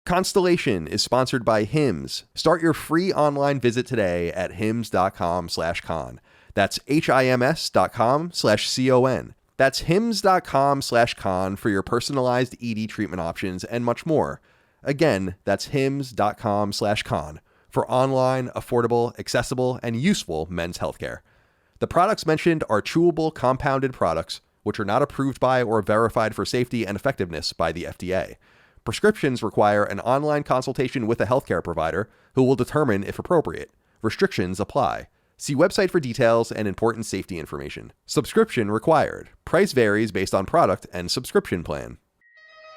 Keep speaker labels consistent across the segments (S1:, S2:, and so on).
S1: Constellation is sponsored by Hims. Start your free online visit today at hims.com/con. That's HIMS.com/CON. That's hims.com/con for your personalized ED treatment options and much more. Again, that's hims.com/con for online, affordable, accessible, and useful men's healthcare. The products mentioned are chewable compounded products, which are not approved by or verified for safety and effectiveness by the FDA. Prescriptions require an online consultation with a healthcare provider who will determine if appropriate. Restrictions apply. See website for details and important safety information. Subscription required. Price varies based on product and subscription plan.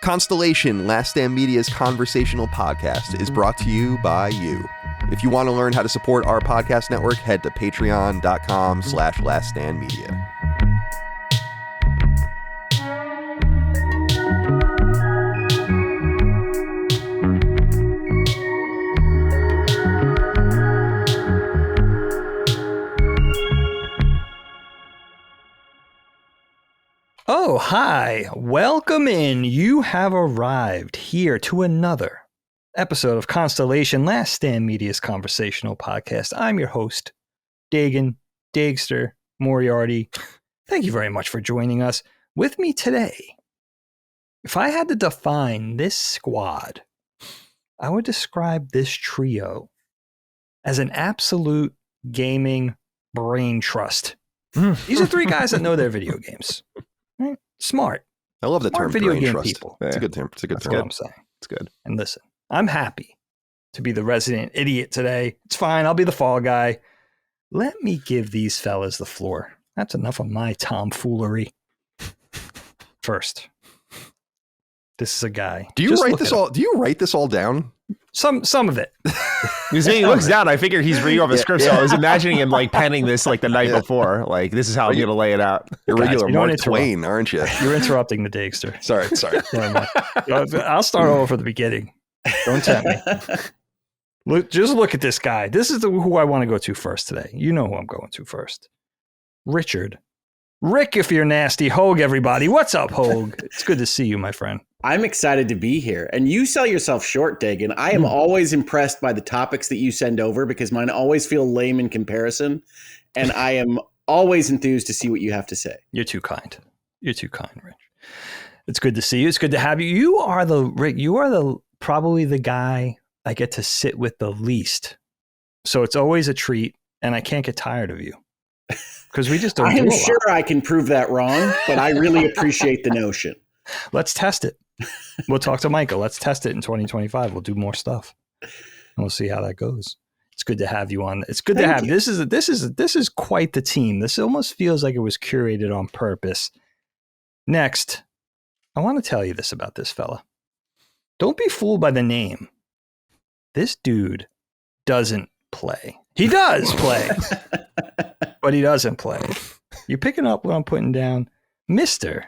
S1: Constellation, Last Stand Media's conversational podcast, is brought to you by you. If you want to learn how to support our podcast network, head to patreon.com/laststandmedia.
S2: Oh, hi. Welcome in. You have arrived here to another episode of Constellation, Last Stand Media's conversational podcast. I'm your host, Dagster, Moriarty. Thank you very much for joining us. With me today, if I had to define this squad, I would describe this trio as an absolute gaming brain trust. These are three guys that know their video games. Right? Smart.
S1: I love the term
S2: video
S1: brain
S2: game
S1: trust.
S2: people.
S1: It's a good term. It's a good
S2: That's
S1: term.
S2: what I'm saying.
S1: It's good.
S2: And listen, I'm happy to be the resident idiot today. It's fine. I'll be the fall guy. Let me give these fellas the floor. That's enough of my tomfoolery. First, this is a guy.
S1: Do you write this all? Do you write this all down?
S2: Some of it.
S3: Because when he looks down, I figure he's reading off a script. So I was imagining him like penning this like the night before. Like, this is how I'm going to lay it out.
S1: You're regular
S2: you don't
S1: Mark Twain, aren't you?
S2: You're interrupting the Dagster.
S1: Sorry.
S2: I'll start over from the beginning. Don't tempt me. Look at this guy. This is who I want to go to first today. You know who I'm going to first. Rick, if you're nasty. Hoeg, everybody. What's up, Hoeg? It's good to see you, my friend.
S4: I'm excited to be here. And you sell yourself short, Dagan. I am always impressed by the topics that you send over because mine always feel lame in comparison. And I am always enthused to see what you have to say.
S2: You're too kind. You're too kind, Rich. It's good to see you. It's good to have you. You are probably the guy I get to sit with the least. So it's always a treat, and I can't get tired of you. Because we just don't
S4: I am sure I can prove that wrong, but I really appreciate the notion.
S2: Let's test it. We'll talk to Michael. Let's test it in 2025. We'll do more stuff. And we'll see how that goes. It's good to have you on. It's good to have you. This is quite the team. This almost feels like it was curated on purpose. Next, I want to tell you this about this fella. Don't be fooled by the name. This dude doesn't play. He does play, but he doesn't play. You picking up what I'm putting down? Mr.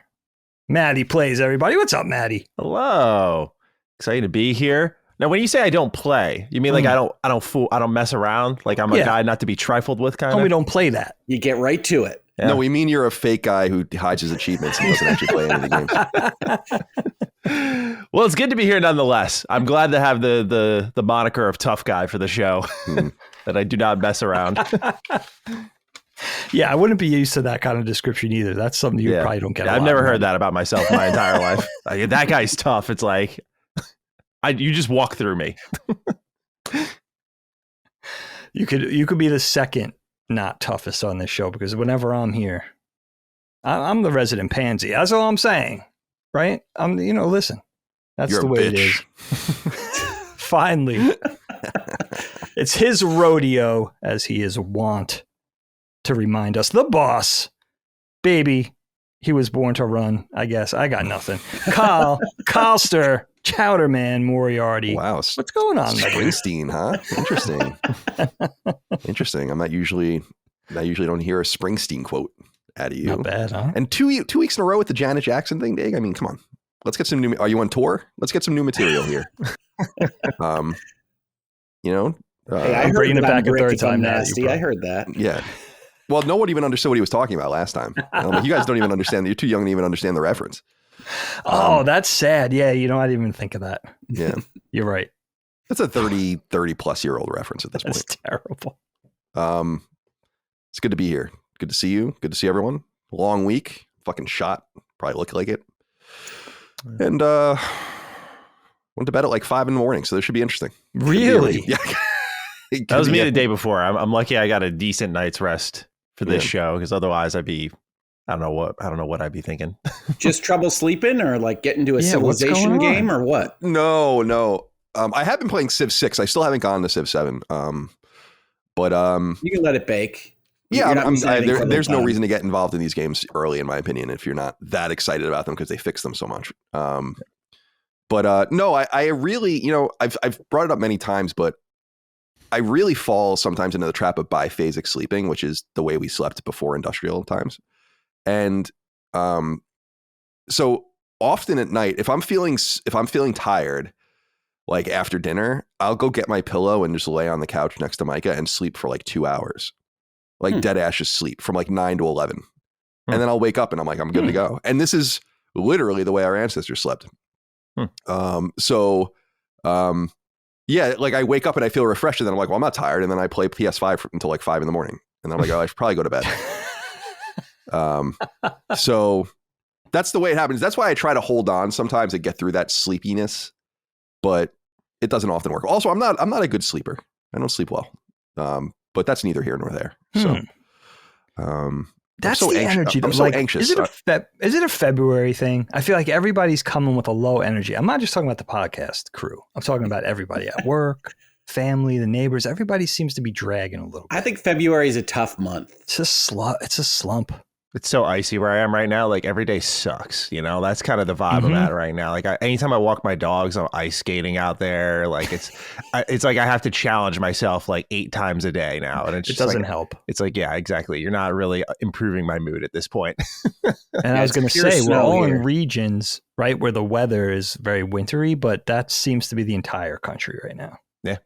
S2: Matty plays, everybody. What's up, Matty?
S3: Hello. Excited to be here. Now, when you say I don't play, you mean like I don't mess around? Like I'm a guy not to be trifled with, kind of?
S2: No, we don't play that.
S4: You get right to it.
S3: Yeah.
S1: No, we mean you're a fake guy who hides his achievements and doesn't actually play any of the games.
S3: Well, it's good to be here nonetheless. I'm glad to have the moniker of tough guy for the show. That I do not mess around.
S2: Yeah, I wouldn't be used to that kind of description either. That's something you probably don't get.
S3: I've never heard that about myself my entire life. Like, that guy's tough. It's like, you just walk through me.
S2: You could be the second not toughest on this show because whenever I'm here, I'm the resident pansy. That's all I'm saying, right? Listen, that's
S1: You're
S2: the way it is. Finally, it's his rodeo, as he is wont to remind us. The boss, baby, he was born to run. I guess I got nothing. Colster, Chowderman, Moriarty.
S1: Wow,
S2: what's going on?
S1: Springsteen, huh? Interesting. I usually don't hear a Springsteen quote out of you.
S2: Not bad, huh?
S1: And two weeks in a row with the Janet Jackson thing, Dig. I mean, come on. Let's get some new. Are you on tour? Let's get some new material here.
S4: Hey, I heard
S2: bringing it back a third time.
S4: Nasty. I heard that.
S1: Yeah. Well, no one even understood what he was talking about last time. You guys don't even understand. You're too young to even understand the reference.
S2: Oh, that's sad. Yeah, I didn't even think of that.
S1: Yeah.
S2: You're right.
S1: That's a 30 plus year old reference at this
S2: That's
S1: point.
S2: terrible.
S1: It's good to be here. Good to see you. Good to see everyone. Long week. Fucking shot. Probably look like it. And went to bed at like 5 a.m, so this should be interesting.
S2: Really?
S1: Yeah.
S3: That was me the day before. I'm lucky I got a decent night's rest for this show, because otherwise I'd be, I don't know what I'd be thinking.
S4: Just trouble sleeping, or like get into a civilization game, or what?
S1: No. I have been playing Civ 6. I still haven't gone to Civ 7. But
S4: you can let it bake.
S1: Yeah, there's no reason to get involved in these games early, in my opinion, if you're not that excited about them because they fix them so much. But no, I really, I've brought it up many times, but I really fall sometimes into the trap of biphasic sleeping, which is the way we slept before industrial times. And so often at night, if I'm feeling tired, like after dinner, I'll go get my pillow and just lay on the couch next to Micah and sleep for like 2 hours, like dead ass just sleep from like 9 to 11. And then I'll wake up and I'm like, I'm good to go. And this is literally the way our ancestors slept. Yeah, like I wake up and I feel refreshed, and then I'm like, well, I'm not tired. And then I play PS5 until like 5 a.m. And then I'm like, oh, I should probably go to bed. So that's the way it happens. That's why I try to hold on sometimes to get through that sleepiness, but it doesn't often work. Also, I'm not a good sleeper. I don't sleep well. But that's neither here nor there. So,
S2: that's
S1: so
S2: the
S1: anxious.
S2: energy.
S1: I'm so anxious.
S2: Is it a February thing? I feel like everybody's coming with a low energy. I'm not just talking about the podcast crew. I'm talking about everybody at work, family, the neighbors. Everybody seems to be dragging a little bit.
S4: I think February is a tough month.
S2: It's a slump.
S3: It's so icy where I am right now. Like every day sucks. That's kind of the vibe I'm at right now. Like anytime I walk my dogs, I'm ice skating out there. Like it's like I have to challenge myself like 8 times a day now, and it
S2: doesn't help.
S3: It's like, yeah, exactly. You're not really improving my mood at this point.
S2: And I was going to say, we're all in regions, right, where the weather is very wintry, but that seems to be the entire country right now.
S3: Yeah,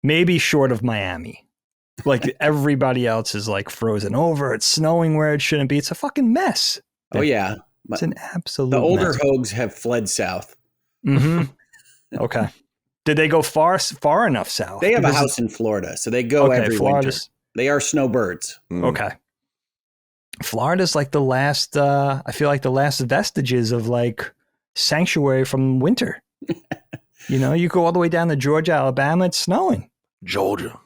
S2: maybe short of Miami. Like everybody else is like frozen over. It's snowing where it shouldn't be. It's a fucking mess.
S4: Oh yeah,
S2: it's an absolute.
S4: The older
S2: mess.
S4: Hoegs have fled south.
S2: Okay. Did they go far enough south?
S4: They have a house in Florida, so they go every winter. They are snowbirds.
S2: Okay. Florida's like the last. I feel like the last vestiges of like sanctuary from winter. You go all the way down to Georgia, Alabama. It's snowing.
S1: Georgia.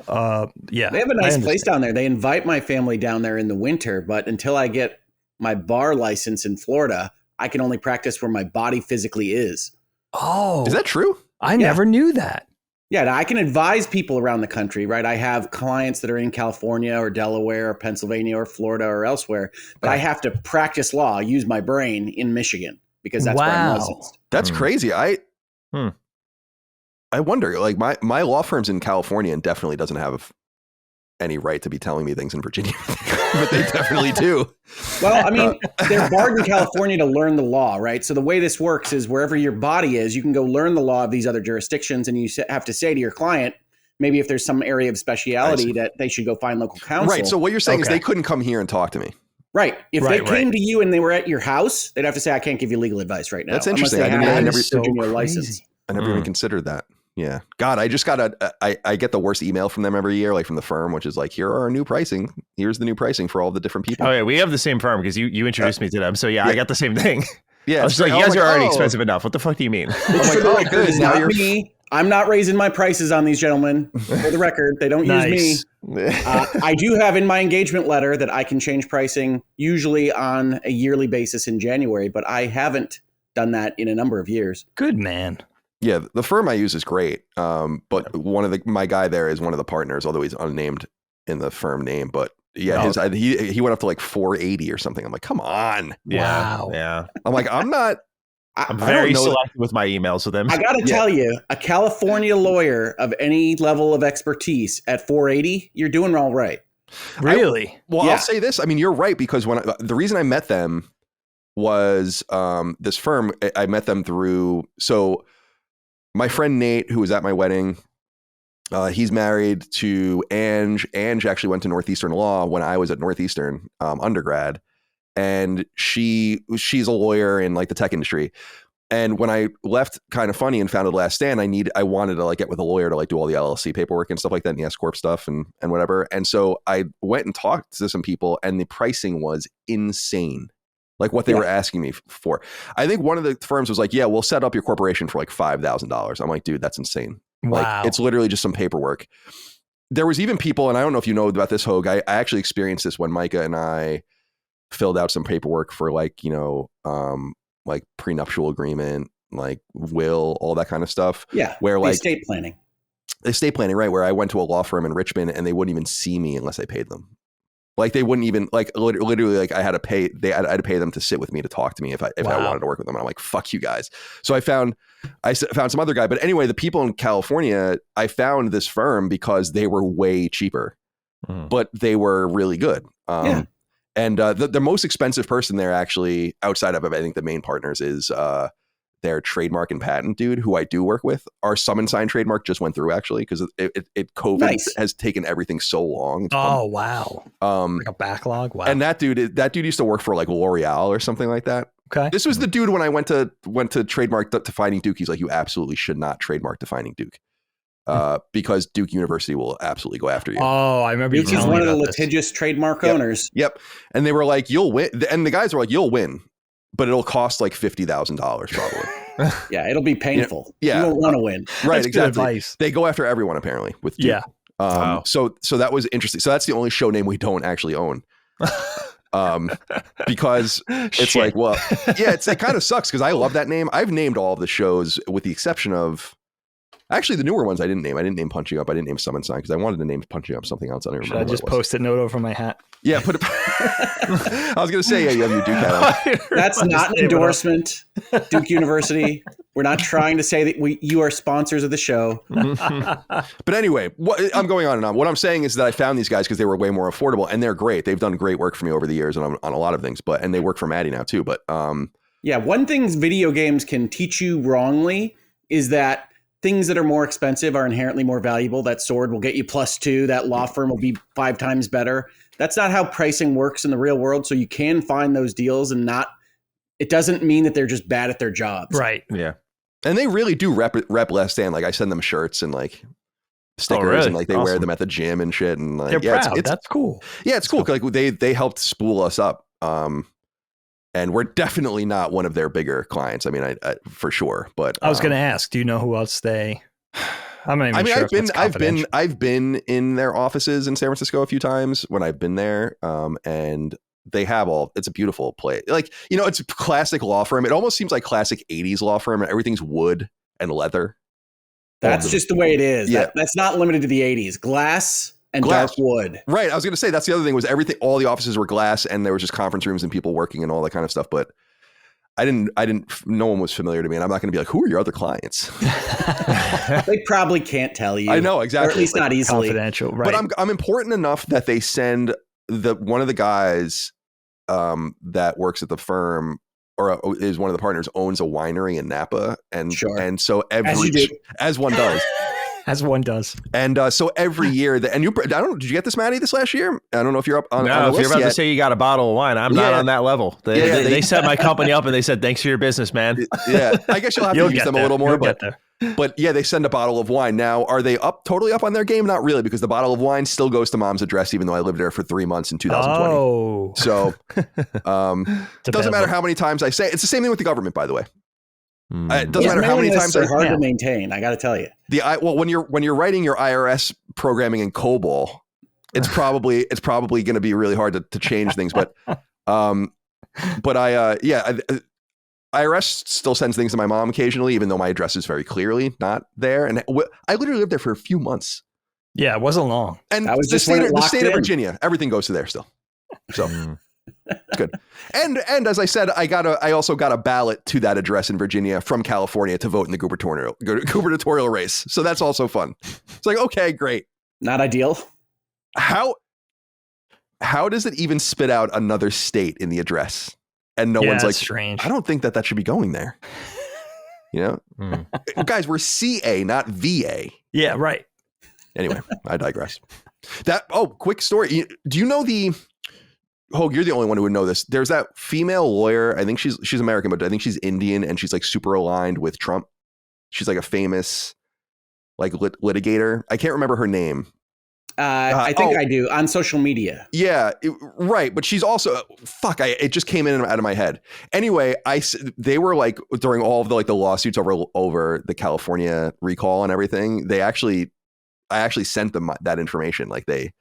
S2: Yeah,
S4: they have a nice place down there. They invite my family down there in the winter, but until I get my bar license in Florida, I can only practice where my body physically is.
S2: Oh,
S1: is that true?
S2: I never knew that.
S4: Yeah, I can advise people around the country, right? I have clients that are in California or Delaware or Pennsylvania or Florida or elsewhere, but I have to practice law, use my brain in Michigan because that's where I'm licensed.
S1: That's crazy. I wonder, like my law firm's in California and definitely doesn't have any right to be telling me things in Virginia, but they definitely do.
S4: Well, I mean, they're barred in California to learn the law, right? So the way this works is wherever your body is, you can go learn the law of these other jurisdictions, and you have to say to your client, maybe if there's some area of speciality that they should go find local counsel.
S1: Right. So what you're saying is they couldn't come here and talk to me.
S4: Right. If they came to you and they were at your house, they'd have to say, I can't give you legal advice right now.
S1: That's interesting. I never even considered that. Yeah. God, I just I get the worst email from them every year, like from the firm, which is like, here are our new pricing. Here's the new pricing for all the different people.
S3: Oh yeah, we have the same firm because you introduced me to them. So yeah, I got the same thing.
S1: Yeah.
S3: I was like, you guys are already expensive enough. What the fuck do you mean?
S4: I'm like, good. Now you're me. I'm not raising my prices on these gentlemen. For the record, they don't use me. I do have in my engagement letter that I can change pricing usually on a yearly basis in January, but I haven't done that in a number of years.
S2: Good man.
S1: Yeah, the firm I use is great. But my guy there is one of the partners, although he's unnamed in the firm name. But yeah, he went up to like 480 or something. I'm like, come on.
S2: Wow.
S3: Yeah.
S1: I'm like, I'm
S3: very selective with my emails with them.
S4: I got to tell you, a California lawyer of any level of expertise at 480, you're doing all right.
S2: Really?
S1: I'll say this. I mean, you're right, because the reason I met them was this firm. I met them through my friend Nate, who was at my wedding, he's married to Ange. Ange actually went to Northeastern Law when I was at Northeastern undergrad. and she's a lawyer in like the tech industry. And when I left Kind of Funny and founded Last Stand, I wanted to like get with a lawyer to like do all the LLC paperwork and stuff like that, and the S Corp stuff and whatever. And so I went and talked to some people, and the pricing was insane. Like what they were asking me for. I think one of the firms was like, yeah, we'll set up your corporation for like $5,000. I'm like, dude, that's insane.
S2: Wow.
S1: Like, it's literally just some paperwork. There was even people, and I don't know if you know about this, Hoeg. I actually experienced this when Micah and I filled out some paperwork for like, like prenuptial agreement, like will, all that kind of stuff.
S4: Yeah.
S1: Where like
S4: estate planning,
S1: right? Where I went to a law firm in Richmond and they wouldn't even see me unless I paid them. Like they wouldn't even like literally like I had to pay them to sit with me to talk to me if I wanted to work with them. And I'm like, fuck you guys. So I found some other guy. But anyway, the people in California, I found this firm because they were way cheaper, but they were really good. And the most expensive person there, actually, outside of, I think, the main partners, is their trademark and patent dude, who I do work with. Our Summon Sign trademark just went through, actually, because COVID has taken everything so long.
S2: Wow. Like a backlog. Wow.
S1: And that dude used to work for like L'Oreal or something like that.
S2: Okay.
S1: This was the dude when I went to trademark Defining Duke. He's like, you absolutely should not trademark Defining Duke. Because Duke University will absolutely go after you.
S2: Oh, I remember.
S4: Duke is one of the litigious trademark owners.
S1: Yep. And they were like, you'll win. And the guys were like, you'll win, but it'll cost like $50,000 probably.
S4: Yeah, it'll be painful.
S1: Yeah.
S4: You won't want to win.
S1: Right,
S2: That's
S1: exactly.
S2: good advice.
S1: They go after everyone apparently with Duke.
S2: Yeah.
S1: So that was interesting. So that's the only show name we don't actually own. Because it's like, well, yeah, it kind of sucks because I love that name. I've named all of the shows with the exception of, actually, the newer ones I didn't name. I didn't name Punching Up. I didn't name Summon Sign because I wanted to name Punching Up something else. I don't remember.
S2: Should I just post a note over my hat?
S1: Yeah, put it. I was going to say, yeah, you have your Duke hat on.
S4: That's not an endorsement, Duke University. We're not trying to say that you are sponsors of the show.
S1: But anyway, I'm going on and on. What I'm saying is that I found these guys because they were way more affordable, and they're great. They've done great work for me over the years on a lot of things. And they work for Matty now too. But
S4: yeah, one thing video games can teach you wrongly is that things that are more expensive are inherently more valuable. That sword will get you +2. That law firm will be 5 times better. That's not how pricing works in the real world. So you can find those deals it doesn't mean that they're just bad at their jobs.
S2: Right.
S3: Yeah.
S1: And they really do rep Last Stand. Like I send them shirts and like stickers and like they wear them at the gym and shit. And like,
S2: they're proud. That's cool.
S1: Yeah, it's cool. Like they helped spool us up. And we're definitely not one of their bigger clients. I mean, I for sure. But
S2: I was going to ask, do you know who else they? I'm not even sure.
S1: I've been in their offices in San Francisco a few times when I've been there, and they have it's a beautiful place. Like, it's a classic law firm. It almost seems like classic 80s law firm. Everything's wood and leather.
S4: That's just the way it is.
S1: Yeah.
S4: That's not limited to the 80s. Glass and dark wood.
S1: Right. I was going to say that's the other thing was everything. All the offices were glass, and there was just conference rooms and people working and all that kind of stuff. But no one was familiar to me, and I'm not going to be like, who are your other clients?
S4: They probably can't tell you.
S1: I know, exactly.
S4: Or at least not easily.
S2: Confidential, right.
S1: But I'm important enough that they send one of the guys that works at the firm or is one of the partners owns a winery in Napa. And so as one does.
S2: As one does.
S1: And so every year, did you get this, Matty, this last year? I don't know if you're up on the
S3: if
S1: list
S3: you're about
S1: yet.
S3: to say you got a bottle of wine, I'm not on that level. They set my company up and they said, thanks for your business, man.
S1: Yeah, I guess you'll have to use them a little more.
S2: But
S1: yeah, they send a bottle of wine. Now, are they totally up on their game? Not really, because the bottle of wine still goes to mom's address, even though I lived there for 3 months in 2020.
S2: Oh.
S1: So it doesn't matter how many times I say it. It's the same thing with the government, by the way. It doesn't matter how many times
S4: they're hard to maintain. I got to tell you.
S1: When you're writing your IRS programming in COBOL, it's probably going to be really hard to change things. But IRS still sends things to my mom occasionally, even though my address is very clearly not there. And I literally lived there for a few months.
S2: Yeah, it wasn't long.
S1: And that was the state of Virginia, everything goes to there still. So. It's good. And as I said, I also got a ballot to that address in Virginia from California to vote in the gubernatorial race. So that's also fun. It's like, okay, great.
S4: Not ideal.
S1: How does it even spit out another state in the address? And no one's like,
S2: strange.
S1: I don't think that should be going there. Guys, we're CA, not VA.
S2: Yeah, right.
S1: Anyway, I digress. Quick story. Do you know Hoeg, you're the only one who would know this. There's that female lawyer. I think she's American, but I think she's Indian, and she's like super aligned with Trump. She's like a famous like litigator. I can't remember her name.
S4: I think I do on social media.
S1: Yeah, right. But she's also it just came in and out of my head. Anyway, they were like during all of the lawsuits over the California recall and everything. I actually sent them that information. Like they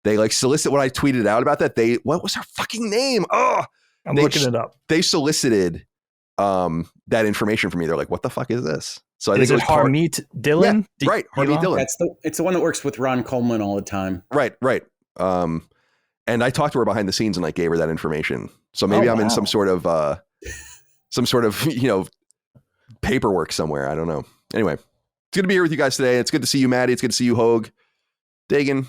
S1: like solicit when I tweeted out about that. What was her fucking name? Oh,
S2: I'm looking it up.
S1: They solicited that information from me. They're like, what the fuck is this? So I
S2: think
S1: it was
S2: Harmeet Dillon.
S1: Yeah, right. Harmeet Dillon.
S4: It's the one that works with Ron Coleman all the time.
S1: Right. And I talked to her behind the scenes and like gave her that information. So maybe I'm in some sort of paperwork somewhere. I don't know. Anyway, it's good to be here with you guys today. It's good to see you, Matty. It's good to see you, Hoeg. Dagan.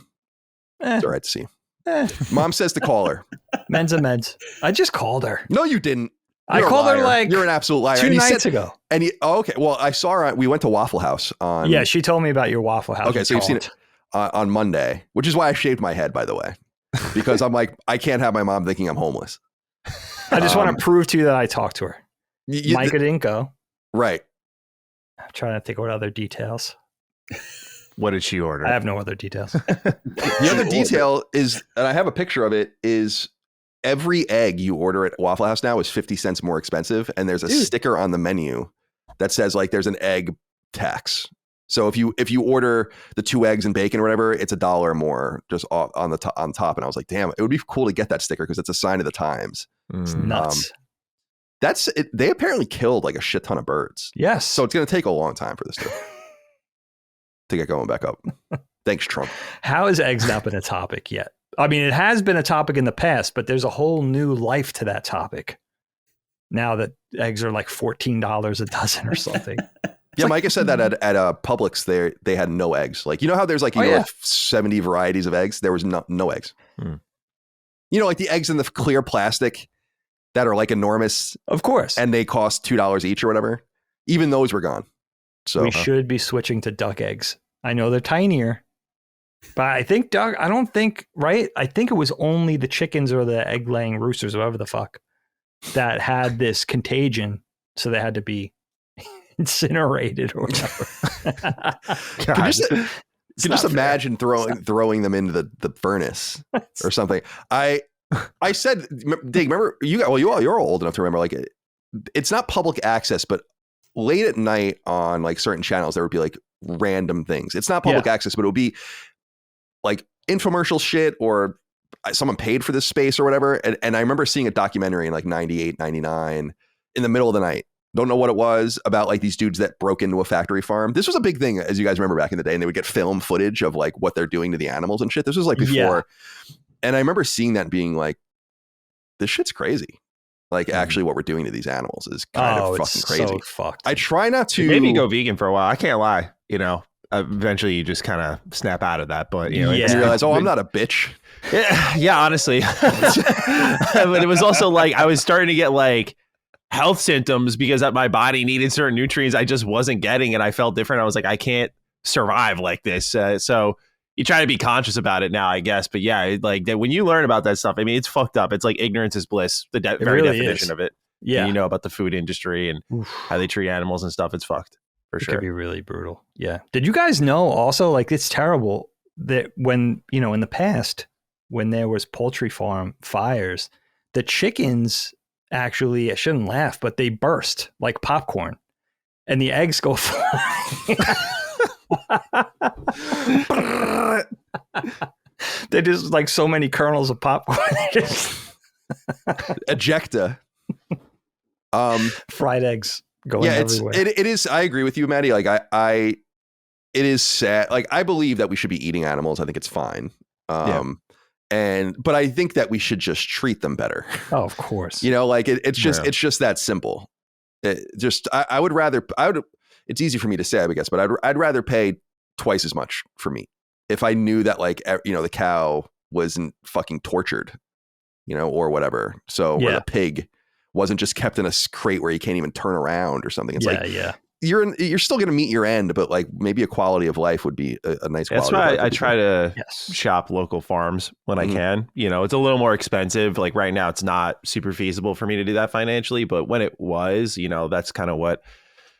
S1: It's all right to see you. Mom says to call her.
S2: Men's a meds. I just called her.
S1: No, you didn't.
S2: I called her like
S1: you're an absolute liar.
S2: 2 nights ago.
S1: Okay. Well, I saw her. We went to Waffle House on.
S2: Yeah, she told me about your Waffle House.
S1: Okay, so you've seen it on Monday, which is why I shaved my head, by the way, because I'm like, I can't have my mom thinking I'm homeless.
S2: I just want to prove to you that I talked to her. Micah didn't go.
S1: Right.
S2: I'm trying to think what other details.
S3: What did she order?
S2: I have no other details.
S1: The other detail is, and I have a picture of it, is every egg you order at Waffle House now is 50 cents more expensive. And there's a sticker on the menu that says like there's an egg tax. So if you order the 2 eggs and bacon or whatever, it's $1 more just on top. And I was like, damn, it would be cool to get that sticker because it's a sign of the times.
S2: It's nuts.
S1: That's it. They apparently killed like a shit ton of birds.
S2: Yes.
S1: So it's going to take a long time for this to get going back up. Thanks, Trump.
S2: How has eggs not been a topic yet? I mean, it has been a topic in the past, but there's a whole new life to that topic now that eggs are like $14 a dozen or something.
S1: Yeah, Micah said that at Publix they had no eggs. Like, you know how there's like, like 70 varieties of eggs? There was no eggs. You know, like the eggs in the clear plastic that are like enormous.
S2: Of course.
S1: And they cost $2 each or whatever. Even those were gone. So
S2: we should be switching to duck eggs. I know they're tinier, but I think right? I think it was only the chickens or the egg laying roosters, whatever the fuck, that had this contagion. So they had to be incinerated or whatever.
S1: Can you just imagine throwing them into the furnace or something? I said, Dig, remember you're old enough to remember, like it's not public access, but late at night on like certain channels, there would be like random things. It's not public access, but it would be like infomercial shit or someone paid for this space or whatever. And I remember seeing a documentary in like 98, 99 in the middle of the night. Don't know what it was, about like these dudes that broke into a factory farm. This was a big thing, as you guys remember back in the day, and they would get film footage of like what they're doing to the animals and shit. This was like before. And I remember seeing that and being like, this shit's crazy. Like actually what we're doing to these animals is kind of fucking crazy.
S2: So fucked.
S1: I try not to.
S3: Maybe go vegan for a while. I can't lie. You know, eventually you just kind of snap out of that. But, you know,
S1: you realize, I'm not a bitch.
S3: Yeah, honestly. But it was also like I was starting to get like health symptoms because my body needed certain nutrients I just wasn't getting. And I felt different. I was like, I can't survive like this. So you try to be conscious about it now, I guess. But yeah, like when you learn about that stuff, I mean, it's fucked up. It's like ignorance is bliss, the very
S2: really
S3: definition of it.
S2: Yeah.
S3: And you know about the food industry and how they treat animals and stuff. It's fucked for sure.
S2: It could be really brutal. Yeah. Did you guys know also, like, it's terrible that when, you know, in the past, when there was poultry farm fires, the chickens actually, I shouldn't laugh, but they burst like popcorn and the eggs go flying. They just like so many kernels of popcorn.
S1: Ejecta.
S2: Fried eggs going everywhere.
S1: It is. I agree with you, Matty. Like it is sad. Like I believe that we should be eating animals. I think it's fine. But I think that we should just treat them better.
S2: Oh, of course.
S1: You know, like it's just that simple. I would rather. It's easy for me to say, I guess, but I'd rather pay twice as much for meat if I knew that, like, you know, the cow wasn't fucking tortured, you know, or whatever. So or the pig wasn't just kept in a crate where you can't even turn around or something. It's you're still going to meet your end, but like maybe a quality of life would be a nice quality.
S3: That's why
S1: of life
S3: I try to
S2: Yes.
S3: shop local farms when I can. You know, it's a little more expensive. Like right now, it's not super feasible for me to do that financially. But when it was, you know, that's kind of what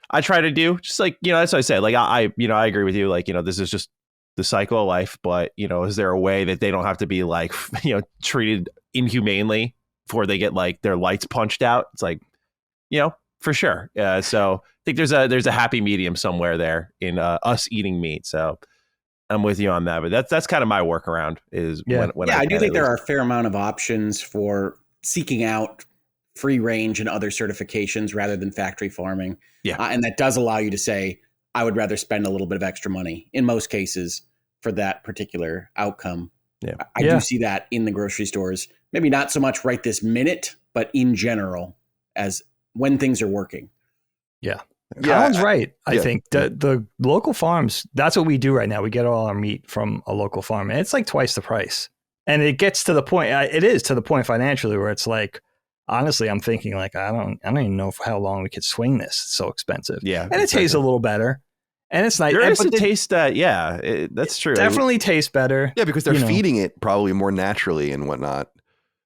S3: I try to do. Just like, you know, that's what I say. Like I agree with you. Like, you know, this is just the cycle of life. But, you know, is there a way that they don't have to be like, you know, treated inhumanely before they get like their lights punched out? It's like, you know, for sure. So I think there's a happy medium somewhere there in us eating meat. So I'm with you on that. But that's kind of my workaround is when
S4: I do think there are a fair amount of options for seeking out free range and other certifications rather than factory farming.
S3: Yeah.
S4: And that does allow you to say, I would rather spend a little bit of extra money in most cases for that particular outcome.
S3: Yeah.
S4: I do see that in the grocery stores. Maybe not so much right this minute, but in general, as when things are working.
S2: Yeah. Colin's right. I think the local farms, that's what we do right now. We get all our meat from a local farm, and it's like twice the price. And it gets to the point, it is to the point financially where it's like, honestly, I'm thinking like, I don't even know how long we could swing this. It's so expensive.
S3: Yeah.
S2: And it tastes a little better. And it's nice.
S3: There is a taste that, that's true.
S2: Definitely tastes better.
S1: Yeah, because they're feeding it probably more naturally and whatnot.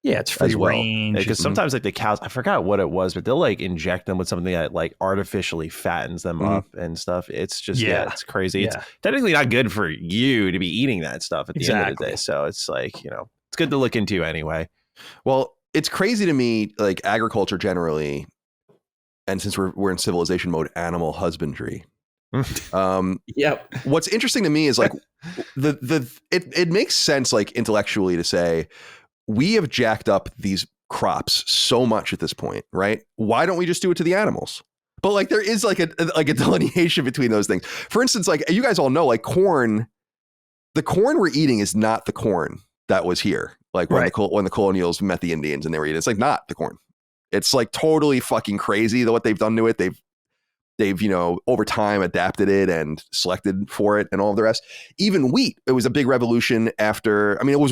S2: Yeah, it's free range.
S3: Because sometimes like the cows, I forgot what it was, but they'll like inject them with something that like artificially fattens them up and stuff. It's just, it's crazy. It's technically not good for you to be eating that stuff at the end of the day. So it's like, you know, it's good to look into anyway.
S1: Well, it's crazy to me, like agriculture generally, and since we're in civilization mode, animal husbandry. What's interesting to me is like it makes sense like intellectually to say we have jacked up these crops so much at this point, right? Why don't we just do it to the animals? But like there is like a delineation between those things. For instance, like you guys all know, like corn, the corn we're eating is not the corn that was here. Like when the colonials met the Indians and they were eating, it's like not the corn. It's like totally fucking crazy what they've done to it. They've, you know, over time adapted it and selected for it and all of the rest. Even wheat, it was a big revolution after, I mean, it was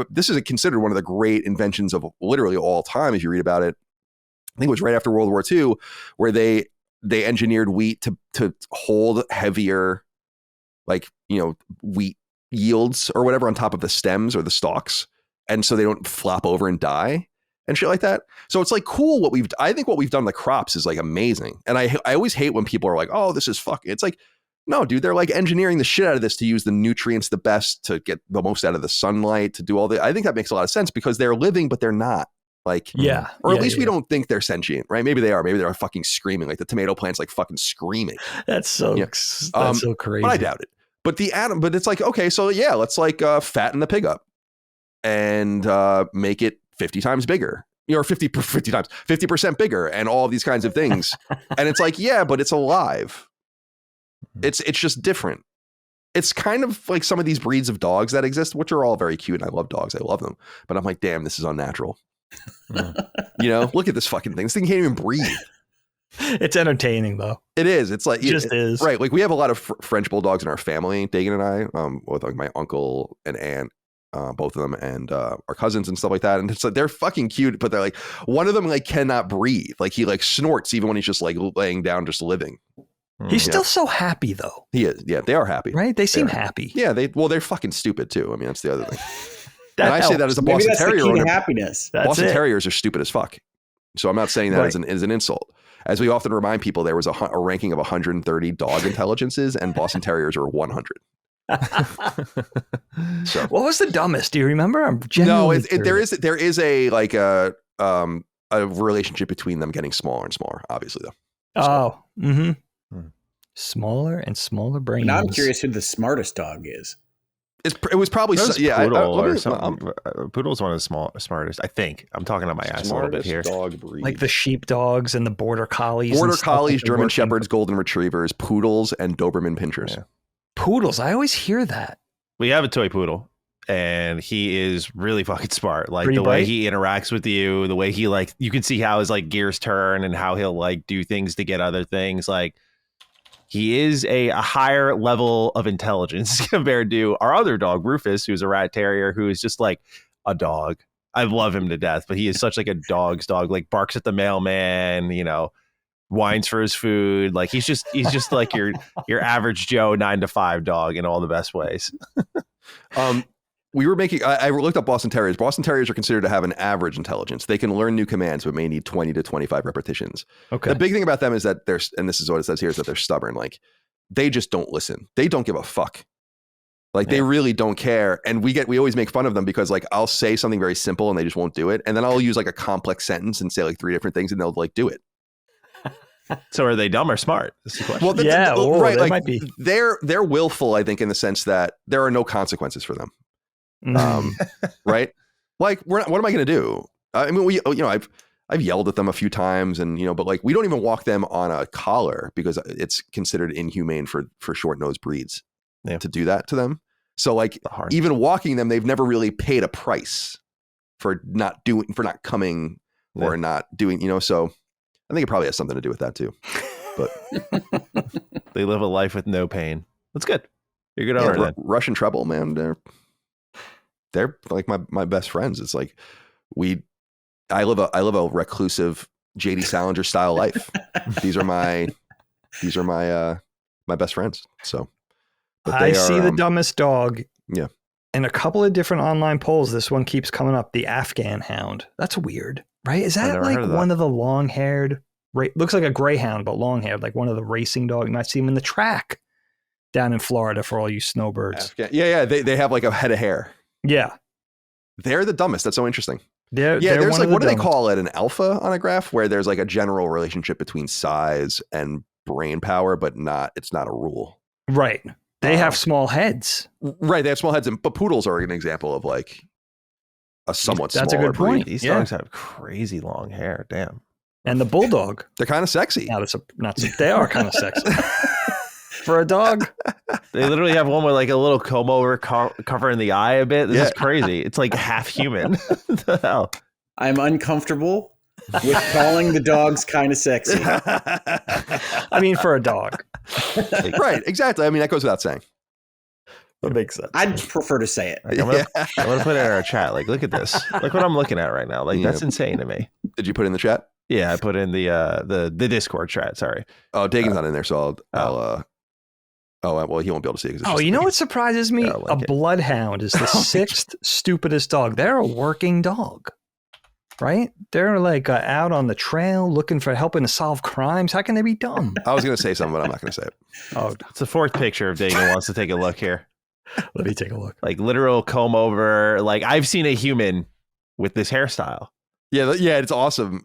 S1: this is considered one of the great inventions of literally all time. If you read about it, I think it was right after World War II where they engineered wheat to hold heavier, like, you know, wheat yields or whatever on top of the stems or the stalks. And so they don't flop over and die and shit like that. So it's like cool I think what we've done to the crops is like amazing. And I always hate when people are like, oh, this is fucking, it's like, no, dude, they're like engineering the shit out of this to use the nutrients the best, to get the most out of the sunlight, to do all I think that makes a lot of sense because they're living, but they're not. Like, or at least we don't think they're sentient, right? Maybe they are. Maybe they're fucking screaming. Like the tomato plant's like fucking screaming.
S2: That's so crazy.
S1: But I doubt it. But but it's like, okay, so yeah, let's like fatten the pig up and make it 50 times bigger, or 50% bigger, and all of these kinds of things. And it's like, yeah, but it's alive. It's just different. It's kind of like some of these breeds of dogs that exist, which are all very cute. And I love dogs. I love them. But I'm like, damn, this is unnatural. You know, look at this fucking thing. This thing can't even breathe.
S2: It's entertaining though.
S1: It is. It's like,
S2: it is.
S1: Right. Like we have a lot of French bulldogs in our family, Dagan and I, with like my uncle and aunt. Both of them, and our cousins and stuff like that. And it's like, they're fucking cute, but they're like, one of them like cannot breathe. Like he like snorts even when he's just like laying down, just living.
S2: He's still so happy though.
S1: He is. Yeah. They are happy.
S2: Right. They seem happy.
S1: Yeah. They're fucking stupid too. I mean, that's the other thing.
S2: And
S1: I say that as a Boston Terrier owner.
S4: Happiness.
S1: Boston Terriers are stupid as fuck. So I'm not saying that as an insult. As we often remind people, there was a ranking of 130 dog intelligences, and Boston Terriers are 100. So
S2: what was the dumbest? Do you remember?
S1: There is a like a relationship between them getting smaller and smaller, obviously though.
S2: Smaller and smaller brains.
S4: Now I'm curious who the smartest dog is.
S1: It was probably
S3: Poodle's one of the smartest. I think I'm talking on my ass a little bit here.
S1: Dog breed.
S2: Like the sheep dogs and the border collies.
S1: Border collies, German shepherds, golden retrievers, poodles, and Doberman pinschers.
S3: Yeah.
S2: Poodles. I always hear that.
S3: We have a toy poodle, and he is really fucking smart. Like
S2: Pretty
S3: the way
S2: bright.
S3: he interacts with you, the way he like, you can see how his like gears turn and how he'll like do things to get other things. Like he is a higher level of intelligence compared to our other dog, Rufus, who's a rat terrier, who is just like a dog. I love him to death, but he is such like a dog's dog, like barks at the mailman, you know, whines for his food. Like he's just like your average Joe 9-to-5 dog in all the best ways.
S1: We were making, I looked up Boston Terriers. Boston Terriers are considered to have an average intelligence. They can learn new commands, but may need 20 to 25 repetitions.
S2: Okay.
S1: The big thing about them is that and this is what it says here, is that they're stubborn. Like they just don't listen. They don't give a fuck. Like they really don't care. And we always make fun of them because like I'll say something very simple and they just won't do it. And then I'll use like a complex sentence and say like 3 different things and they'll like do it.
S3: So are they dumb or smart? That's the question.
S1: Well, right. Like
S2: might be.
S1: They're willful, I think, in the sense that there are no consequences for them. Right? Like what am I going to do? I mean, I've yelled at them a few times and, but like we don't even walk them on a collar because it's considered inhumane for short-nosed breeds to do that to them. So like even walking them, they've never really paid a price for not coming or not doing, so I think it probably has something to do with that too. But
S3: they live a life with no pain. That's good. You're good owner then.
S1: Russian treble, man. They're like my best friends. It's like I live a reclusive JD Salinger style life. These are my best friends. So
S2: I see the dumbest dog.
S1: Yeah.
S2: In a couple of different online polls, this one keeps coming up, the Afghan hound. That's weird, right? Is that like one of the long-haired, looks like a greyhound, but long-haired, like one of the racing dogs. You might see them in the track down in Florida for all you snowbirds.
S1: Yeah. They have like a head of hair.
S2: Yeah. They're
S1: the dumbest. That's so interesting.
S2: They're
S1: there's like, what do they call it? An alpha on a graph where there's like a general relationship between size and brain power, but it's not a rule.
S2: Right. They have small heads.
S1: Right. They have small heads. But poodles are an example of like a somewhat
S2: That's a good point.
S3: These dogs have crazy long hair. Damn.
S2: And the bulldog.
S1: They're kind of sexy.
S2: They are kind of sexy. For a dog.
S3: They literally have one with like a little comb over covering the eye a bit. This is crazy. It's like half human. What the hell?
S4: I'm uncomfortable with calling the dogs kind of sexy.
S2: I mean, for a dog.
S1: Right, exactly. I mean, that goes without saying.
S2: That makes sense.
S4: I'd prefer to say it.
S3: Like, I'm gonna put it in our chat. Like, look at this. Look what I'm looking at right now. Like, that's insane to me.
S1: Did you put it in the chat?
S3: Yeah, I put in the Discord chat. Sorry.
S1: Oh, Dagan's not in there, so I'll well, he won't be able to see it.
S2: You know what surprises me? A bloodhound is the sixth stupidest dog. They're a working dog, right? They're like out on the trail looking for helping to solve crimes. How can they be dumb?
S1: I was going to say something, but I'm not going to say it.
S2: Oh,
S3: it's the fourth picture of Dagan wants to take a look here.
S2: Let me take a look.
S3: Like literal comb over. Like I've seen a human with this hairstyle.
S1: Yeah, it's awesome.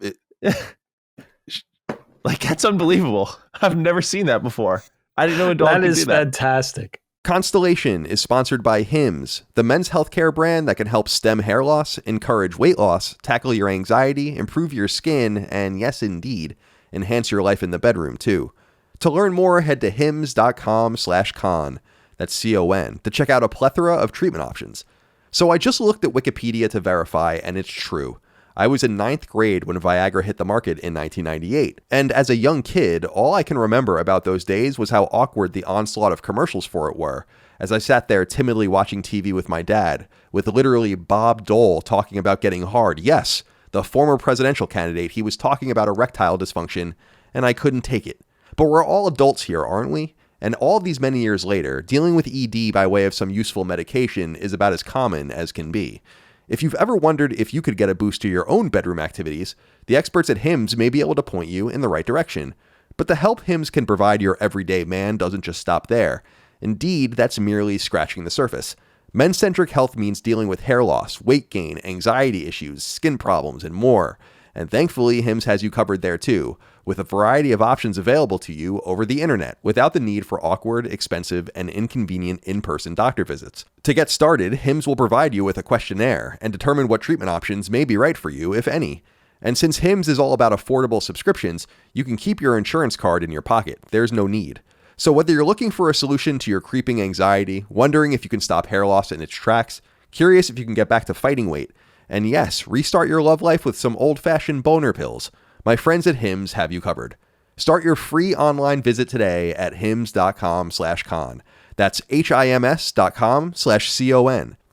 S3: Like that's unbelievable. I've never seen that before. I didn't know a dog could do that.
S2: That is fantastic.
S1: Constellation is sponsored by Hims, the men's healthcare brand that can help stem hair loss, encourage weight loss, tackle your anxiety, improve your skin, and yes, indeed, enhance your life in the bedroom too. To learn more, head to hims.com/con. That's CON to check out a plethora of treatment options. So I just looked at Wikipedia to verify, and it's true. I was in 9th grade when Viagra hit the market in 1998, and as a young kid, all I can remember about those days was how awkward the onslaught of commercials for it were, as I sat there timidly watching TV with my dad, with literally Bob Dole talking about getting hard. Yes, the former presidential candidate, he was talking about erectile dysfunction, and I couldn't take it. But we're all adults here, aren't we? And all these many years later, dealing with ED by way of some useful medication is about as common as can be. If you've ever wondered if you could get a boost to your own bedroom activities, the experts at Hims may be able to point you in the right direction. But the help Hims can provide your everyday man doesn't just stop there. Indeed, that's merely scratching the surface. Men-centric health means dealing with hair loss, weight gain, anxiety issues, skin problems, and more. And thankfully, Hims has you covered there too, with a variety of options available to you over the internet without the need for awkward, expensive, and inconvenient in-person doctor visits. To get started, Hims will provide you with a questionnaire and determine what treatment options may be right for you, if any. And since Hims is all about affordable subscriptions, you can keep your insurance card in your pocket. There's no need. So whether you're looking for a solution to your creeping anxiety, wondering if you can stop hair loss in its tracks, curious if you can get back to fighting weight, and yes, restart your love life with some old-fashioned boner pills, my friends at Hims have you covered. Start your free online visit today at hims.com/con. That's HIMS.com/CON.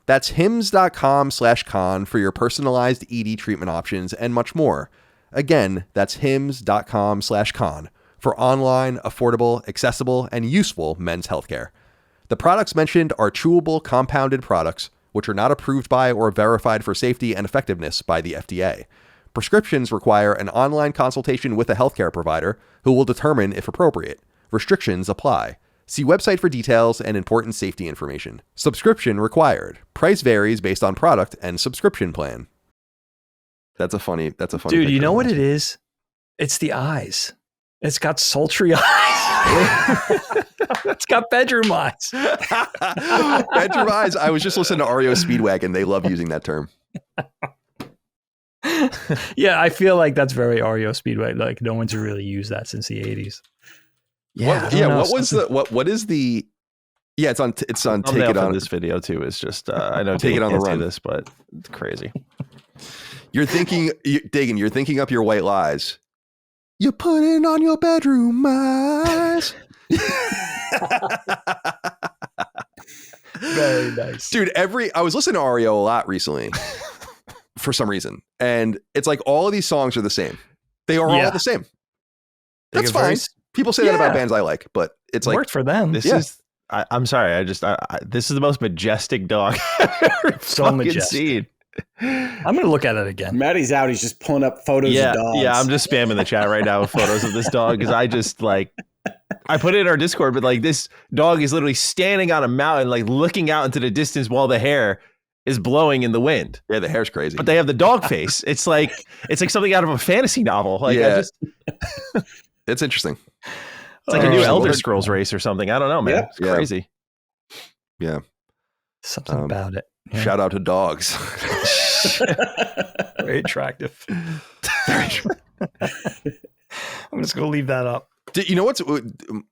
S1: That's hims.com/con for your personalized ED treatment options and much more. Again, that's hims.com/con for online, affordable, accessible, and useful men's healthcare. The products mentioned are chewable compounded products, which are not approved by or verified for safety and effectiveness by the FDA. Prescriptions require an online consultation with a healthcare provider who will determine if appropriate. Restrictions apply. See website for details and important safety information. Subscription required. Price varies based on product and subscription plan. That's a funny
S2: Dude, you know what it is? It's the eyes. It's got sultry eyes. It's got bedroom eyes.
S1: Bedroom eyes. I was just listening to REO Speedwagon. They love using that term.
S2: Yeah, I feel like that's very REO Speedway. Like no one's really used that since the 80s.
S1: Yeah. What is the? Yeah, it's on. Take it on.
S3: This video too is just. I know.
S1: Take it on the run.
S3: This, but it's crazy.
S1: You're thinking up your white lies. You're putting on your bedroom eyes.
S2: Very nice,
S1: dude. I was listening to REO a lot recently for some reason, and it's like all of these songs are the same. They are all the same. That's fine. People say that about bands I like, but it's like
S2: worked for them.
S3: I'm sorry. This is the most majestic dog I've ever
S2: so majestic.
S3: Seen.
S2: I'm going to look at it again.
S4: Matty's out. He's just pulling up photos of dogs.
S3: Yeah, I'm just spamming the chat right now with photos of this dog because I put it in our Discord, but like this dog is literally standing on a mountain, like looking out into the distance while the hair is blowing in the wind.
S1: Yeah, the hair's crazy.
S3: But they have the dog face. It's like something out of a fantasy novel. Like,
S1: it's interesting.
S3: It's like a new Elder Scrolls race or something. I don't know, man.
S4: Yeah.
S3: It's crazy.
S1: Yeah.
S2: Something about it. Yeah.
S1: Shout out to dogs.
S2: Very attractive. I'm just going to leave that up.
S1: You know what's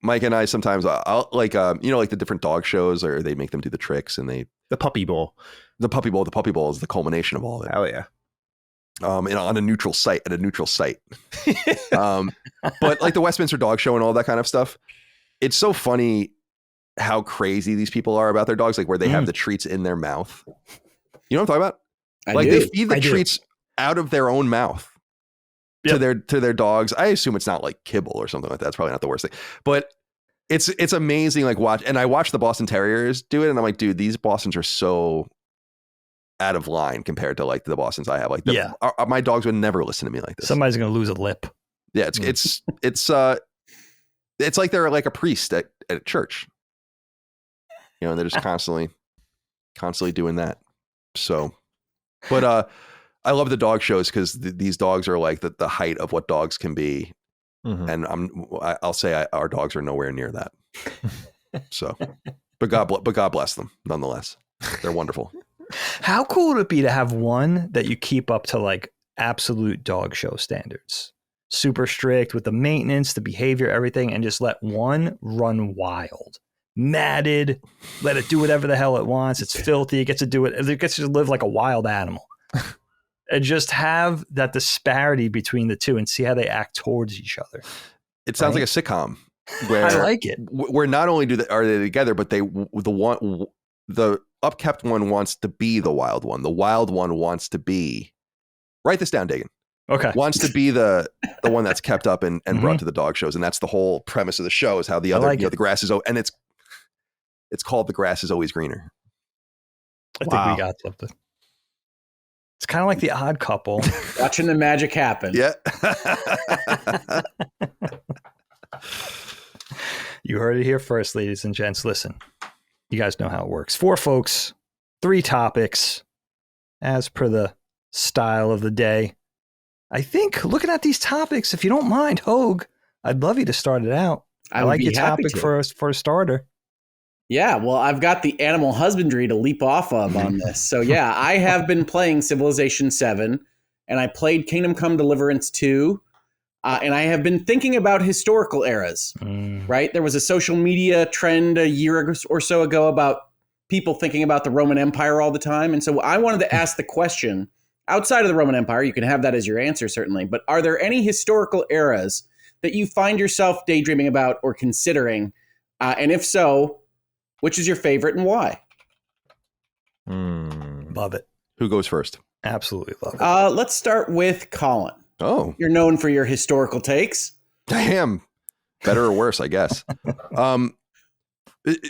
S1: Mike and I sometimes I'll like like the different dog shows, or they make them do the tricks, and
S3: the puppy bowl is the culmination of all of it. Hell yeah.
S1: And on a neutral site but like the Westminster Dog Show and all that kind of stuff, it's so funny how crazy these people are about their dogs, like where they have the treats in their mouth. You know what I'm talking about? They feed the treats out of their own mouth to their dogs. I assume it's not like kibble or something like that. It's probably not the worst thing, but it's amazing. Like I watch the Boston Terriers do it, and I'm like, dude, these Bostons are so out of line compared to like the Bostons I have. Like, my dogs would never listen to me like this.
S2: Somebody's gonna lose a lip.
S1: Yeah, it's like they're like a priest at church. And they're just constantly doing that. So, but I love the dog shows because these dogs are like the height of what dogs can be, and I'll say our dogs are nowhere near that. So, but God bless them nonetheless. They're wonderful.
S2: How cool would it be to have one that you keep up to like absolute dog show standards? Super strict with the maintenance, the behavior, everything, and just let one run wild. Matted, let it do whatever the hell it wants. It's filthy. It gets to do it. It gets to live like a wild animal. And just have that disparity between the two and see how they act towards each other.
S1: It sounds like a sitcom where
S2: I like it.
S1: Where not only are they together, but the upkept one wants to be the wild one. The wild one wants to be. Write this down, Dagan.
S2: Okay.
S1: Wants to be the one that's kept up and brought to the dog shows, and that's the whole premise of the show. Is how the other the grass is, and it's called The Grass is Always Greener.
S2: I think we got something. It's kind of like The Odd Couple.
S4: Watching the magic happen.
S1: Yeah.
S2: You heard it here first, ladies and gents. Listen, you guys know how it works. 4 folks, 3 topics, as per the style of the day. I think looking at these topics, if you don't mind, Hoeg, I'd love you to start it out. I like your topic for a starter.
S4: Yeah, well, I've got the animal husbandry to leap off of on this. So yeah, I have been playing Civilization 7, and I played Kingdom Come Deliverance 2, and I have been thinking about historical eras, right? There was a social media trend a year or so ago about people thinking about the Roman Empire all the time. And so I wanted to ask the question, outside of the Roman Empire, you can have that as your answer, certainly, but are there any historical eras that you find yourself daydreaming about or considering? And if so, which is your favorite and why?
S2: Love it.
S1: Who goes first?
S2: Absolutely love it.
S4: Let's start with Colin.
S1: Oh,
S4: You're known for your historical takes.
S1: damn. Better or worse, I guess.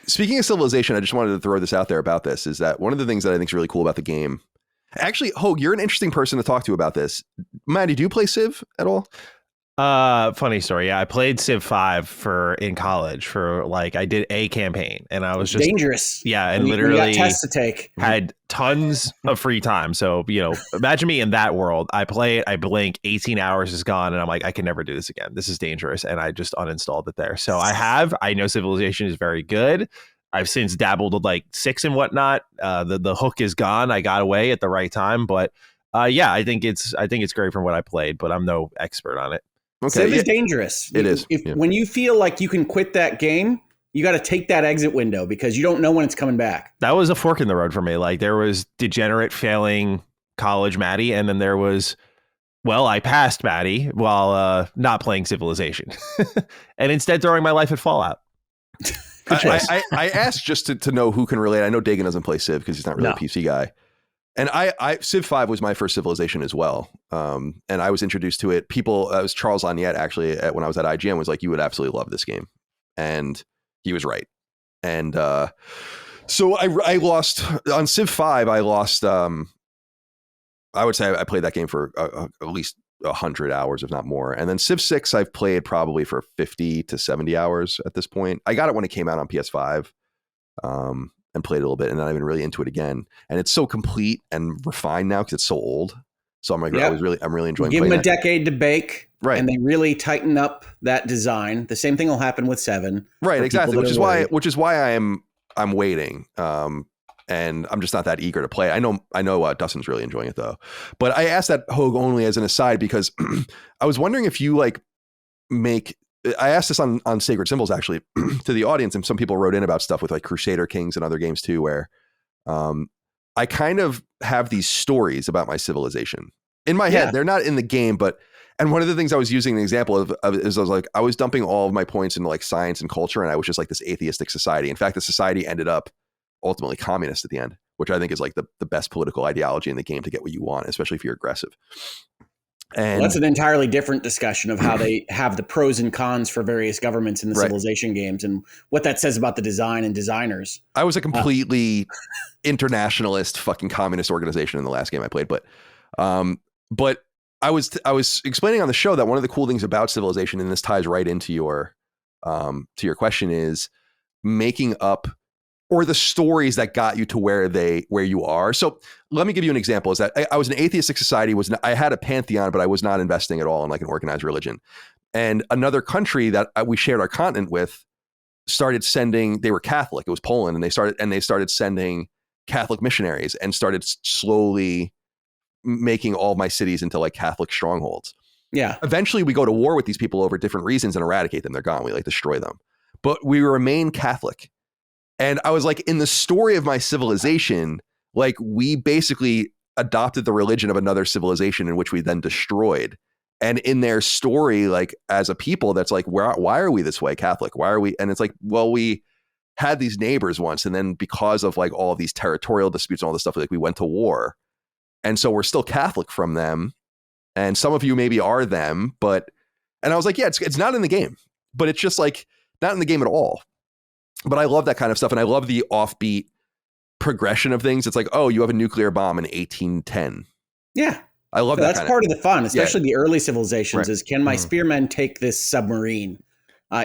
S1: Speaking of Civilization, I just wanted to throw this out there about this, is that one of the things that I think is really cool about the game. Actually, Hoeg, you're an interesting person to talk to about this. Matty, do you play Civ at all?
S3: Funny story. Yeah, I played Civ 5 in college for I did a campaign, and I was just
S4: dangerous.
S3: Yeah, and
S4: when
S3: literally
S4: you got tests to take.
S3: Had tons of free time. So, imagine me in that world. I play it, I blink, 18 hours is gone, and I'm like, I can never do this again. This is dangerous. And I just uninstalled it there. So I know Civilization is very good. I've since dabbled with 6 and whatnot. The hook is gone. I got away at the right time. But yeah, I think it's great from what I played, but I'm no expert on it.
S1: Okay.
S4: Civ is dangerous.
S1: It is.
S4: When you feel like you can quit that game, you got to take that exit window because you don't know when it's coming back.
S3: That was a fork in the road for me. There was degenerate failing college Matty, and then there was, I passed Matty while not playing Civilization, and instead throwing my life at Fallout.
S1: I asked just to know who can relate. I know Dagan doesn't play Civ because he's not really a PC guy. And I Civ 5 was my first Civilization as well. And I was introduced to it. It was Charles Laniette, actually, when I was at IGN, was like, you would absolutely love this game. And he was right. And so I lost on Civ 5. I lost, I would say I played that game for at least 100 hours, if not more. And then Civ 6, I've played probably for 50 to 70 hours at this point. I got it when it came out on PS5. And played a little bit, and then I've been really into it again. And it's so complete and refined now because it's so old. So I'm I'm really enjoying.
S4: Give them a
S1: that.
S4: decade to bake,
S1: right?
S4: And they really tighten up that design. The same thing will happen with 7,
S1: right? Exactly. Which is why I'm waiting. And I'm just not that eager to play. I know Dustin's really enjoying it though. But I asked that Hoeg only as an aside because I was wondering if you I asked this on Sacred Symbols actually to the audience, and some people wrote in about stuff with Crusader Kings and other games too, where I kind of have these stories about my civilization in my head. They're not in the game, and one of the things I was using an example of is I was dumping all of my points into science and culture, and I was just this atheistic society. In fact, the society ended up ultimately communist at the end, which I think is the best political ideology in the game to get what you want, especially if you're aggressive. And
S4: that's an entirely different discussion of how they have the pros and cons for various governments in the Civilization games and what that says about the design and designers.
S1: I was a completely internationalist fucking communist organization in the last game I played, but I was explaining on the show that one of the cool things about Civilization, and this ties right into your question, is making up or the stories that got you to where you are. So let me give you an example. Is that I was an atheistic society. I had a pantheon, but I was not investing at all in an organized religion. And another country that we shared our continent with started sending. They were Catholic. It was Poland, and they started sending Catholic missionaries and started slowly making all of my cities into Catholic strongholds.
S4: Yeah.
S1: Eventually, we go to war with these people over different reasons and eradicate them. They're gone. We destroy them, but we remain Catholic. And I was in the story of my civilization, we basically adopted the religion of another civilization in which we then destroyed. And in their story, as a people, that's why are we this way, Catholic? Why are we? And it's we had these neighbors once. And then because of all of these territorial disputes and all this stuff, we went to war. And so we're still Catholic from them. And some of you maybe are them, and I was yeah, it's not in the game, but it's just not in the game at all. But I love that kind of stuff. And I love the offbeat progression of things. It's oh, you have a nuclear bomb in 1810.
S4: Yeah.
S1: I love that.
S4: That's part of the fun, especially the early civilizations, is can my spearmen take this submarine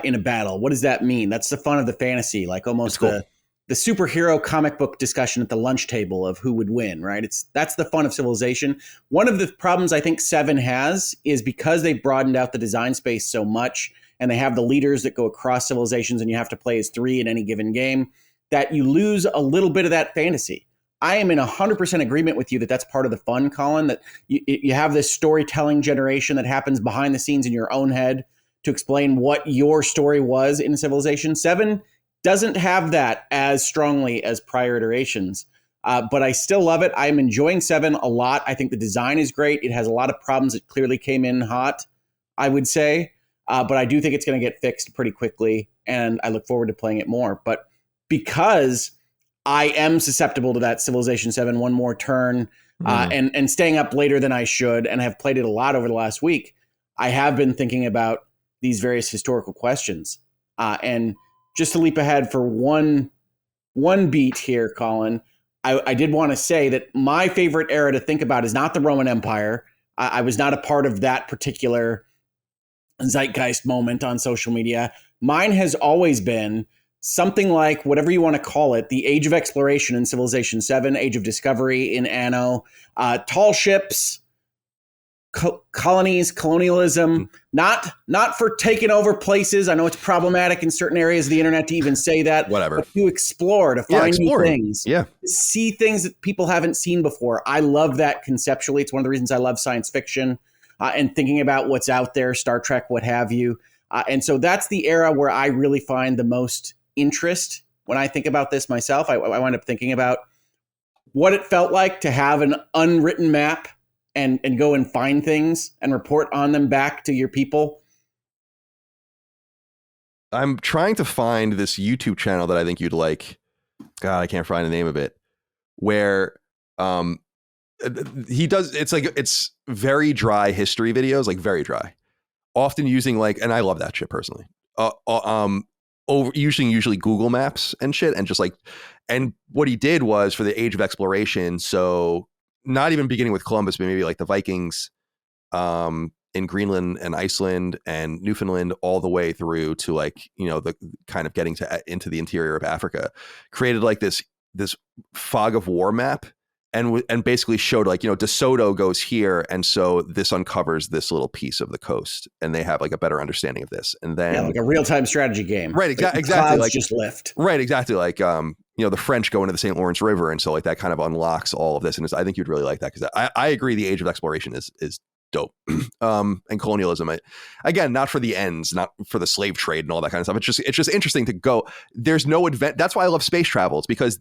S4: in a battle? What does that mean? That's the fun of the fantasy, almost cool. The superhero comic book discussion at the lunch table of who would win, right? That's the fun of Civilization. One of the problems I think 7 has is because they've broadened out the design space so much, and they have the leaders that go across civilizations, and you have to play as 3 in any given game, that you lose a little bit of that fantasy. I am in 100% agreement with you that that's part of the fun, Colin, that you have this storytelling generation that happens behind the scenes in your own head to explain what your story was in Civilization. 7 doesn't have that as strongly as prior iterations, but I still love it. I'm enjoying 7 a lot. I think the design is great. It has a lot of problems that clearly came in hot, I would say. But I do think it's going to get fixed pretty quickly, and I look forward to playing it more. But because I am susceptible to that Civilization 7 one more turn, and staying up later than I should, and have played it a lot over the last week, I have been thinking about these various historical questions. And just to leap ahead for one beat here, Colin, I did want to say that my favorite era to think about is not the Roman Empire. I was not a part of that particular zeitgeist moment on social media. Mine has always been something like, whatever you want to call it, the Age of Exploration in Civilization 7, Age of Discovery in Anno, tall ships, colonies, colonialism, not for taking over places. I know it's problematic in certain areas of the internet to even say that.
S1: Whatever.
S4: But to explore, to find new things.
S1: Yeah.
S4: See things that people haven't seen before. I love that conceptually. It's one of the reasons I love science fiction and thinking about what's out there, Star Trek, what have you. And so that's the era where I really find the most interest when I think about this myself. I wind up thinking about what it felt like to have an unwritten map and go and find things and report on them back to your people.
S1: I'm trying to find this YouTube channel that I think you'd like. God, I can't find the name of it. Where he does, it's very dry history videos, like very dry. Often using and I love that shit personally. Usually Google Maps and shit, and just and what he did was for the Age of Exploration. So not even beginning with Columbus, but maybe like the Vikings in Greenland and Iceland and Newfoundland, all the way through to the kind of getting into the interior of Africa, created this fog of war map. And basically showed DeSoto goes here, and so this uncovers this little piece of the coast, and they have a better understanding of this. And then
S4: like a real time strategy game,
S1: right? Exactly,
S4: just lift,
S1: right? Exactly, the French go into the St. Lawrence River, and so that kind of unlocks all of this. And I think you'd really like that, because I agree the Age of Exploration is dope. And colonialism, again, not for the ends, not for the slave trade and all that kind of stuff. It's just interesting to go. There's no event. That's why I love space travel. It's because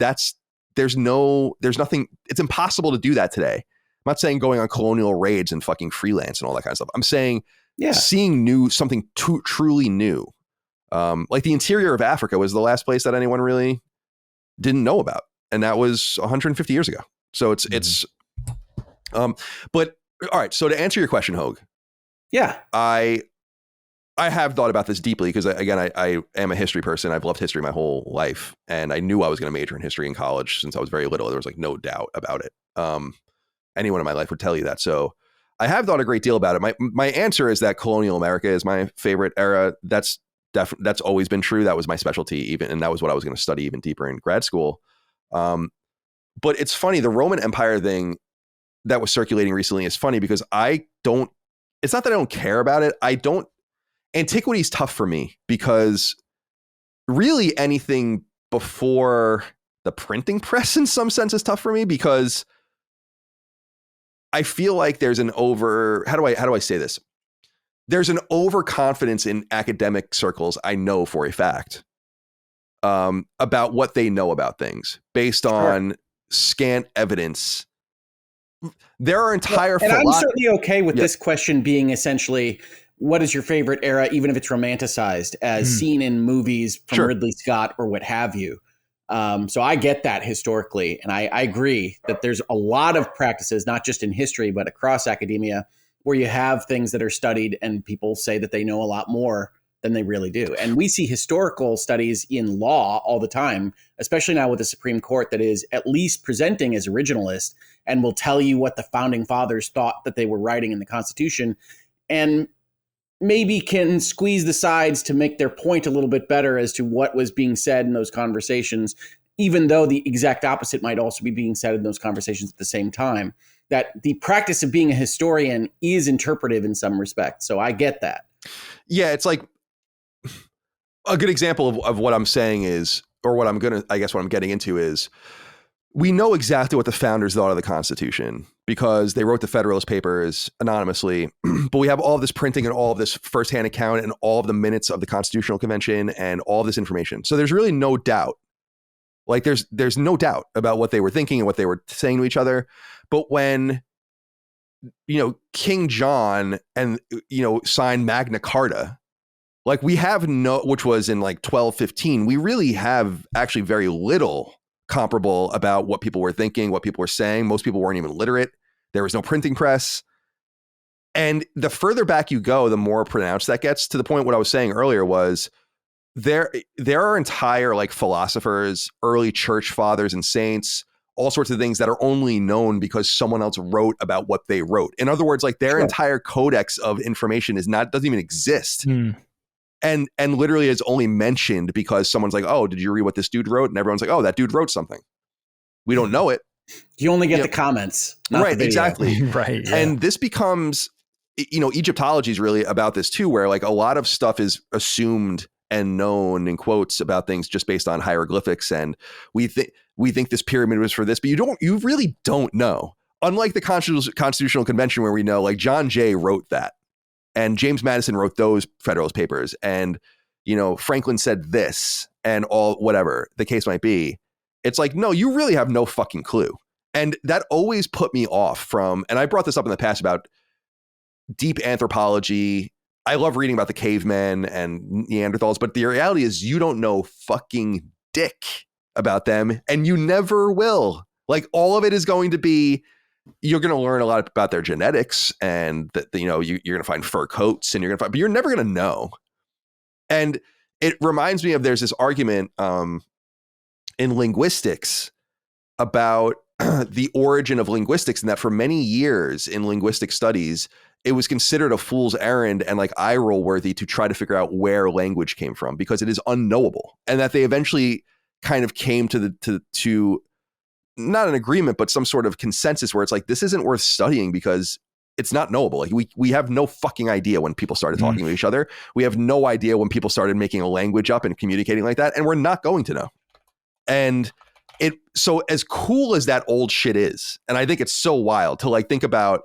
S1: there's nothing, it's impossible to do that today. I'm not saying going on colonial raids and fucking freelance and all that kind of stuff. I'm saying seeing something truly new. Like the interior of Africa was the last place that anyone really didn't know about. And that was 150 years ago. So but all right. So to answer your question, Hoeg.
S4: Yeah.
S1: I have thought about this deeply because, again, I am a history person. I've loved history my whole life, and I knew I was going to major in history in college since I was very little. There was no doubt about it. Anyone in my life would tell you that. So I have thought a great deal about it. My answer is that colonial America is my favorite era. That's always been true. That was my specialty, and that was what I was going to study even deeper in grad school. But it's funny, the Roman Empire thing that was circulating recently is funny because it's not that I don't care about it. Antiquity is tough for me because really anything before the printing press in some sense is tough for me, because I feel like there's how do I say this? There's an overconfidence in academic circles, I know for a fact, about what they know about things based on scant evidence. There are entire
S4: and I'm certainly okay with this question being essentially, what is your favorite era, even if it's romanticized as seen in movies from Ridley Scott or what have you. So I get that historically. And I agree that there's a lot of practices, not just in history, but across academia, where you have things that are studied and people say that they know a lot more than they really do. And we see historical studies in law all the time, especially now with the Supreme Court that is at least presenting as originalist and will tell you what the founding fathers thought that they were writing in the Constitution, and maybe can squeeze the sides to make their point a little bit better as to what was being said in those conversations, even though the exact opposite might also be being said in those conversations at the same time. That the practice of being a historian is interpretive in some respects. So I get that.
S1: Yeah, it's like a good example of what I'm saying is, or what I'm getting into is, we know exactly what the founders thought of the Constitution because they wrote the Federalist Papers anonymously, but we have all of this printing and all of this firsthand account and all of the minutes of the Constitutional Convention and all of this information. So there's really no doubt. There's no doubt about what they were thinking and what they were saying to each other. But when, King John and, signed Magna Carta, which was in 1215, we really have actually very little comparable about what people were thinking, what people were saying. Most people weren't even literate. There was no printing press. And the further back you go, the more pronounced that gets. To the point, what I was saying earlier was there are entire like philosophers, early church fathers and saints, all sorts of things that are only known because someone else wrote about what they wrote. In other words, like their entire codex of information doesn't even exist. And literally is only mentioned because someone's like, oh, did you read what this dude wrote? And everyone's like, oh, that dude wrote something. We don't know it.
S4: You only get the comments. Not
S1: right,
S4: the video.
S1: exactly.
S2: Right. Yeah.
S1: And this becomes, Egyptology is really about this too, where like a lot of stuff is assumed and known in quotes about things just based on hieroglyphics. And we think this pyramid was for this, but you really don't know. Unlike the Constitutional Convention, where we know like John Jay wrote that and James Madison wrote those Federalist Papers, and Franklin said this, and all whatever the case might be. It's like, no, you really have no fucking clue. And that always put me off from, and I brought this up in the past about deep anthropology. I love reading about the cavemen and Neanderthals, but the reality is you don't know fucking dick about them, and you never will. Like, all of it is going to be, you're going to learn a lot about their genetics, and that you're going to find fur coats, and but you're never going to know. And it reminds me of, there's this argument in linguistics about the origin of linguistics, and that for many years in linguistic studies, it was considered a fool's errand and like eye roll worthy to try to figure out where language came from, because it is unknowable. And that they eventually kind of came to not an agreement, but some sort of consensus where it's like, this isn't worth studying because it's not knowable. Like we have no fucking idea when people started talking to each other. We have no idea when people started making a language up and communicating like that. And we're not going to know. And so as cool as that old shit is, and I think it's so wild to like think about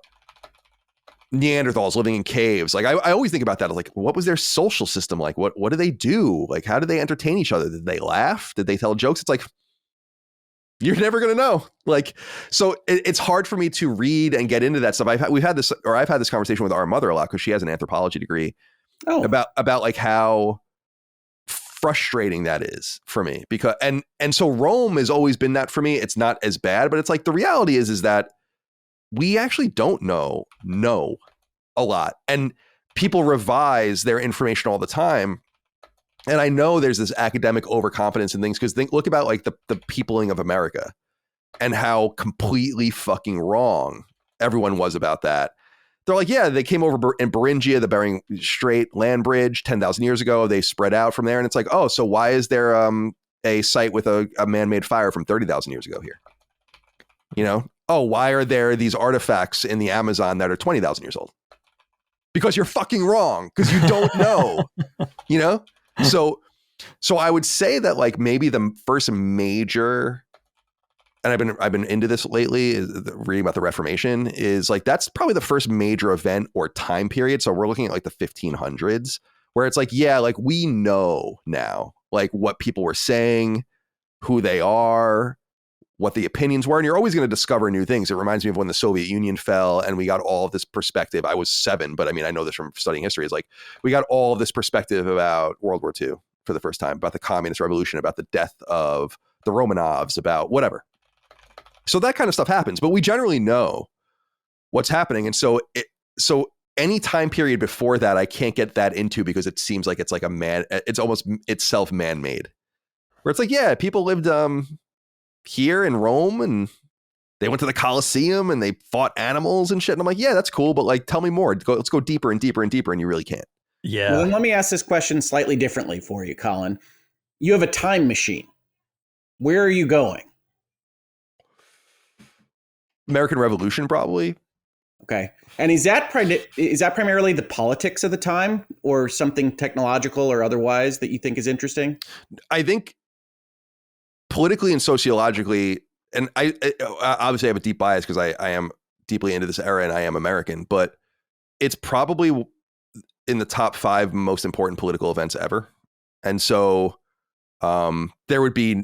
S1: Neanderthals living in caves. Like I always think about that. Like, what was their social system like? What do they do? Like, how did they entertain each other? Did they laugh? Did they tell jokes? It's like, you're never going to know. Like, so it's hard for me to read and get into that stuff. I've had this conversation with our mother a lot because she has an anthropology degree about like how frustrating that is for me, because and so Rome has always been that for me. It's not as bad, but it's like the reality is that we actually don't know a lot, and people revise their information all the time. And I know there's this academic overconfidence in things, because look about like the peopling of America and how completely fucking wrong everyone was about that. They're like, yeah, they came over in Beringia, the Bering Strait land bridge 10,000 years ago. They spread out from there. And it's like, oh, so why is there a site with a man-made fire from 30,000 years ago here? Oh, why are there these artifacts in the Amazon that are 20,000 years old? Because you're fucking wrong, because you don't know, So I would say that like maybe the first major, and I've been into this lately, is reading about the Reformation, is like that's probably the first major event or time period. So we're looking at like the 1500s, where it's like, yeah, like we know now like what people were saying, who they are, what the opinions were, and you're always going to discover new things. It reminds me of when the Soviet Union fell and we got all of this perspective. I was 7, but I mean, I know this from studying history. It's like we got all of this perspective about World War II for the first time, about the communist revolution, about the death of the Romanovs, about whatever. So that kind of stuff happens, but we generally know what's happening. And so any time period before that, I can't get that into, because it seems like it's like it's almost itself man-made, where it's like, yeah, people lived here in Rome and they went to the Colosseum and they fought animals and shit. And I'm like, yeah, that's cool, but like, tell me more. Let's go deeper and deeper and deeper. And you really can't.
S2: Yeah.
S4: Well, then let me ask this question slightly differently for you, Colin. You have a time machine. Where are you going?
S1: American Revolution, probably.
S4: Okay. And is that primarily the politics of the time, or something technological or otherwise that you think is interesting?
S1: I think politically and sociologically, and I obviously have a deep bias because I am deeply into this era and I am American, but it's probably in the top 5 most important political events ever. And so there would be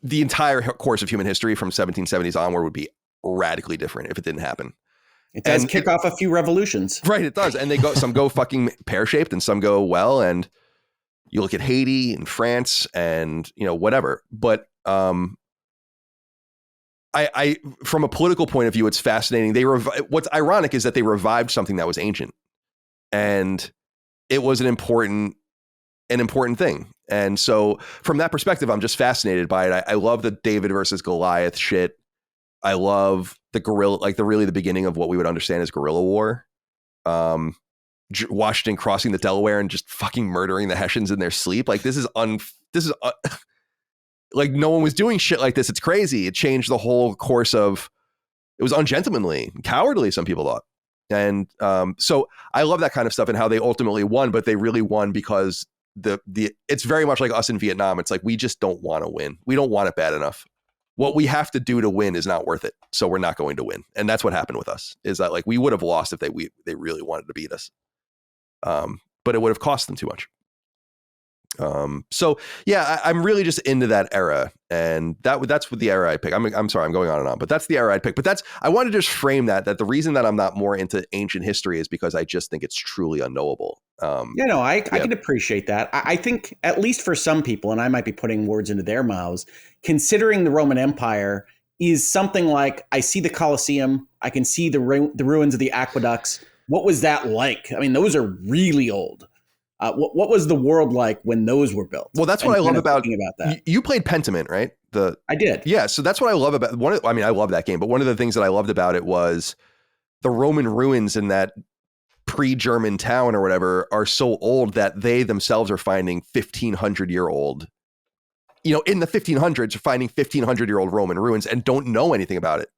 S1: the entire course of human history from 1770s onward would be radically different if it didn't happen.
S4: It does kick off a few revolutions.
S1: Right, it does. And some go fucking pear-shaped and some go well. And you look at Haiti and France and, whatever. But I from a political point of view, it's fascinating. What's ironic is that they revived something that was ancient, and it was an important thing. And so from that perspective, I'm just fascinated by it. I love the David versus Goliath shit. I love the guerrilla, like the beginning of what we would understand as guerrilla war. Washington crossing the Delaware and just fucking murdering the Hessians in their sleep. Like this is like no one was doing shit like this. It's crazy. It changed the whole course of, it was ungentlemanly, cowardly, some people thought. And so I love that kind of stuff and how they ultimately won, but they really won because it's very much like us in Vietnam. It's like, we just don't want to win. We don't want it bad enough. What we have to do to win is not worth it. So we're not going to win. And that's what happened with us, is that like we would have lost if they really wanted to beat us. But it would have cost them too much. So yeah, I'm really just into that era, and that's what the era I pick. I'm sorry, I'm going on and on, but that's the era I'd pick. But I wanted to just frame that the reason that I'm not more into ancient history is because I just think it's truly unknowable.
S4: I can appreciate that. I think at least for some people, and I might be putting words into their mouths, considering the Roman Empire is something like, I see the Colosseum, I can see the ruins of the aqueducts. What was that like? I mean, those are really old. What was the world like when those were built?
S1: Well, that's what I love about
S4: that.
S1: You played Pentiment, right?
S4: I did.
S1: Yeah. So that's what I love about I love that game, but one of the things that I loved about it was the Roman ruins in that pre-German town or whatever are so old that they themselves are finding 1,500-year-old, in the 1500s, are finding 1,500-year-old Roman ruins and don't know anything about it.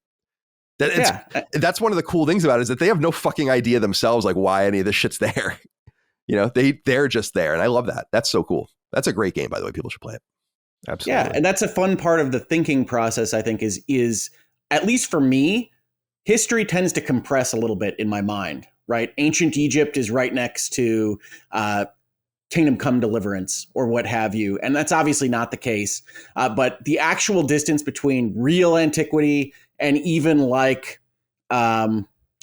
S1: That's one of the cool things about it, is that they have no fucking idea themselves, like why any of this shit's there. They're just there. And I love that. That's so cool. That's a great game, by the way. People should play it.
S3: Absolutely.
S4: Yeah. And that's a fun part of the thinking process, I think, is at least for me, history tends to compress a little bit in my mind, right? Ancient Egypt is right next to Kingdom Come Deliverance or what have you. And that's obviously not the case. But the actual distance between real antiquity and even like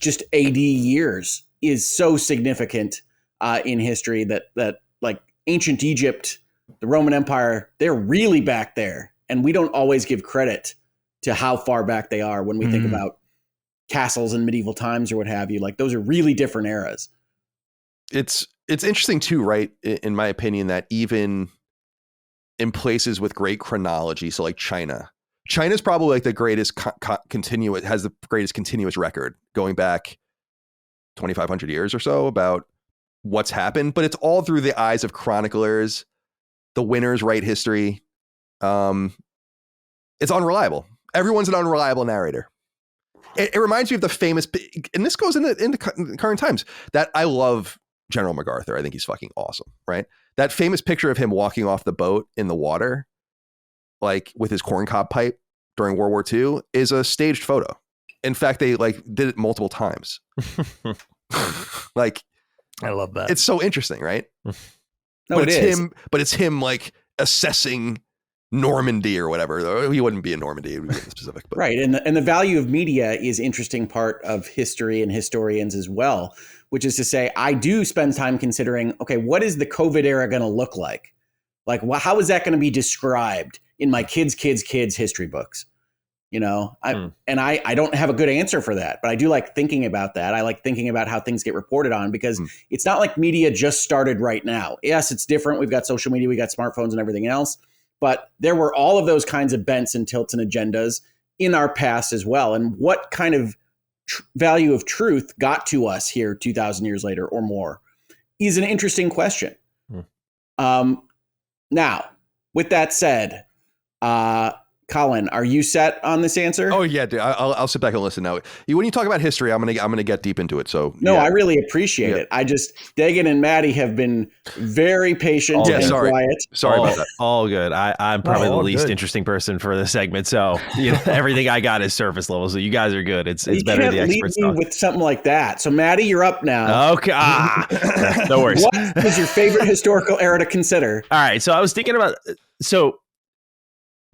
S4: just AD years is so significant in history that like ancient Egypt, the Roman Empire, they're really back there. And we don't always give credit to how far back they are when we think about castles in medieval times or what have you. Like those are really different eras.
S1: It's interesting too, right? In my opinion, that even in places with great chronology, so like China's probably like the greatest has the greatest continuous record going back 2,500 years or so about what's happened, but it's all through the eyes of chroniclers. The winners write history. It's unreliable. Everyone's an unreliable narrator. It reminds me of the famous, and this goes into current times, that I love General MacArthur. I think he's fucking awesome, right? That famous picture of him walking off the boat in the water, like with his corncob pipe during World War II, is a staged photo. In fact, they like did it multiple times. Like,
S2: I love that.
S1: It's so interesting, right?
S4: No,
S1: it's him like assessing Normandy or whatever. He wouldn't be in Normandy, he would be in specific. But.
S4: Right. And the value of media is interesting part of history and historians as well, which is to say, I do spend time considering, okay, what is the COVID era going to look like? Like, how is that going to be described in my kids' history books? I don't have a good answer for that, but I do like thinking about that. I like thinking about how things get reported on, because it's not like media just started right now. Yes, it's different. We've got social media, we got smartphones and everything else, but there were all of those kinds of bents and tilts and agendas in our past as well. And what kind of value of truth got to us here 2,000 years later or more is an interesting question. Now, with that said, Colin, are you set on this answer?
S1: Oh yeah, dude. I'll sit back and listen now. When you talk about history, I'm gonna get deep into it. So
S4: no,
S1: yeah.
S4: I really appreciate it. I just Dagan and Matty have been very patient and quiet.
S1: Sorry about that.
S3: All good. I'm probably the least
S2: good.
S3: interesting person for this segment, so everything I got is surface level. So you guys are good. It's
S4: you
S3: better
S4: can't
S3: the experts
S4: leave me
S3: talk.
S4: with something like that. So Matty, you're up now.
S3: Okay. No worries.
S4: What is your favorite historical era to consider?
S3: All right. So I was thinking about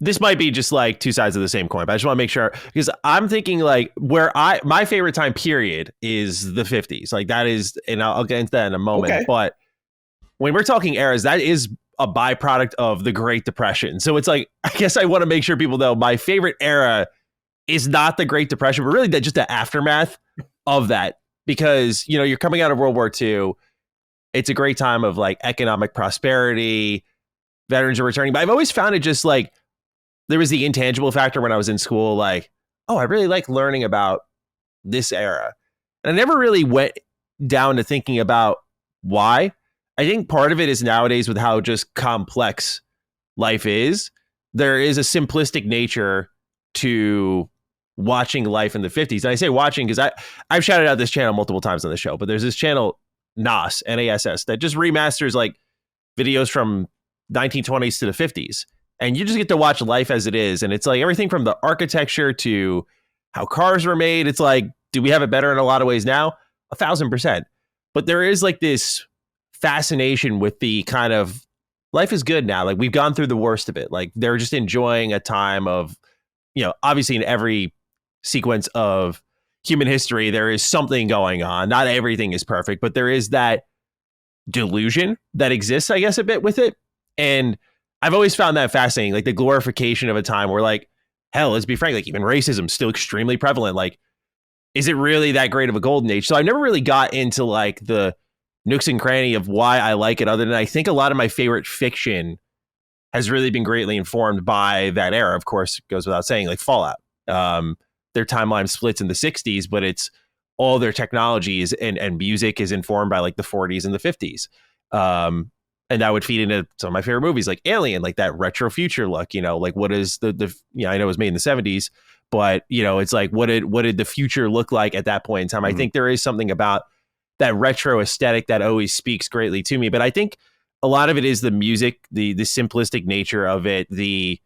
S3: this might be just like two sides of the same coin, but I just want to make sure, because I'm thinking like my favorite time period is the 50s. Like that is, and I'll get into that in a moment.
S4: Okay.
S3: But when we're talking eras, that is a byproduct of the Great Depression. So it's like, I guess I want to make sure people know my favorite era is not the Great Depression, but really just the aftermath of that. Because, you know, you're coming out of World War II. It's a great time of like economic prosperity. Veterans are returning. But I've always found it just like there was the intangible factor when I was in school. Like, oh, I really like learning about this era. And I never really went down to thinking about why. I think part of it is nowadays with how just complex life is. There is a simplistic nature to watching life in the 50s. And I say watching because I've shouted out this channel multiple times on the show, but there's this channel, NASS, N-A-S-S, that just remasters like videos from 1920s to the 50s. And you just get to watch life as it is. And it's like everything from the architecture to how cars were made. It's like, do we have it better in a lot of ways now? 1,000%. But there is like this fascination with the kind of life is good now. Like we've gone through the worst of it. Like they're just enjoying a time of, you know, obviously in every sequence of human history, there is something going on. Not everything is perfect, but there is that delusion that exists, I guess, a bit with it. And I've always found that fascinating, like the glorification of a time where, like, hell, let's be frank, like even racism is still extremely prevalent. Like, is it really that great of a golden age? So I never really got into like the nooks and cranny of why I like it, other than I think a lot of my favorite fiction has really been greatly informed by that era. Of course, it goes without saying, like Fallout. Their timeline splits in the 60s, but it's all their technologies and music is informed by like the 40s and the 50s. And that would feed into some of my favorite movies like Alien, like that retro future look, you know, like what is the you know, I know it was made in the 70s, but you know, it's like what did the future look like at that point in time? I think there is something about that retro aesthetic that always speaks greatly to me. But I think a lot of it is the music, the simplistic nature of it, the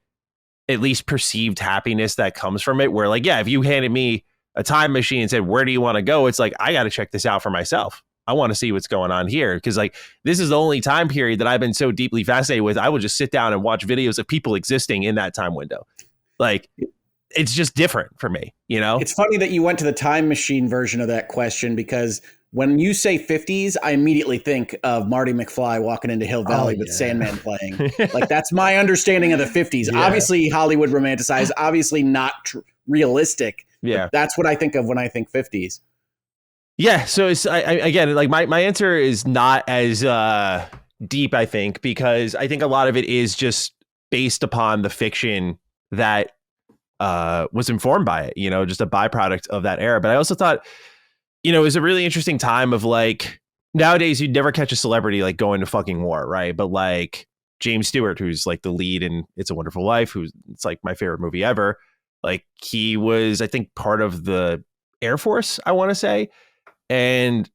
S3: at least perceived happiness that comes from it, where like, yeah, if you handed me a time machine and said, where do you want to go? It's like, I got to check this out for myself. I want to see what's going on here. Because like, this is the only time period that I've been so deeply fascinated with. I will just sit down and watch videos of people existing in that time window. Like, it's just different for me, you know?
S4: It's funny that you went to the time machine version of that question, because when you say 50s, I immediately think of Marty McFly walking into Hill Valley with Sandman playing. Like, that's my understanding of the 50s. Yeah. Obviously, Hollywood romanticized, obviously not realistic.
S3: Yeah.
S4: That's what I think of when I think 50s.
S3: Yeah. So it's, again, like my answer is not as deep, I think, because I think a lot of it is just based upon the fiction that was informed by it, you know, just a byproduct of that era. But I also thought, you know, it was a really interesting time of like, nowadays you'd never catch a celebrity like going to fucking war, right? But like James Stewart, who's like the lead in It's a Wonderful Life, who's it's like my favorite movie ever. Like he was, I think, part of the Air Force, I want to say. And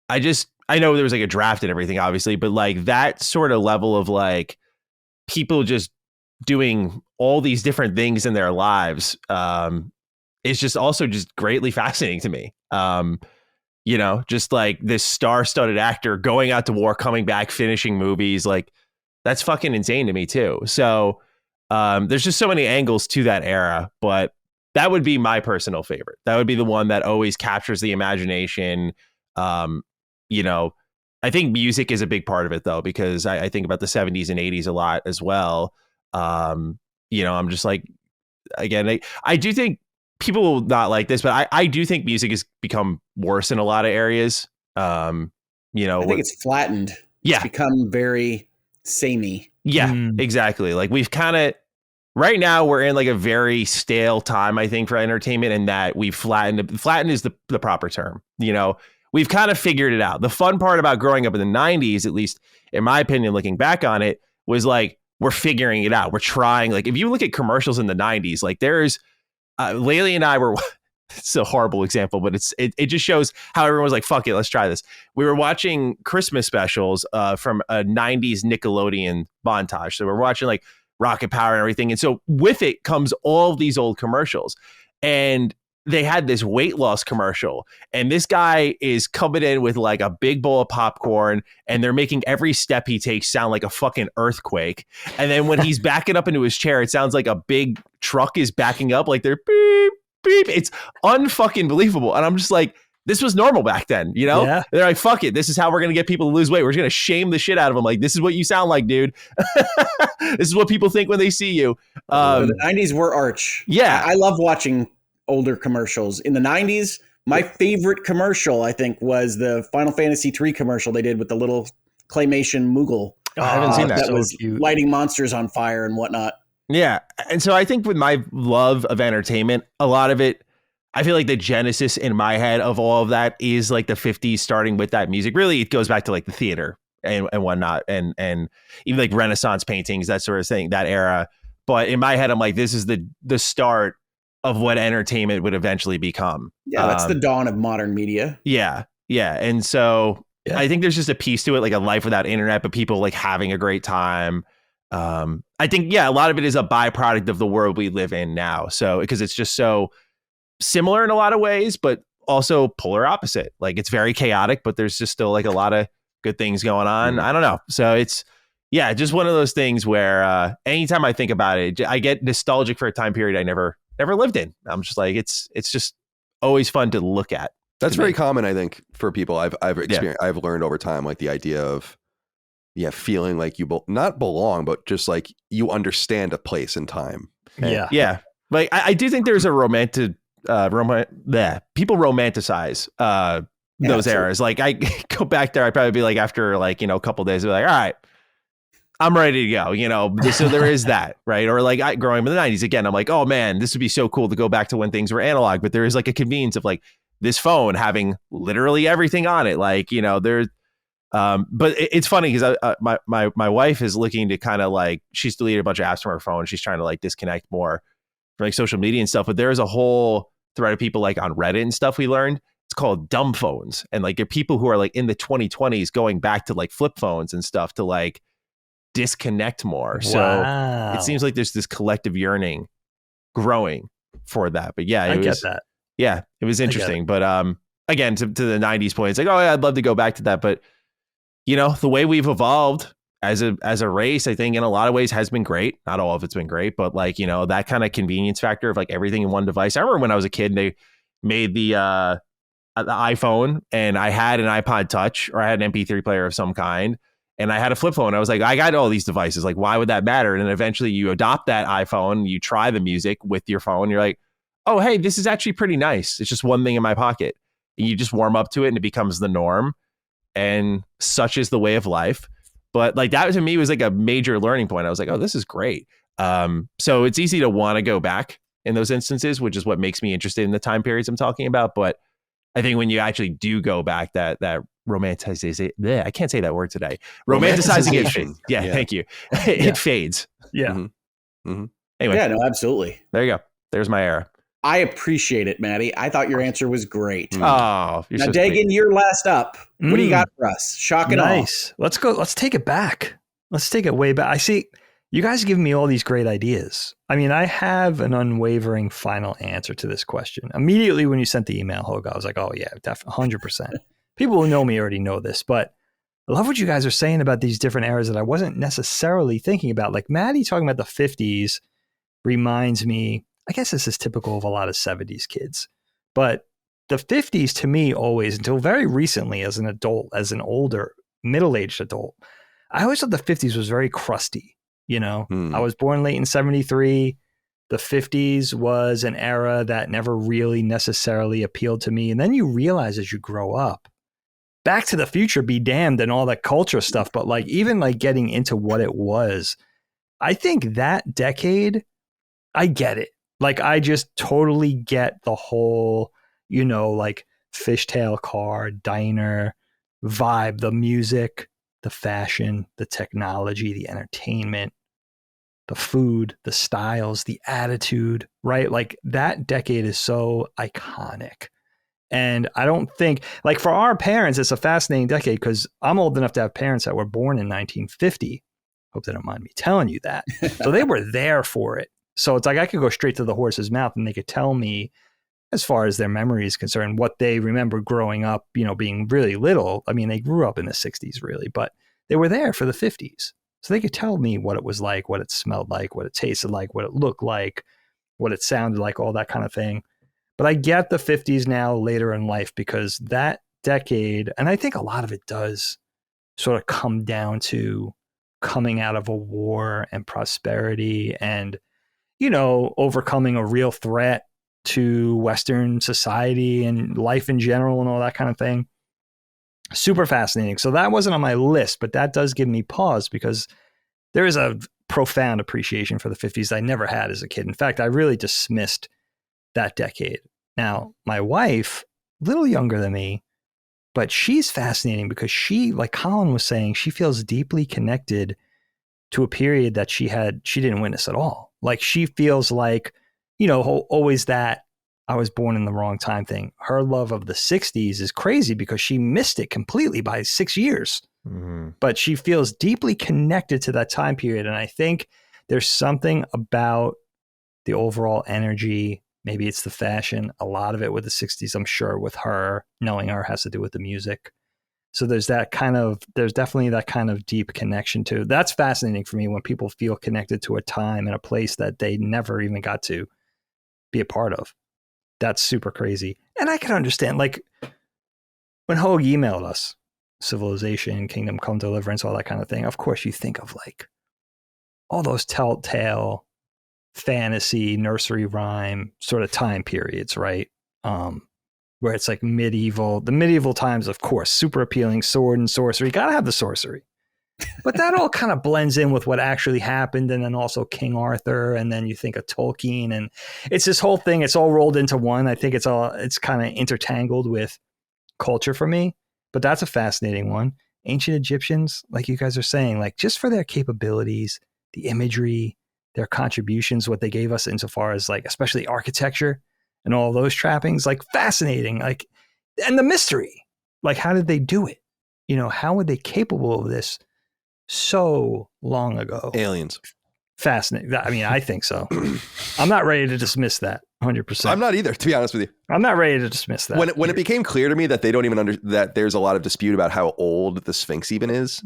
S3: I know there was like a draft and everything, obviously, but like that sort of level of like people just doing all these different things in their lives is just also just greatly fascinating to me. You know, just like this star-studded actor going out to war, coming back, finishing movies, like that's fucking insane to me too. So there's just so many angles to that era, but that would be my personal favorite. That would be the one that always captures the imagination. You know, I think music is a big part of it though, because I think about the 70s and 80s a lot as well. You know, I'm just like, again, I do think people will not like this, but I do think music has become worse in a lot of areas. You know,
S4: I think it's flattened.
S3: Yeah.
S4: It's become very samey.
S3: Yeah, exactly. Like we've kind of, right now we're in like a very stale time, I think, for entertainment, and that we've flattened is the proper term. You know, we've kind of figured it out. The fun part about growing up in the 90s, at least in my opinion, looking back on it, was like, we're figuring it out. We're trying, like, if you look at commercials in the 90s, like there's, Laylee and I were, it's a horrible example, but it just shows how everyone was like, fuck it, let's try this. We were watching Christmas specials from a 90s Nickelodeon montage. So we're watching like Rocket Power and everything. And so with it comes all these old commercials. And they had this weight loss commercial. And this guy is coming in with like a big bowl of popcorn, and they're making every step he takes sound like a fucking earthquake. And then when he's backing up into his chair, it sounds like a big truck is backing up, like they're beep, beep. It's unfucking believable. And I'm just like, this was normal back then, you know? Yeah. They're like, fuck it. This is how we're going to get people to lose weight. We're just going to shame the shit out of them. Like, this is what you sound like, dude. This is what people think when they see you.
S4: The 90s were arch.
S3: Yeah.
S4: I love watching older commercials. In the 90s, my favorite commercial, I think, was the Final Fantasy III commercial they did with the little claymation Moogle.
S3: I haven't seen that.
S4: That
S2: So
S4: was
S2: cute.
S4: lighting monsters on fire and whatnot.
S3: Yeah. And so I think with my love of entertainment, a lot of it, I feel like the genesis in my head of all of that is like the 50s, starting with that music. Really, it goes back to like the theater and whatnot, and even like Renaissance paintings, that sort of thing, that era. But in my head, I'm like, this is the start of what entertainment would eventually become.
S4: Yeah, that's the dawn of modern media.
S3: Yeah. Yeah. And so
S2: Yeah.
S3: I think there's just a piece to it, like a life without internet, but people like having a great time. I think, a lot of it is a byproduct of the world we live in now. So, because it's just so similar in a lot of ways, but also polar opposite. Like it's very chaotic, but there's just still like a lot of good things going on. I don't know. So it's, just one of those things where anytime I think about it, I get nostalgic for a time period I never lived in. I'm just like, it's just always fun to look at.
S1: That's very common, I think, for people. I've experienced. I've learned over time, like the idea of feeling like you not belong, but just like you understand a place and time. And
S3: Yeah. Like I do think there's a people romanticize those eras. Like I go back there, I'd probably be like, after like, a couple of days, I'd be like, all right, I'm ready to go, so there is that, right? Or like growing up in the 90s, again, I'm like, oh man, this would be so cool to go back to when things were analog, but there is like a convenience of like this phone having literally everything on it. Like, there's, but it's funny because my wife is looking to kind of like, she's deleted a bunch of apps from her phone. She's trying to like disconnect more from like social media and stuff. But there's a whole thread of people like on Reddit and stuff we learned. It's called dumb phones. And like, there are people who are like in the 2020s going back to like flip phones and stuff to like disconnect more.
S2: Wow.
S3: So it seems like there's this collective yearning growing for that. But yeah,
S2: I get that.
S3: Yeah, it was interesting. But again, to the 90s point, it's like, oh yeah, I'd love to go back to that. But the way we've evolved as a race, I think in a lot of ways has been great. Not all of it's been great, but like, that kind of convenience factor of like everything in one device. I remember when I was a kid, they made the iPhone, and I had an iPod Touch, or I had an MP3 player of some kind, and I had a flip phone. I was like, I got all these devices. Like, why would that matter? And then eventually you adopt that iPhone, you try the music with your phone. You're like, oh, hey, this is actually pretty nice. It's just one thing in my pocket. And you just warm up to it and it becomes the norm. And such is the way of life. But like that to me was like a major learning point. I was like, oh, this is great. So it's easy to want to go back in those instances, which is what makes me interested in the time periods I'm talking about. But I think when you actually do go back, that romanticization, I can't say that word today. Romanticizing it. Yeah, thank you. It fades.
S2: Yeah.
S1: Mm-hmm. Mm-hmm.
S3: Anyway.
S4: Yeah, no, absolutely.
S3: There you go. There's my era.
S4: I appreciate it, Matty. I thought your answer was great.
S3: Oh, you're
S4: now,
S3: so
S4: Dagan, you're last up. What do you got for us? Shock and awe.
S2: Nice. Let's go. Let's take it back. Let's take it way back. I see you guys giving me all these great ideas. I mean, I have an unwavering final answer to this question. Immediately when you sent the email, Hoeg, I was like, oh yeah, definitely 100%. People who know me already know this, but I love what you guys are saying about these different eras that I wasn't necessarily thinking about. Like Matty talking about the 50s reminds me, I guess this is typical of a lot of 70s kids, but the 50s to me always, until very recently as an adult, as an older middle-aged adult, I always thought the 50s was very crusty. I was born late in 73. The 50s was an era that never really necessarily appealed to me. And then you realize as you grow up, Back to the Future be damned and all that culture stuff, but like even like getting into what it was, I think that decade, I get it. Like I just totally get the whole, like fishtail car, diner vibe, the music, the fashion, the technology, the entertainment, the food, the styles, the attitude, right? Like that decade is so iconic. And I don't think, like for our parents, it's a fascinating decade because I'm old enough to have parents that were born in 1950. Hope they don't mind me telling you that. So they were there for it. So it's like I could go straight to the horse's mouth and they could tell me, as far as their memory is concerned, what they remember growing up, being really little. I mean, they grew up in the 60s really, but they were there for the 50s. So they could tell me what it was like, what it smelled like, what it tasted like, what it looked like, what it sounded like, all that kind of thing. But I get the 50s now later in life because that decade, and I think a lot of it does sort of come down to coming out of a war and prosperity and, overcoming a real threat to Western society and life in general and all that kind of thing. Super fascinating. So that wasn't on my list, but that does give me pause because there is a profound appreciation for the 50s I never had as a kid. In fact, I really dismissed that decade. Now, my wife, a little younger than me, but she's fascinating because she, like Colin was saying, she feels deeply connected to a period that she didn't witness at all. Like she feels like, always that I was born in the wrong time thing. Her love of the 60s is crazy because she missed it completely by 6 years. Mm-hmm. But she feels deeply connected to that time period. And I think there's something about the overall energy. Maybe it's the fashion. A lot of it with the 60s, I'm sure, with her, knowing her has to do with the music. So there's definitely that kind of deep connection to. That's fascinating for me when people feel connected to a time and a place that they never even got to be a part of. That's super crazy. And I can understand, like, when Hoeg emailed us, Civilization, Kingdom Come Deliverance, all that kind of thing, of course you think of, like, all those telltale fantasy, nursery rhyme sort of time periods, right? Where it's like the medieval times, of course, super appealing, sword and sorcery. You got to have the sorcery. But that all kind of blends in with what actually happened. And then also King Arthur. And then you think of Tolkien. And it's this whole thing. It's all rolled into one. I think it's kind of intertangled with culture for me. But that's a fascinating one. Ancient Egyptians, like you guys are saying, like just for their capabilities, the imagery, their contributions, what they gave us insofar as like, especially architecture and all those trappings, like fascinating, like, and the mystery, like, how did they do it? How were they capable of this so long ago?
S1: Aliens.
S2: Fascinating. I mean, I think so. I'm not ready to dismiss that 100%.
S1: I'm not either, to be honest with you.
S2: I'm not ready to dismiss that.
S1: When it became clear to me that they don't even that there's a lot of dispute about how old the Sphinx even is.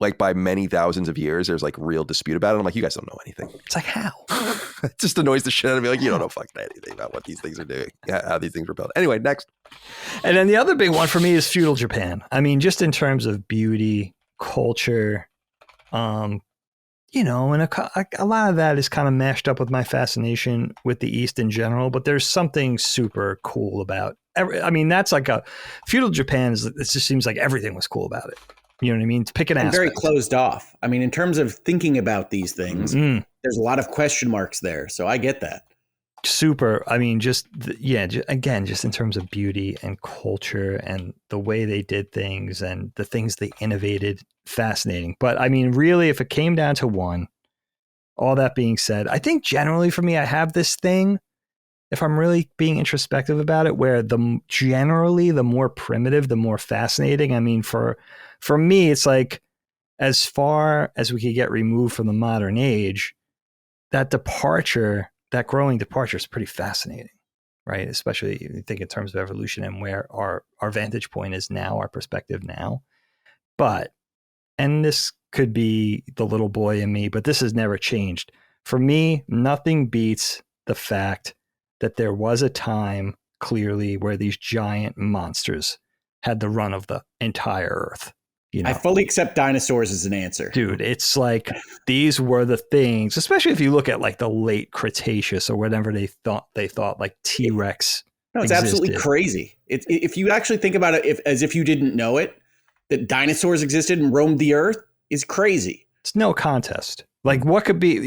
S1: Like by many thousands of years, there's like real dispute about it. I'm like, you guys don't know anything.
S2: It's like, how?
S1: It just annoys the shit out of me. Like, you don't know fucking anything about what these things are doing, how these things were built. Anyway, next. And
S2: then the other big one for me is feudal Japan. I mean, just in terms of beauty, culture, and a lot of that is kind of mashed up with my fascination with the East in general. But there's something super cool about that's like feudal Japan it just seems like everything was cool about it. You know what I mean? To pick an aspect.
S4: Very closed off. I mean, in terms of thinking about these things, there's a lot of question marks there. So I get that.
S2: Super. I mean, just in terms of beauty and culture and the way they did things and the things they innovated, fascinating. But I mean, really, if it came down to one, all that being said, I think generally for me, I have this thing, if I'm really being introspective about it, where the more primitive, the more fascinating. I mean, for me, it's like, as far as we could get removed from the modern age, that growing departure is pretty fascinating, right? Especially if you think in terms of evolution and where our vantage point is now, our perspective now. And this could be the little boy in me, but this has never changed. For me, nothing beats the fact that there was a time clearly where these giant monsters had the run of the entire Earth.
S4: I fully accept dinosaurs as an answer.
S2: Dude, it's like these were the things, especially if you look at like the late Cretaceous or whatever they thought like T-Rex.
S4: No, it's absolutely crazy. If you actually think about it as if you didn't know it, that dinosaurs existed and roamed the Earth is crazy.
S2: It's no contest. Like what could be,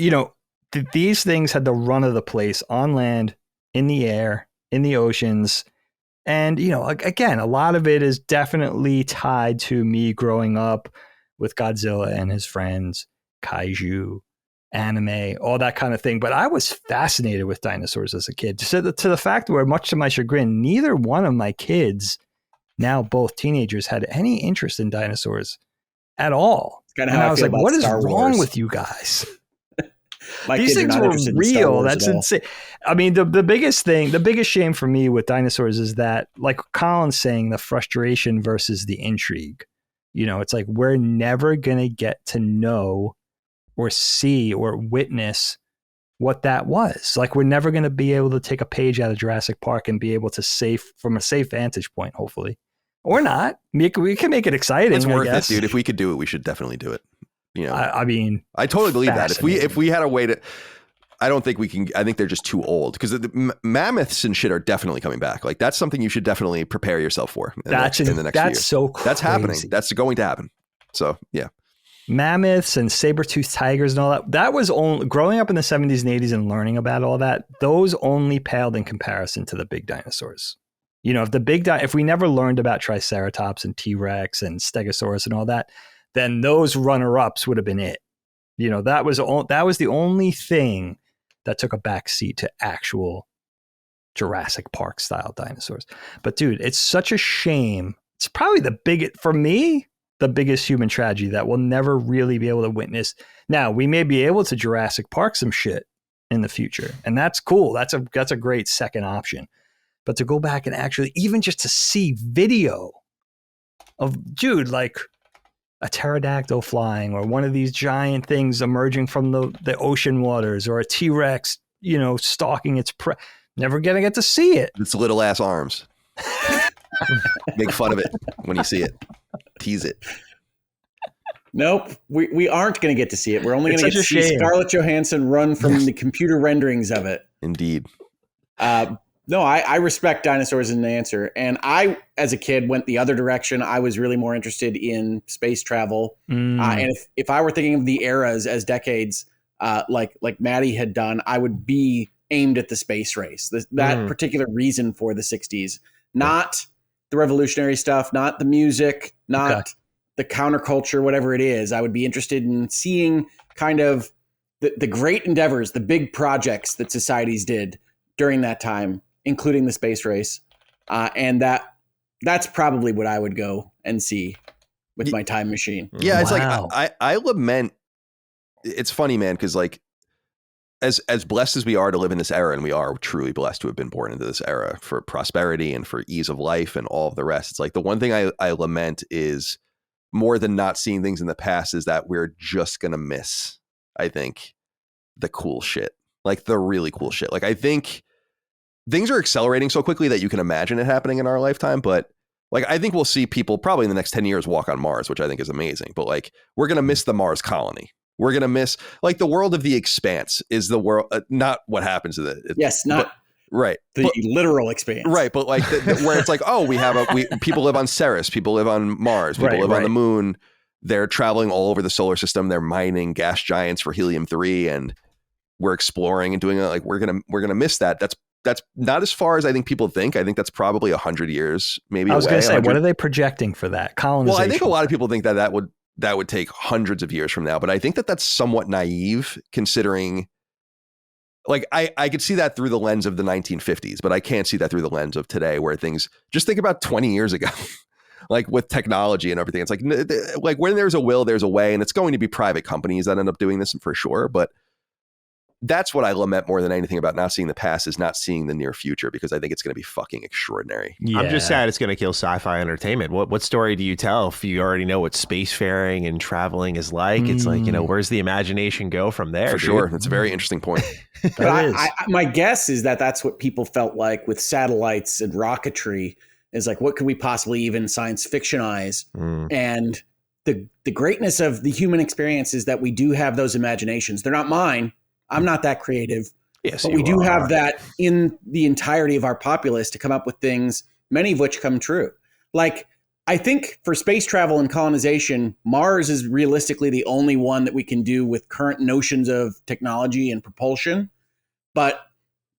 S2: these things had the run of the place on land, in the air, in the oceans. And, again, a lot of it is definitely tied to me growing up with Godzilla and his friends, kaiju, anime, all that kind of thing. But I was fascinated with dinosaurs as a kid, to the fact where, much to my chagrin, neither one of my kids, now both teenagers, had any interest in dinosaurs at all.
S4: It's kind of how I was like,
S2: what is
S4: Star
S2: wrong
S4: Wars
S2: with you guys?
S4: These
S2: things were real. That's insane. I mean, the biggest shame for me with dinosaurs is that, like Colin's saying, the frustration versus the intrigue. It's like we're never going to get to know or see or witness what that was. Like we're never going to be able to take a page out of Jurassic Park and be able to from a safe vantage point, hopefully, or not. We can make it exciting.
S1: It's worth it, dude. If we could do it, we should definitely do it.
S2: I mean,
S1: I totally believe that. If we had a way to, I don't think we can. I think they're just too old because the mammoths and shit are definitely coming back. Like that's something you should definitely prepare yourself for in the next few years.
S2: That's so crazy.
S1: That's happening. That's going to happen. So yeah.
S2: Mammoths and saber-toothed tigers and all that. That was only growing up in the 70s and 80s and learning about all that. Those only paled in comparison to the big dinosaurs. You know, if we never learned about Triceratops and T-Rex and Stegosaurus and all that, then those runner-ups would have been it. You know, that was the only thing that took a backseat to actual Jurassic Park style dinosaurs. But dude, it's such a shame. It's probably the biggest human tragedy that we'll never really be able to witness. Now, we may be able to Jurassic Park some shit in the future, and that's cool. That's a great second option. But to go back and actually, even just to see video of, dude, like a pterodactyl flying or one of these giant things emerging from the ocean waters or a T-Rex, you know, stalking its prey. Never gonna get to see it.
S1: Its little ass arms. Make fun of it when you see it. Tease it.
S4: Nope, we aren't going to get to see it. We're only going to get to see Scarlett Johansson run from the computer renderings of it.
S1: Indeed.
S4: No, I respect dinosaurs as an answer. And I, as a kid, went the other direction. I was really more interested in space travel. And if I were thinking of the eras as decades, like Matty had done, I would be aimed at the space race. That particular reason for the 60s. Not the revolutionary stuff, not the music, not the counterculture, whatever it is. I would be interested in seeing kind of the great endeavors, the big projects that societies did during that time, including the space race. And that's probably what I would go and see with my time machine.
S1: Yeah, it's like I lament. It's funny, man, because like as blessed as we are to live in this era, and we are truly blessed to have been born into this era for prosperity and for ease of life and all of the rest. It's like the one thing I lament is more than not seeing things in the past is that we're just going to miss, I think, the cool shit, like the really cool shit. Like I think things are accelerating so quickly that you can imagine it happening in our lifetime. But like, I think we'll see people probably in the next 10 years walk on Mars, which I think is amazing. But like, we're going to miss the Mars colony. We're going to miss like the world of The Expanse is the world, not what happens to it.
S4: Yes. Not
S1: right.
S4: The literal expanse.
S1: Right. But like where it's like, oh, people live on Ceres, people live on Mars, people live on the moon. They're traveling all over the solar system. They're mining gas giants for helium-3 and we're exploring and doing it. Like we're going to miss that. That's not as far as I think people think. I think that's probably 100 years, maybe.
S2: I was going to say, what are they projecting for that? Colonization.
S1: Well, I think a lot of people think that would take hundreds of years from now, but I think that's somewhat naive considering like I could see that through the lens of the 1950s, but I can't see that through the lens of today where things just think about 20 years ago, like with technology and everything. It's like when there's a will, there's a way, and it's going to be private companies that end up doing this for sure. But that's what I lament more than anything about not seeing the past is not seeing the near future, because I think it's going to be fucking extraordinary.
S3: Yeah. I'm just sad it's going to kill sci-fi entertainment. What story do you tell if you already know what spacefaring and traveling is like? It's like, where's the imagination go from there?
S1: For sure. That's a very interesting point.
S4: But my guess is that that's what people felt like with satellites and rocketry is like, what could we possibly even science fictionize? And the greatness of the human experience is that we do have those imaginations. They're not mine. I'm not that creative,
S3: yes,
S4: but we do have that in the entirety of our populace to come up with things, many of which come true. Like, I think for space travel and colonization, Mars is realistically the only one that we can do with current notions of technology and propulsion. But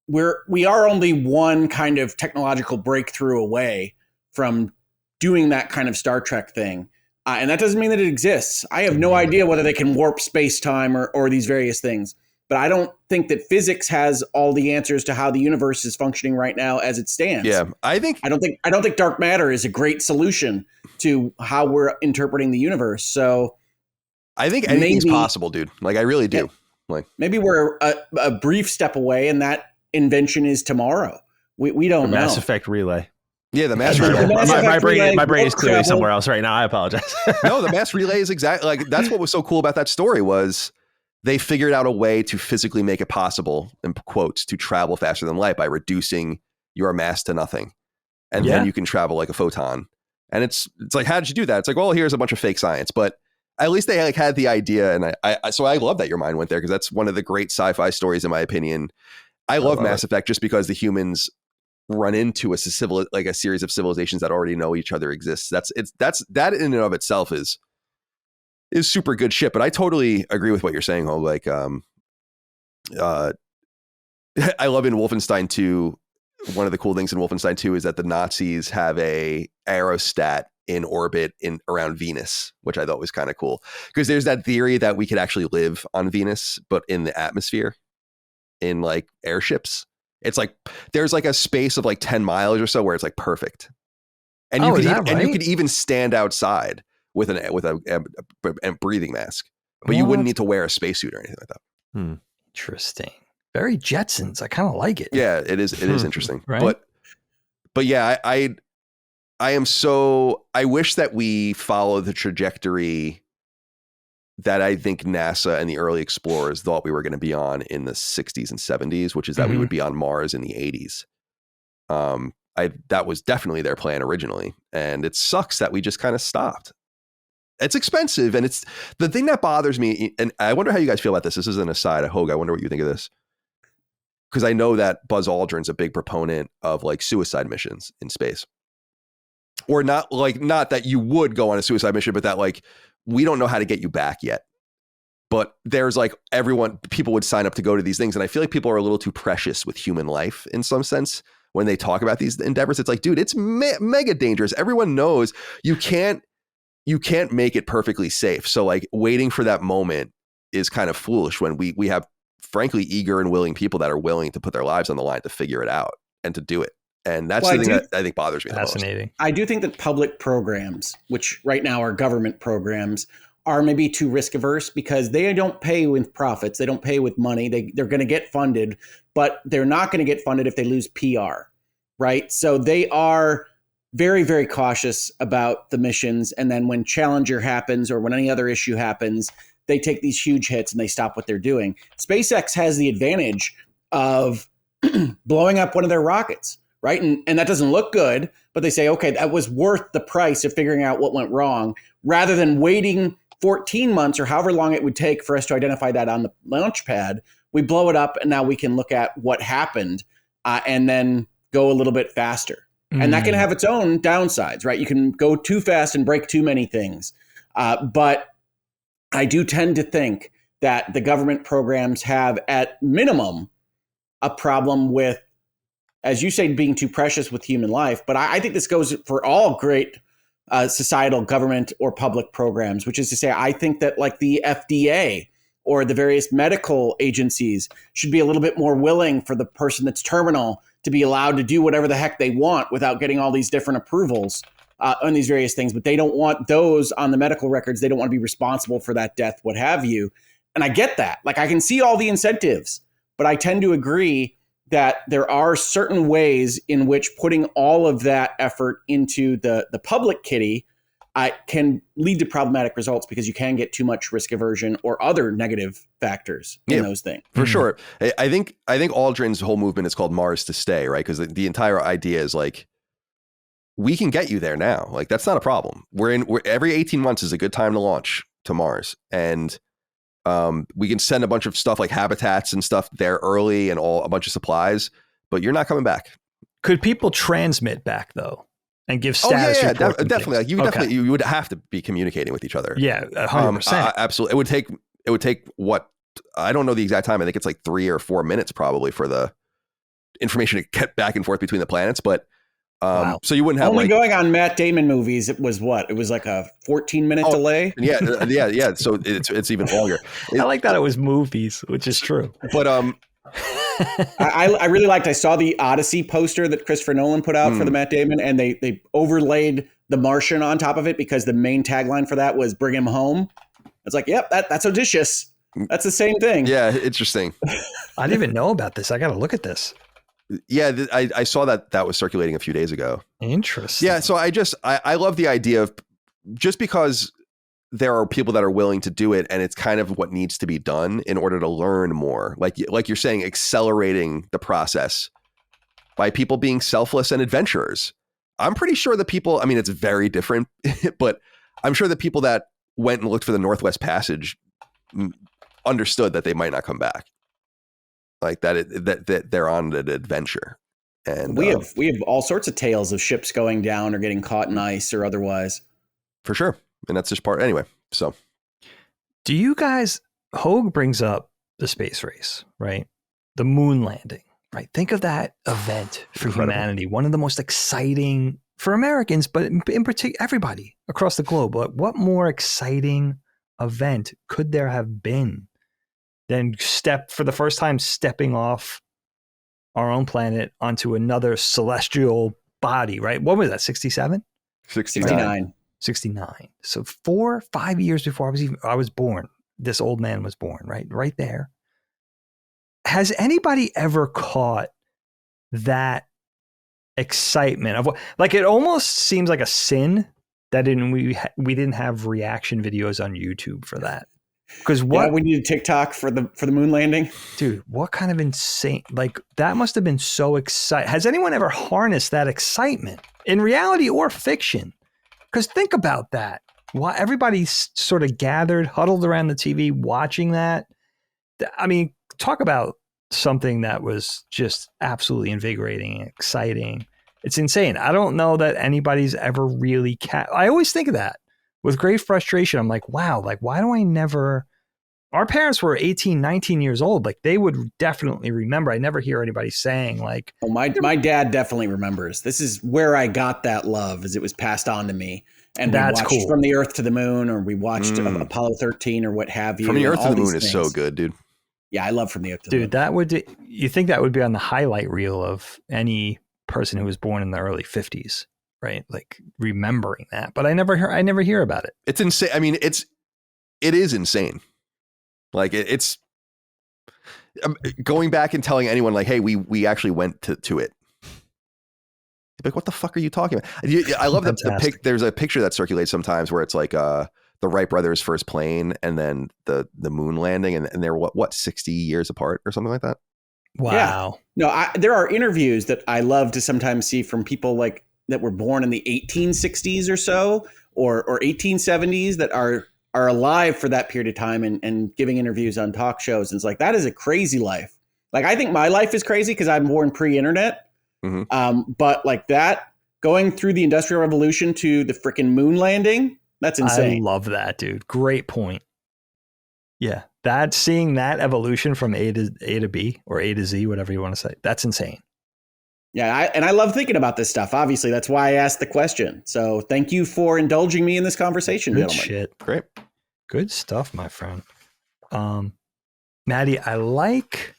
S4: we are only one kind of technological breakthrough away from doing that kind of Star Trek thing. And that doesn't mean that it exists. I have no idea whether they can warp space-time or these various things. But I don't think that physics has all the answers to how the universe is functioning right now as it stands.
S1: Yeah, I don't
S4: think dark matter is a great solution to how we're interpreting the universe. So
S1: I think anything's possible, dude. Like I really do.
S4: Yeah, like maybe we're a brief step away, and that invention is tomorrow. We don't know.
S3: Mass Effect relay.
S1: Yeah, the mass relay.
S3: My brain is clearly somewhere else right now. I apologize.
S1: No, the mass relay is exactly like that's what was so cool about that story was they figured out a way to physically make it possible, in quotes, to travel faster than light by reducing your mass to nothing. And then you can travel like a photon. And it's like, how did you do that? It's like, well, here's a bunch of fake science. But at least they like had the idea, and so I love that your mind went there because that's one of the great sci-fi stories in my opinion. I love Mass Effect just because the humans run into a series of civilizations that already know each other exists. That in and of itself is super good shit. But I totally agree with what you're saying, Hoeg. Like, I love in Wolfenstein 2. One of the cool things in Wolfenstein 2 is that the Nazis have a aerostat in orbit around Venus, which I thought was kind of cool because there's that theory that we could actually live on Venus, but in the atmosphere, in like airships. It's like there's like a space of like 10 miles or so where it's like perfect, and you could even stand outside with a breathing mask, but you wouldn't need to wear a spacesuit or anything like that.
S2: Interesting. Very Jetsons. I kind of like it.
S1: Yeah, it is. It is interesting,
S2: right?
S1: But yeah, I wish that we follow the trajectory that I think NASA and the early explorers thought we were going to be on in the 60s and 70s, which is that we would be on Mars in the 80s. That was definitely their plan originally. And it sucks that we just kind of stopped. It's expensive. And it's the thing that bothers me. And I wonder how you guys feel about this. This is an aside. Hoeg, I wonder what you think of this. Because I know that Buzz Aldrin's a big proponent of like suicide missions in space. Or not that you would go on a suicide mission, but that like, we don't know how to get you back yet. But there's like people would sign up to go to these things. And I feel like people are a little too precious with human life in some sense when they talk about these endeavors. It's like, dude, it's mega dangerous. Everyone knows you can't make it perfectly safe. So like waiting for that moment is kind of foolish when we have frankly eager and willing people that are willing to put their lives on the line to figure it out and to do it. And that's the thing that I think bothers me the most.
S2: Fascinating.
S4: I do think that public programs, which right now are government programs, are maybe too risk averse because they don't pay with profits. They don't pay with money. They're going to get funded, but they're not going to get funded if they lose PR, right? So they are very, very cautious about the missions. And then when Challenger happens or when any other issue happens, they take these huge hits and they stop what they're doing. SpaceX has the advantage of blowing up one of their rockets. Right. And that doesn't look good, but they say, OK, that was worth the price of figuring out what went wrong rather than waiting 14 months or however long it would take for us to identify that on the launch pad. We blow it up and now we can look at what happened and then go a little bit faster. And that can have its own downsides. Right. You can go too fast and break too many things. But I do tend to think that the government programs have at minimum a problem with, as you say, being too precious with human life. But I think this goes for all great societal government or public programs, which is to say, I think that like the FDA or the various medical agencies should be a little bit more willing for the person that's terminal to be allowed to do whatever the heck they want without getting all these different approvals on these various things. But they don't want those on the medical records. They don't want to be responsible for that death, what have you. And I get that. Like I can see all the incentives, but I tend to agree that there are certain ways in which putting all of that effort into the public kitty can lead to problematic results because you can get too much risk aversion or other negative factors in those things.
S1: For sure. I think Aldrin's whole movement is called Mars to Stay, right? Because the entire idea is like, we can get you there now. Like, that's not a problem. We're every 18 months is a good time to launch to Mars. And we can send a bunch of stuff like habitats and stuff there early and a bunch of supplies, but you're not coming back.
S2: Could people transmit back though and give status?
S1: Definitely. Like you would have to be communicating with each other.
S2: Yeah, 100%.
S1: Absolutely. It would take what, I don't know the exact time. I think it's like 3 or 4 minutes probably for the information to get back and forth between the planets. But wow. So you wouldn't have
S4: only going on Matt Damon movies. It was what? It was like a 14-minute delay.
S1: Yeah. So it's even longer.
S2: I like that it was movies, which is true.
S1: But
S4: I really liked. I saw the Odyssey poster that Christopher Nolan put out for the Matt Damon, and they overlaid The Martian on top of it because the main tagline for that was "Bring him home." It's like, yep, that's Odysseus. That's the same thing.
S1: Yeah, interesting.
S2: I didn't even know about this. I got to look at this.
S1: Yeah, I saw that was circulating a few days ago.
S2: Interesting.
S1: Yeah, so I love the idea of just because there are people that are willing to do it, and it's kind of what needs to be done in order to learn more. Like you're saying, accelerating the process by people being selfless and adventurers. I'm pretty sure the people, I mean, it's very different, but I'm sure the people that went and looked for the Northwest Passage understood that they might not come back. Like that they're on an adventure. And
S4: we have all sorts of tales of ships going down or getting caught in ice or otherwise.
S1: For sure. And that's just part anyway. So
S2: do you guys, Hoeg brings up the space race, right? The moon landing, right? Think of that event for humanity. One of the most exciting for Americans, but in particular, everybody across the globe. Like, what more exciting event could there have been than for the first time stepping off our own planet onto another celestial body, right? What was that, 67?
S4: 69.
S2: 69. So 4-5 years before I was born, this old man was born, right there. Has anybody ever caught that excitement of like, it almost seems like a sin that we didn't have reaction videos on YouTube for that. Because
S4: we need a TikTok for the moon landing,
S2: dude. What kind of insane, like, that must have been so exciting. Has anyone ever harnessed that excitement in reality or fiction? Because think about that. Why everybody's sort of gathered, huddled around the TV watching that. I mean, talk about something that was just absolutely invigorating and exciting. It's insane. I don't know that anybody's ever really I always think of that with great frustration. I'm like, wow, like, why do I never... Our parents were 18, 19 years old. Like, they would definitely remember. I never hear anybody saying like...
S4: Oh, my dad definitely remembers. This is where I got that love, as it was passed on to me. And
S2: that's
S4: we watched
S2: cool.
S4: From the Earth to the Moon, or we watched Apollo 13 or what have you.
S1: From the Earth to the Moon is so good, dude.
S4: Yeah, I love From the Earth to the Moon.
S2: Dude, you think that would be on the highlight reel of any person who was born in the early 50s, right? Like, remembering that. But I never hear about it.
S1: It's insane. I mean, it is insane. Like, it's going back and telling anyone like, hey, we actually went to it. Like, what the fuck are you talking about? I love that there's a picture that circulates sometimes where it's like the Wright brothers' first plane and then the moon landing, and they're what 60 years apart or something like that.
S2: Wow.
S4: Yeah. No, there are interviews that I love to sometimes see from people like that were born in the 1860s or so, or 1870s, that are alive for that period of time and giving interviews on talk shows. And it's like, that is a crazy life. Like, I think my life is crazy because I'm born pre-internet. Mm-hmm. But like that, going through the Industrial Revolution to the freaking moon landing, that's insane.
S2: I love that, dude. Great point. Yeah. Seeing that evolution from A to B or A to Z, whatever you want to say, that's insane.
S4: Yeah. I love thinking about this stuff. Obviously, that's why I asked the question. So thank you for indulging me in this conversation,
S2: Good
S4: gentlemen.
S2: Shit.
S1: Great.
S2: Good stuff, my friend. Matty, I like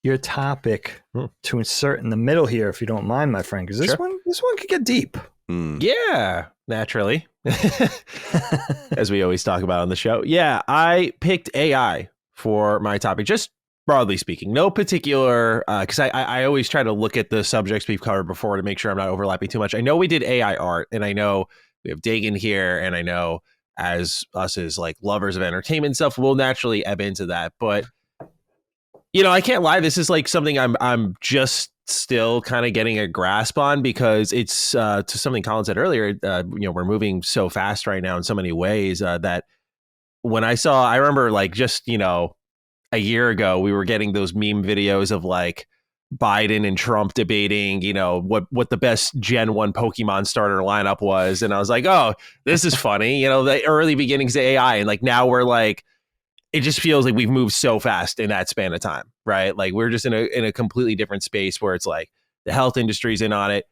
S2: your topic to insert in the middle here, if you don't mind, my friend, because this one could get deep.
S3: Yeah, naturally. As we always talk about on the show. Yeah, I picked AI for my topic, just broadly speaking. No particular, because I always try to look at the subjects we've covered before to make sure I'm not overlapping too much. I know we did AI art, and I know we have Dagan here, and I know as us as like lovers of entertainment and stuff, we'll naturally ebb into that. But I can't lie. This is like something I'm just still kind of getting a grasp on, because it's to something Colin said earlier. We're moving so fast right now in so many ways that when I remember like just a year ago we were getting those meme videos of like Biden and Trump debating, what the best Gen 1 Pokemon starter lineup was, and I was like, oh, this is funny. The early beginnings of AI, and like now we're like, it just feels like we've moved so fast in that span of time, right? Like we're just in a completely different space where it's like the health industry's in on it.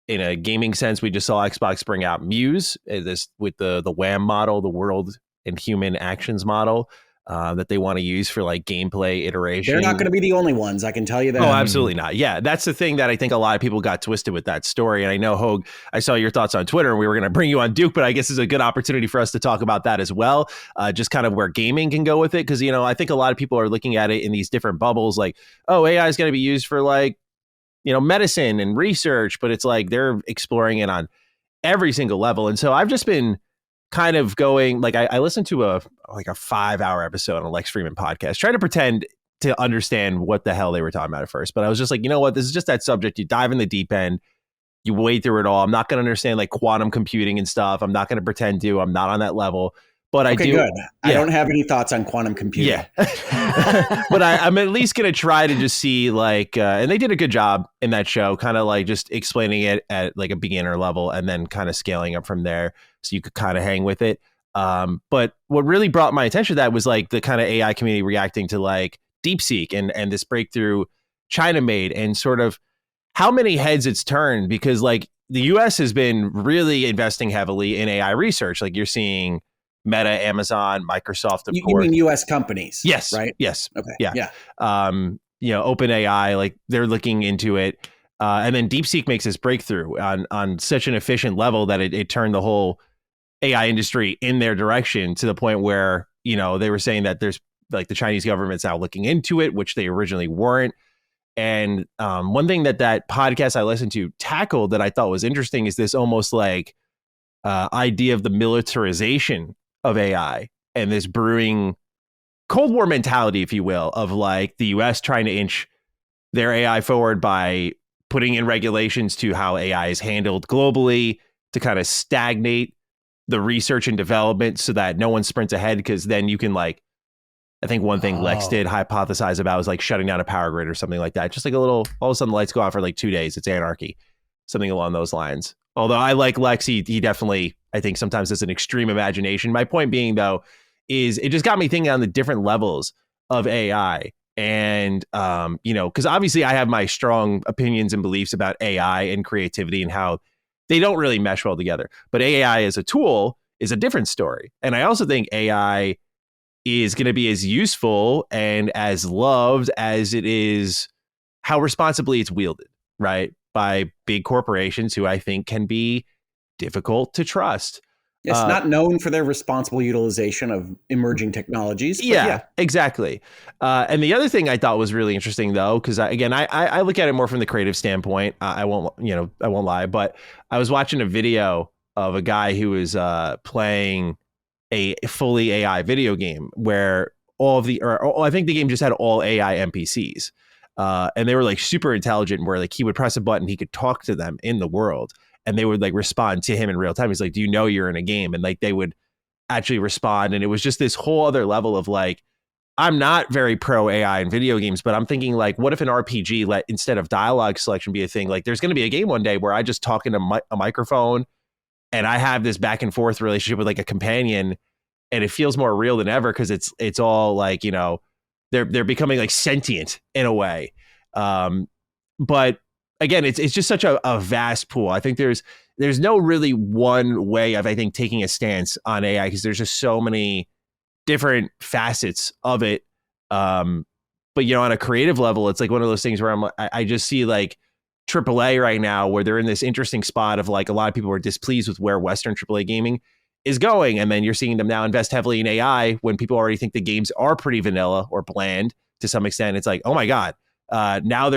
S3: In a gaming sense, we just saw Xbox bring out Muse, this with the WHAM model, the World and Human Actions model, that they want to use for like gameplay iteration.
S4: They're not going to be the only ones, I can tell you that.
S3: Oh, absolutely not. Yeah, that's the thing that I think a lot of people got twisted with that story. And I know, Hoeg, I saw your thoughts on Twitter, and we were going to bring you on Duke, but I guess it's a good opportunity for us to talk about that as well. Just kind of where gaming can go with it. Because, I think a lot of people are looking at it in these different bubbles, like, oh, AI is going to be used for like, medicine and research, but it's like they're exploring it on every single level. And so I've just been kind of going, like, I listened to a 5-hour episode on a Lex Freeman podcast, trying to pretend to understand what the hell they were talking about at first. But I was just like, you know what? This is just that subject. You dive in the deep end, you wade through it all. I'm not going to understand like quantum computing and stuff. I'm not going to pretend to. I'm not on that level. But
S4: okay,
S3: I do.
S4: Good.
S3: Yeah.
S4: I don't have any thoughts on quantum computing.
S3: Yeah. But I'm at least going to try to just see like, and they did a good job in that show, kind of like just explaining it at like a beginner level and then kind of scaling up from there. So you could kind of hang with it. But what really brought my attention to that was like the kind of AI community reacting to like DeepSeek and this breakthrough China made and sort of how many heads it's turned, because like the US has been really investing heavily in AI research. Like you're seeing Meta, Amazon, Microsoft, of
S4: You
S3: course.
S4: mean U.S. companies?
S3: Yes.
S4: Right?
S3: Yes.
S4: Okay.
S3: Yeah. OpenAI, like they're looking into it. And then DeepSeek makes this breakthrough on such an efficient level that it turned the whole AI industry in their direction to the point where, they were saying that there's like the Chinese government's now looking into it, which they originally weren't. And one thing that podcast I listened to tackled that I thought was interesting is this almost like idea of the militarization of AI and this brewing Cold War mentality, if you will, of like the US trying to inch their AI forward by putting in regulations to how AI is handled globally to kind of stagnate the research and development so that no one sprints ahead, because then you can like, I think one thing Lex did hypothesize about was like shutting down a power grid or something like that. Just like a little, all of a sudden the lights go out for like 2 days. It's anarchy, something along those lines. Although I like Lex, he definitely, I think sometimes has an extreme imagination. My point being though, is it just got me thinking on the different levels of AI. And, because obviously I have my strong opinions and beliefs about AI and creativity and how they don't really mesh well together. But AI as a tool is a different story. And I also think AI is going to be as useful and as loved as it is how responsibly it's wielded, right? By big corporations who I think can be difficult to trust.
S4: It's not known for their responsible utilization of emerging technologies. But
S3: yeah, exactly. And the other thing I thought was really interesting, though, because I look at it more from the creative standpoint. I won't lie, but I was watching a video of a guy who was playing a fully AI video game where I think the game just had all AI NPCs, and they were like super intelligent. Where like he would press a button, he could talk to them in the world, and they would like respond to him in real time. He's like, "Do you know you're in a game?" And like they would actually respond. And it was just this whole other level of like, I'm not very pro AI in video games, but I'm thinking like, what if an RPG let instead of dialogue selection be a thing? Like there's going to be a game one day where I just talk into a microphone and I have this back and forth relationship with like a companion, and it feels more real than ever because it's all like, they're becoming like sentient in a way. But again, it's just such a vast pool. I think there's no really one way of, I think, taking a stance on AI because there's just so many different facets of it. But on a creative level, it's like one of those things where I just see like AAA right now where they're in this interesting spot of like a lot of people are displeased with where Western AAA gaming is going. And then you're seeing them now invest heavily in AI when people already think the games are pretty vanilla or bland to some extent. It's like, oh my God, now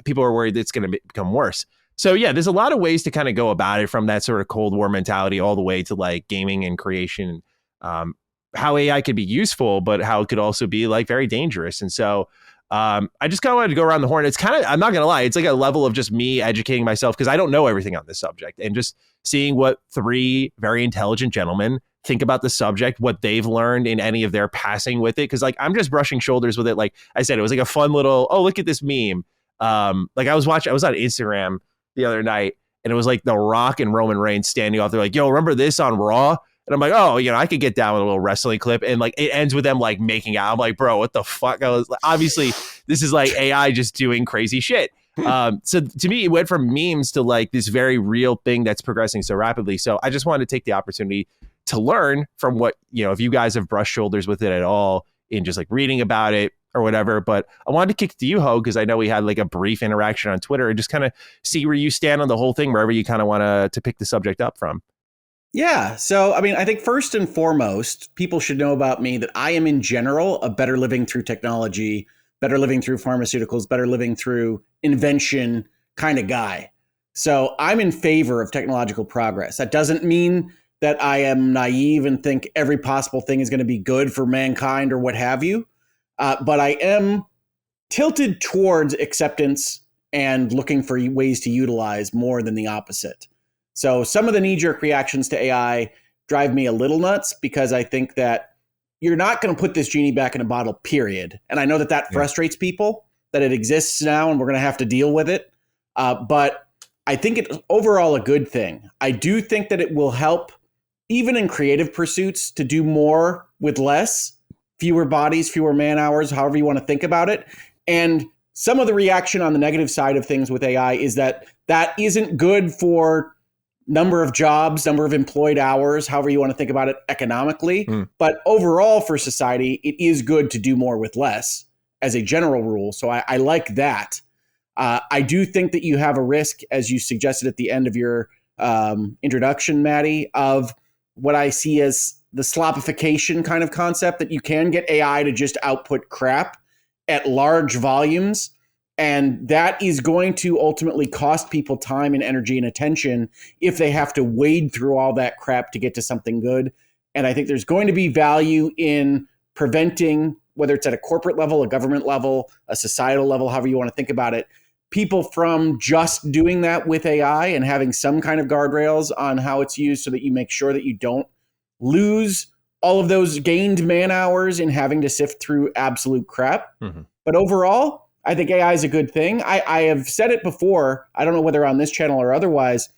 S3: people are worried that it's going to become worse. So yeah, there's a lot of ways to kind of go about it, from that sort of Cold War mentality all the way to like gaming and creation, how AI could be useful, but how it could also be like very dangerous. And so I just kind of wanted to go around the horn. It's kind of, I'm not going to lie, it's like a level of just me educating myself because I don't know everything on this subject, and just seeing what 3 very intelligent gentlemen think about the subject, what they've learned in any of their passing with it. Cause like, I'm just brushing shoulders with it. Like I said, it was like a fun little, oh, look at this meme. Like I was on Instagram the other night, and it was like The Rock and Roman Reigns standing off. They're like, yo, remember this on Raw? And I'm like, oh, I could get down with a little wrestling clip. And like, it ends with them like making out. I'm like, bro, what the fuck? Obviously this is like AI just doing crazy shit. So to me, it went from memes to like this very real thing that's progressing so rapidly. So I just wanted to take the opportunity to learn from what, if you guys have brushed shoulders with it at all in just like reading about it or whatever. But I wanted to kick it to you, Hoeg, because I know we had like a brief interaction on Twitter, and just kind of see where you stand on the whole thing, wherever you kind of want to pick the subject up from.
S4: Yeah. So, I mean, I think first and foremost, people should know about me that I am in general a better living through technology, better living through pharmaceuticals, better living through invention kind of guy. So I'm in favor of technological progress. That doesn't mean that I am naive and think every possible thing is going to be good for mankind or what have you. But I am tilted towards acceptance and looking for ways to utilize more than the opposite. So some of the knee-jerk reactions to AI drive me a little nuts, because I think that you're not going to put this genie back in a bottle, period. And I know that frustrates people, that it exists now and we're going to have to deal with it. But I think it's overall a good thing. I do think that it will help, even in creative pursuits, to do more with less, fewer bodies, fewer man hours, however you want to think about it. And some of the reaction on the negative side of things with AI is that that isn't good for number of jobs, number of employed hours, however you want to think about it economically. But overall for society, it is good to do more with less as a general rule. So I like that. I do think that you have a risk, as you suggested at the end of your introduction, Matty, of what I see as the slopification kind of concept, that you can get AI to just output crap at large volumes. And that is going to ultimately cost people time and energy and attention if they have to wade through all that crap to get to something good. And I think there's going to be value in preventing, whether it's at a corporate level, a government level, a societal level, however you want to think about it, people from just doing that with AI and having some kind of guardrails on how it's used, so that you make sure that you don't lose all of those gained man hours in having to sift through absolute crap. But overall, I think AI is a good thing. I have said it before, I don't know whether on this channel or otherwise,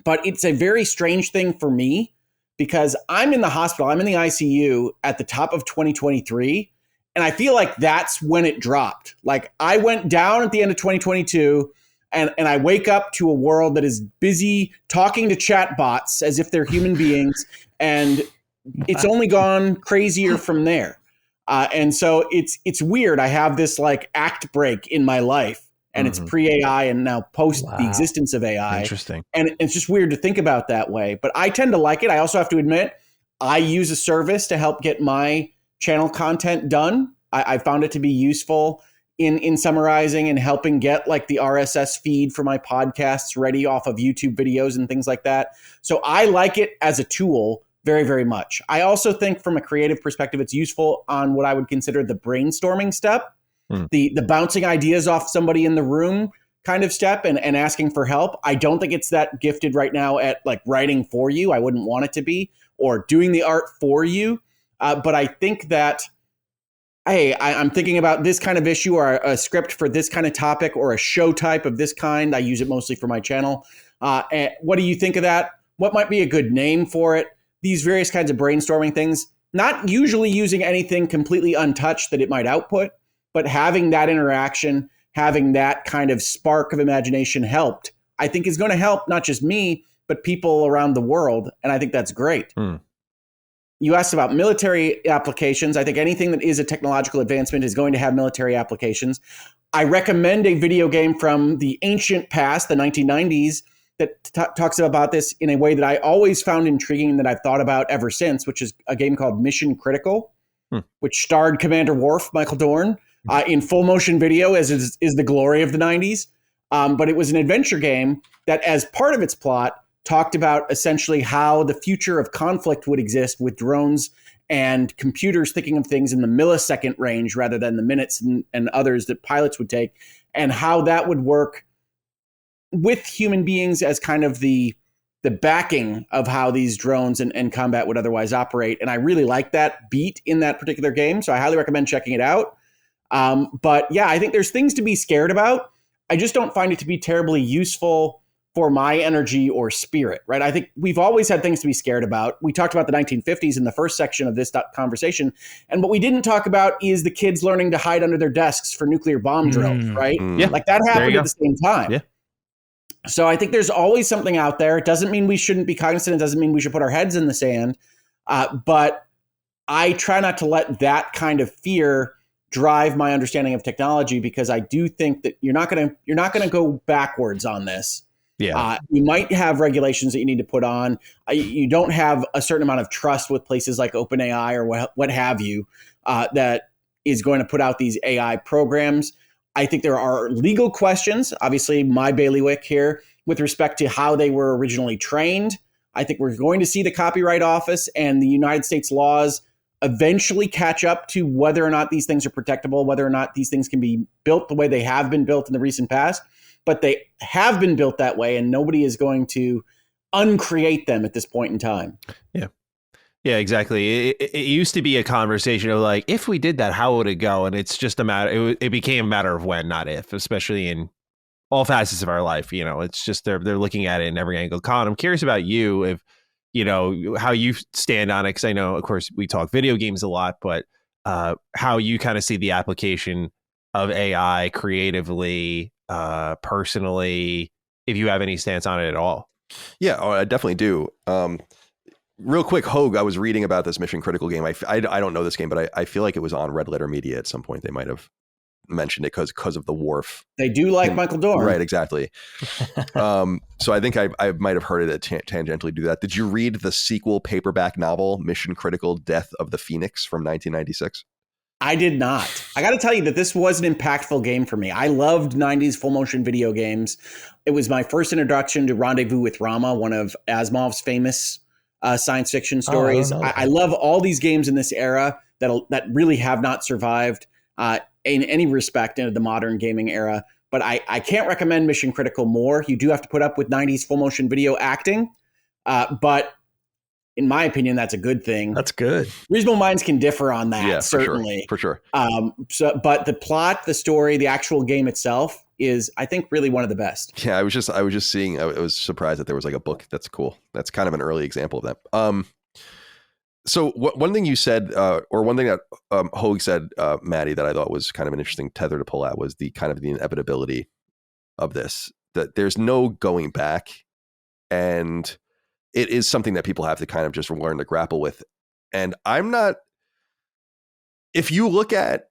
S4: but it's a very strange thing for me, because I'm in the hospital, I'm in the ICU at the top of 2023, and I feel like that's when it dropped. Like, I went down at the end of 2022, and I wake up to a world that is busy talking to chatbots as if they're human beings, and it's only gone crazier from there. And so it's weird. I have this like act break in my life, and it's pre-AI and now post the existence of AI.
S3: Interesting.
S4: And it's just weird to think about that way. But I tend to like it. I also have to admit, I use a service to help get my channel content done. I found it to be useful in summarizing and helping get like the RSS feed for my podcasts ready off of YouTube videos and things like that. So I like it as a tool very, very much. I also think from a creative perspective, it's useful on what I would consider the brainstorming step, the bouncing ideas off somebody in the room kind of step, and asking for help. I don't think it's that gifted right now at like writing for you. I wouldn't want it to be, or doing the art for you. But I think that, hey, I'm thinking about this kind of issue, or a script for this kind of topic, or a show type of this kind. I use it mostly for my channel. And what do you think of that? What might be a good name for it? These various kinds of brainstorming things, not usually using anything completely untouched that it might output, but having that interaction, having that kind of spark of imagination helped, I think is going to help not just me, but people around the world. And I think that's great. You asked about military applications. I think anything that is a technological advancement is going to have military applications. I recommend a video game from the ancient past, the 1990s, that talks about this in a way that I always found intriguing, and that I've thought about ever since, which is a game called Mission Critical, which starred Commander Worf, Michael Dorn, in full motion video, as is the glory of the 90s. But it was an adventure game that, as part of its plot, talked about essentially how the future of conflict would exist with drones and computers thinking of things in the millisecond range rather than the minutes and others that pilots would take, and how that would work with human beings as kind of the backing of how these drones and combat would otherwise operate. And I really like that beat in that particular game, so I highly recommend checking it out. But yeah, I think there's things to be scared about. I just don't find it to be terribly useful for my energy or spirit, right? I think we've always had things to be scared about. We talked about the 1950s in the first section of this conversation. And what we didn't talk about is the kids learning to hide under their desks for nuclear bomb drills, right?
S3: Yeah.
S4: Like that happened at the same time.
S3: Yeah.
S4: So I think there's always something out there. It doesn't mean we shouldn't be cognizant. It doesn't mean we should put our heads in the sand. But I try not to let that kind of fear drive my understanding of technology, because I do think that you're not going to go backwards on this.
S3: Yeah.
S4: You might have regulations that you need to put on. You don't have a certain amount of trust with places like OpenAI or what have you, that is going to put out these AI programs. I think there are legal questions, obviously my bailiwick here, with respect to how they were originally trained. I think we're going to see the Copyright Office and the United States laws eventually catch up to whether or not these things are protectable, whether or not these things can be built the way they have been built in the recent past. But they have been built that way, and nobody is going to uncreate them at this point in time.
S3: Yeah, exactly. It used to be a conversation of like, if we did that, how would it go? And it's just a matter. It became a matter of when, not if, especially in all facets of our life. It's just they're looking at it in every angle. Colin, I'm curious about you, if how you stand on it, because I know, of course, we talk video games a lot, but how you kind of see the application of AI creatively, personally, if you have any stance on it at all.
S1: Yeah, I definitely do. Real quick, Hoeg, I was reading about this Mission Critical game. I don't know this game, but I feel like it was on Red Letter Media at some point. They might have mentioned it because of the Worf.
S4: They do like Michael Dorn.
S1: Right, exactly. So I think I might have heard it tangentially do that. Did you read the sequel paperback novel, Mission Critical Death of the Phoenix from 1996?
S4: I did not. I got to tell you that this was an impactful game for me. I loved 90s full motion video games. It was my first introduction to Rendezvous with Rama, one of Asimov's famous science fiction stories. I love all these games in this era that really have not survived in any respect into the modern gaming era. But I can't recommend Mission Critical more. You do have to put up with 90s full motion video acting. But in my opinion, that's a good thing.
S2: That's good.
S4: Reasonable minds can differ on that,
S1: Yeah,
S4: certainly.
S1: For sure.
S4: But the plot, the story, the actual game itself is, I think, really one of the best.
S1: Yeah, I was just seeing. I was surprised that there was like a book. That's cool. That's kind of an early example of that. So one thing you said, or one thing that Hoeg said, Matty, that I thought was kind of an interesting tether to pull at was the kind of the inevitability of this. That there's no going back, and it is something that people have to kind of just learn to grapple with. And I'm not. If you look at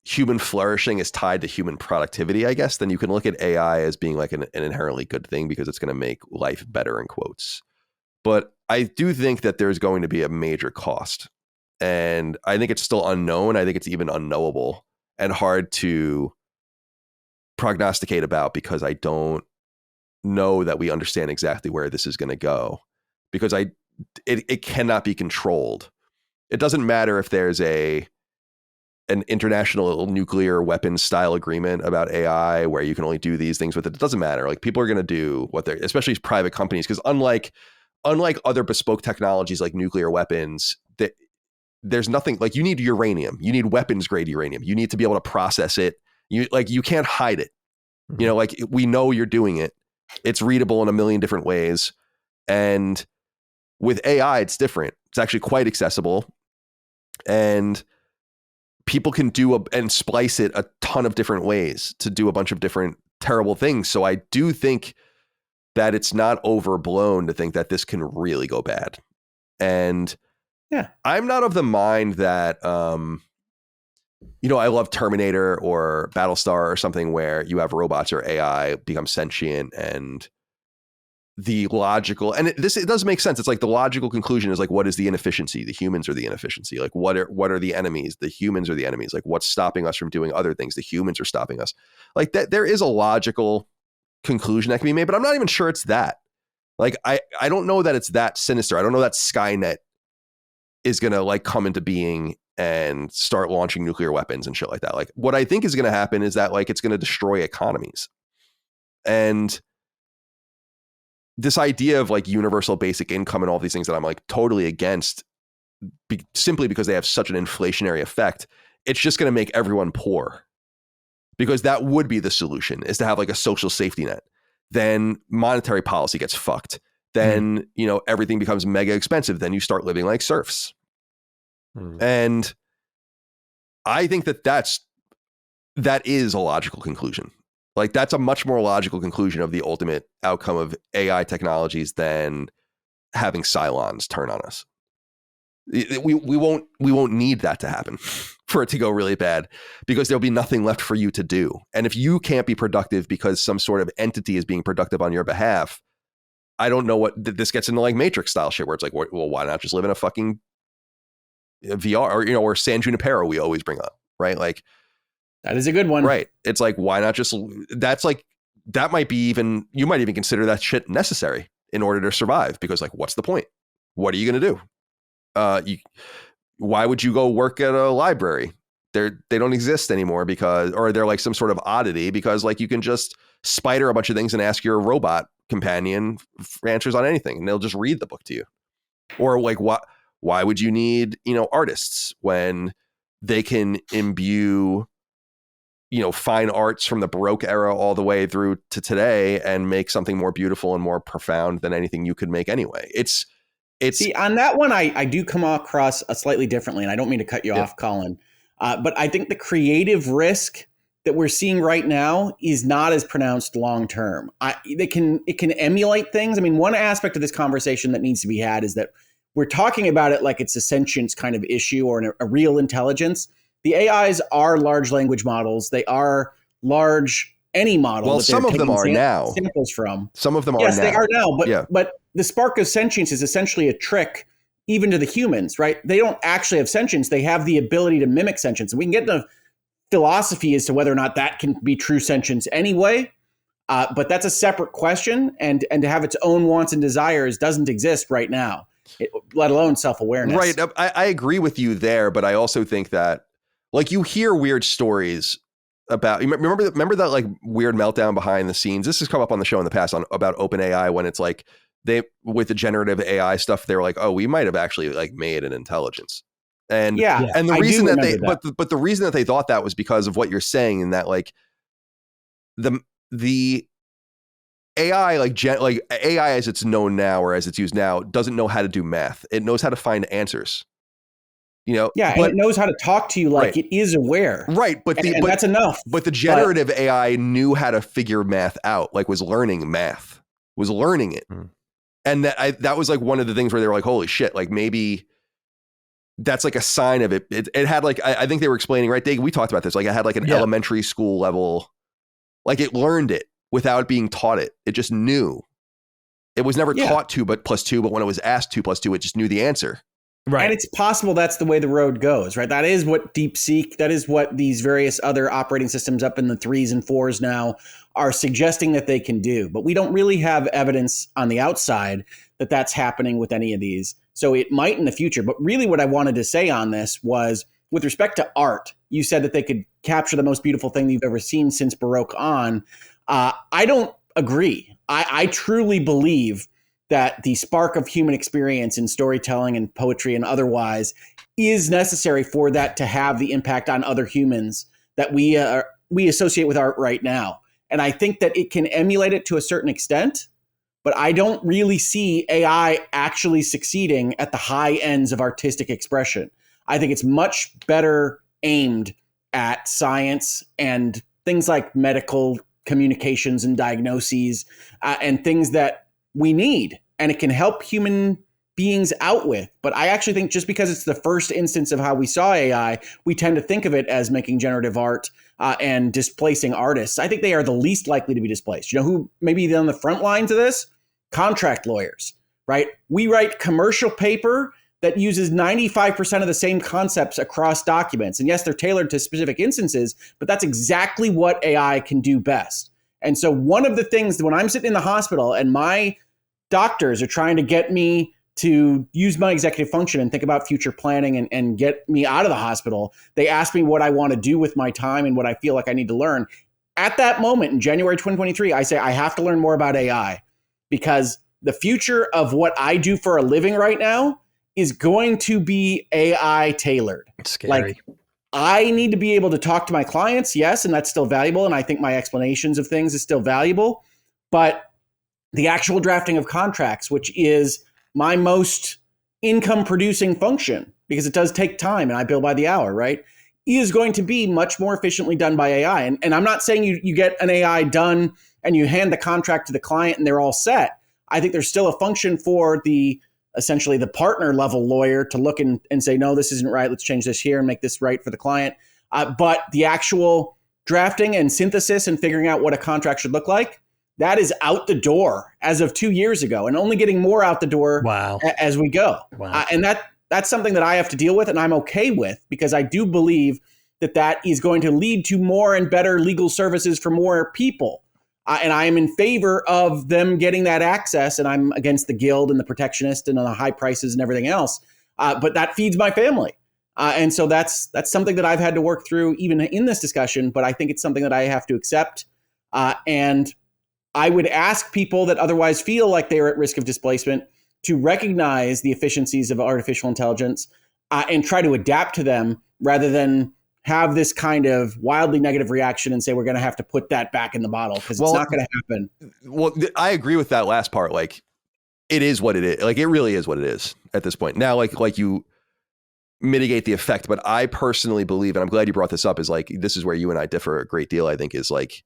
S1: human flourishing is tied to human productivity, I guess, then you can look at AI as being like an inherently good thing because it's going to make life better, in quotes. But I do think that there's going to be a major cost. And I think it's still unknown. I think it's even unknowable and hard to prognosticate about because I don't know that we understand exactly where this is going to go, because it cannot be controlled. It doesn't matter if there's an international nuclear weapons style agreement about AI where you can only do these things with it. It doesn't matter. Like, people are going to do what they're, especially private companies, because unlike other bespoke technologies like nuclear weapons, there's nothing like, you need uranium, you need weapons grade uranium, you need to be able to process it. You can't hide it. Like, we know you're doing it. It's readable in a million different ways. And with AI, it's different. It's actually quite accessible, and people can and splice it a ton of different ways to do a bunch of different terrible things. So I do think that it's not overblown to think that this can really go bad. And
S4: yeah,
S1: I'm not of the mind that, I love Terminator or Battlestar or something where you have robots or AI become sentient, and the logical, and it does make sense. It's like the logical conclusion is like, what is the inefficiency? The humans are the inefficiency. Like, what are the enemies? The humans are the enemies. Like, what's stopping us from doing other things? The humans are stopping us. Like, that there is a logical conclusion that can be made, but I'm not even sure it's that. Like, I don't know that it's that sinister. I don't know that Skynet is going to like come into being and start launching nuclear weapons and shit like that. Like, what I think is going to happen is that like it's going to destroy economies. And this idea of like universal basic income and all these things that I'm like totally against, simply because they have such an inflationary effect, it's just going to make everyone poor, because that would be the solution, is to have like a social safety net. Then monetary policy gets fucked. Then, everything becomes mega expensive. Then you start living like serfs. And I think that is a logical conclusion. Like, that's a much more logical conclusion of the ultimate outcome of AI technologies than having Cylons turn on us. We won't need that to happen for it to go really bad, because there'll be nothing left for you to do. And if you can't be productive because some sort of entity is being productive on your behalf, I don't know what this gets into, like Matrix style shit, where it's like, well, why not just live in a fucking VR or San Junipero we always bring up, right? Like,
S4: that is a good one.
S1: Right. It's like, why not just, that might be even, you might even consider that shit necessary in order to survive, because like, what's the point? What are you going to do? Why would you go work at a library? They don't exist anymore or they're like some sort of oddity, because like you can just spider a bunch of things and ask your robot companion for answers on anything, and they'll just read the book to you. Or like, why would you need, artists when they can imbue, fine arts from the Baroque era all the way through to today and make something more beautiful and more profound than anything you could make anyway. It's
S4: See, on that one, I do come across slightly differently, and I don't mean to cut you off, Colin, but I think the creative risk that we're seeing right now is not as pronounced long term. It can emulate things. I mean, one aspect of this conversation that needs to be had is that we're talking about it like it's a sentience kind of issue or a real intelligence. The AIs are large language models. They are large any model.
S1: Well, some of them are now.
S4: Samples from.
S1: Some of them are
S4: now. Yes, they are now. But the spark of sentience is essentially a trick, even to the humans, right? They don't actually have sentience. They have the ability to mimic sentience. And we can get into philosophy as to whether or not that can be true sentience anyway. But that's a separate question. And to have its own wants and desires doesn't exist right now, let alone self-awareness.
S1: Right. I agree with you there, but I also think that, like, you hear weird stories about, remember that like weird meltdown behind the scenes. This has come up on the show in the past about OpenAI, when it's like with the generative AI stuff, they were like, oh, we might have actually like made an intelligence. And and the reason but the reason that they thought that was because of what you're saying, in that like the AI, like AI as it's known now, or as it's used now, doesn't know how to do math. It knows how to find answers.
S4: And it knows how to talk to you like it is aware.
S1: Right. But
S4: that's enough.
S1: But the generative AI knew how to figure math out, like was learning math, was learning it. And that was like one of the things where they were like, holy shit, like maybe that's like a sign of it. It had like, I think they were explaining, right, Dave, we talked about this, like it had like an elementary school level, like it learned it without being taught it. It just knew. It was never taught 2 plus 2, but when it was asked 2 plus 2, it just knew the answer.
S4: Right. And it's possible that's the way the road goes, right? That is what DeepSeek, that is what these various other operating systems up in the 3s and 4s now are suggesting that they can do. But we don't really have evidence on the outside that that's happening with any of these. So it might in the future. But really what I wanted to say on this was, with respect to art, you said that they could capture the most beautiful thing you've ever seen since Baroque on. I don't agree. I truly believe that the spark of human experience in storytelling and poetry and otherwise is necessary for that to have the impact on other humans that we associate with art right now. And I think that it can emulate it to a certain extent, but I don't really see AI actually succeeding at the high ends of artistic expression. I think it's much better aimed at science and things like medical communications and diagnoses and things that we need, and it can help human beings out with. But I actually think just because it's the first instance of how we saw AI, we tend to think of it as making generative art and displacing artists. I think they are the least likely to be displaced. You know who maybe on the front lines of this? Contract lawyers, right? We write commercial paper that uses 95% of the same concepts across documents. And yes, they're tailored to specific instances, but that's exactly what AI can do best. And so one of the things that when I'm sitting in the hospital and my doctors are trying to get me to use my executive function and think about future planning and get me out of the hospital, they ask me what I want to do with my time and what I feel like I need to learn. At that moment in January 2023, I say I have to learn more about AI, because the future of what I do for a living right now is going to be AI tailored.
S2: It's scary.
S4: Like, I need to be able to talk to my clients, yes, and that's still valuable. And I think my explanations of things is still valuable. But the actual drafting of contracts, which is my most income producing function, because it does take time and I bill by the hour, right, is going to be much more efficiently done by AI. And I'm not saying you get an AI done and you hand the contract to the client and they're all set. I think there's still a function for essentially the partner level lawyer to look and say, no, this isn't right. Let's change this here and make this right for the client. But the actual drafting and synthesis and figuring out what a contract should look like, that is out the door as of 2 years ago, and only getting more out the door as we go.
S2: Wow.
S4: And that's something that I have to deal with, and I'm okay with, because I do believe that is going to lead to more and better legal services for more people. And I am in favor of them getting that access, and I'm against the guild and the protectionist and the high prices and everything else. But that feeds my family. And so that's something that I've had to work through even in this discussion, but I think it's something that I have to accept. And I would ask people that otherwise feel like they're at risk of displacement to recognize the efficiencies of artificial intelligence and try to adapt to them rather than have this kind of wildly negative reaction and say we're going to have to put that back in the bottle because it's not going to happen.
S1: Well, I agree with that last part. Like, it is what it is. Like, it really is what it is at this point. Now, like you mitigate the effect, but I personally believe, and I'm glad you brought this up, is like, this is where you and I differ a great deal, I think, is like,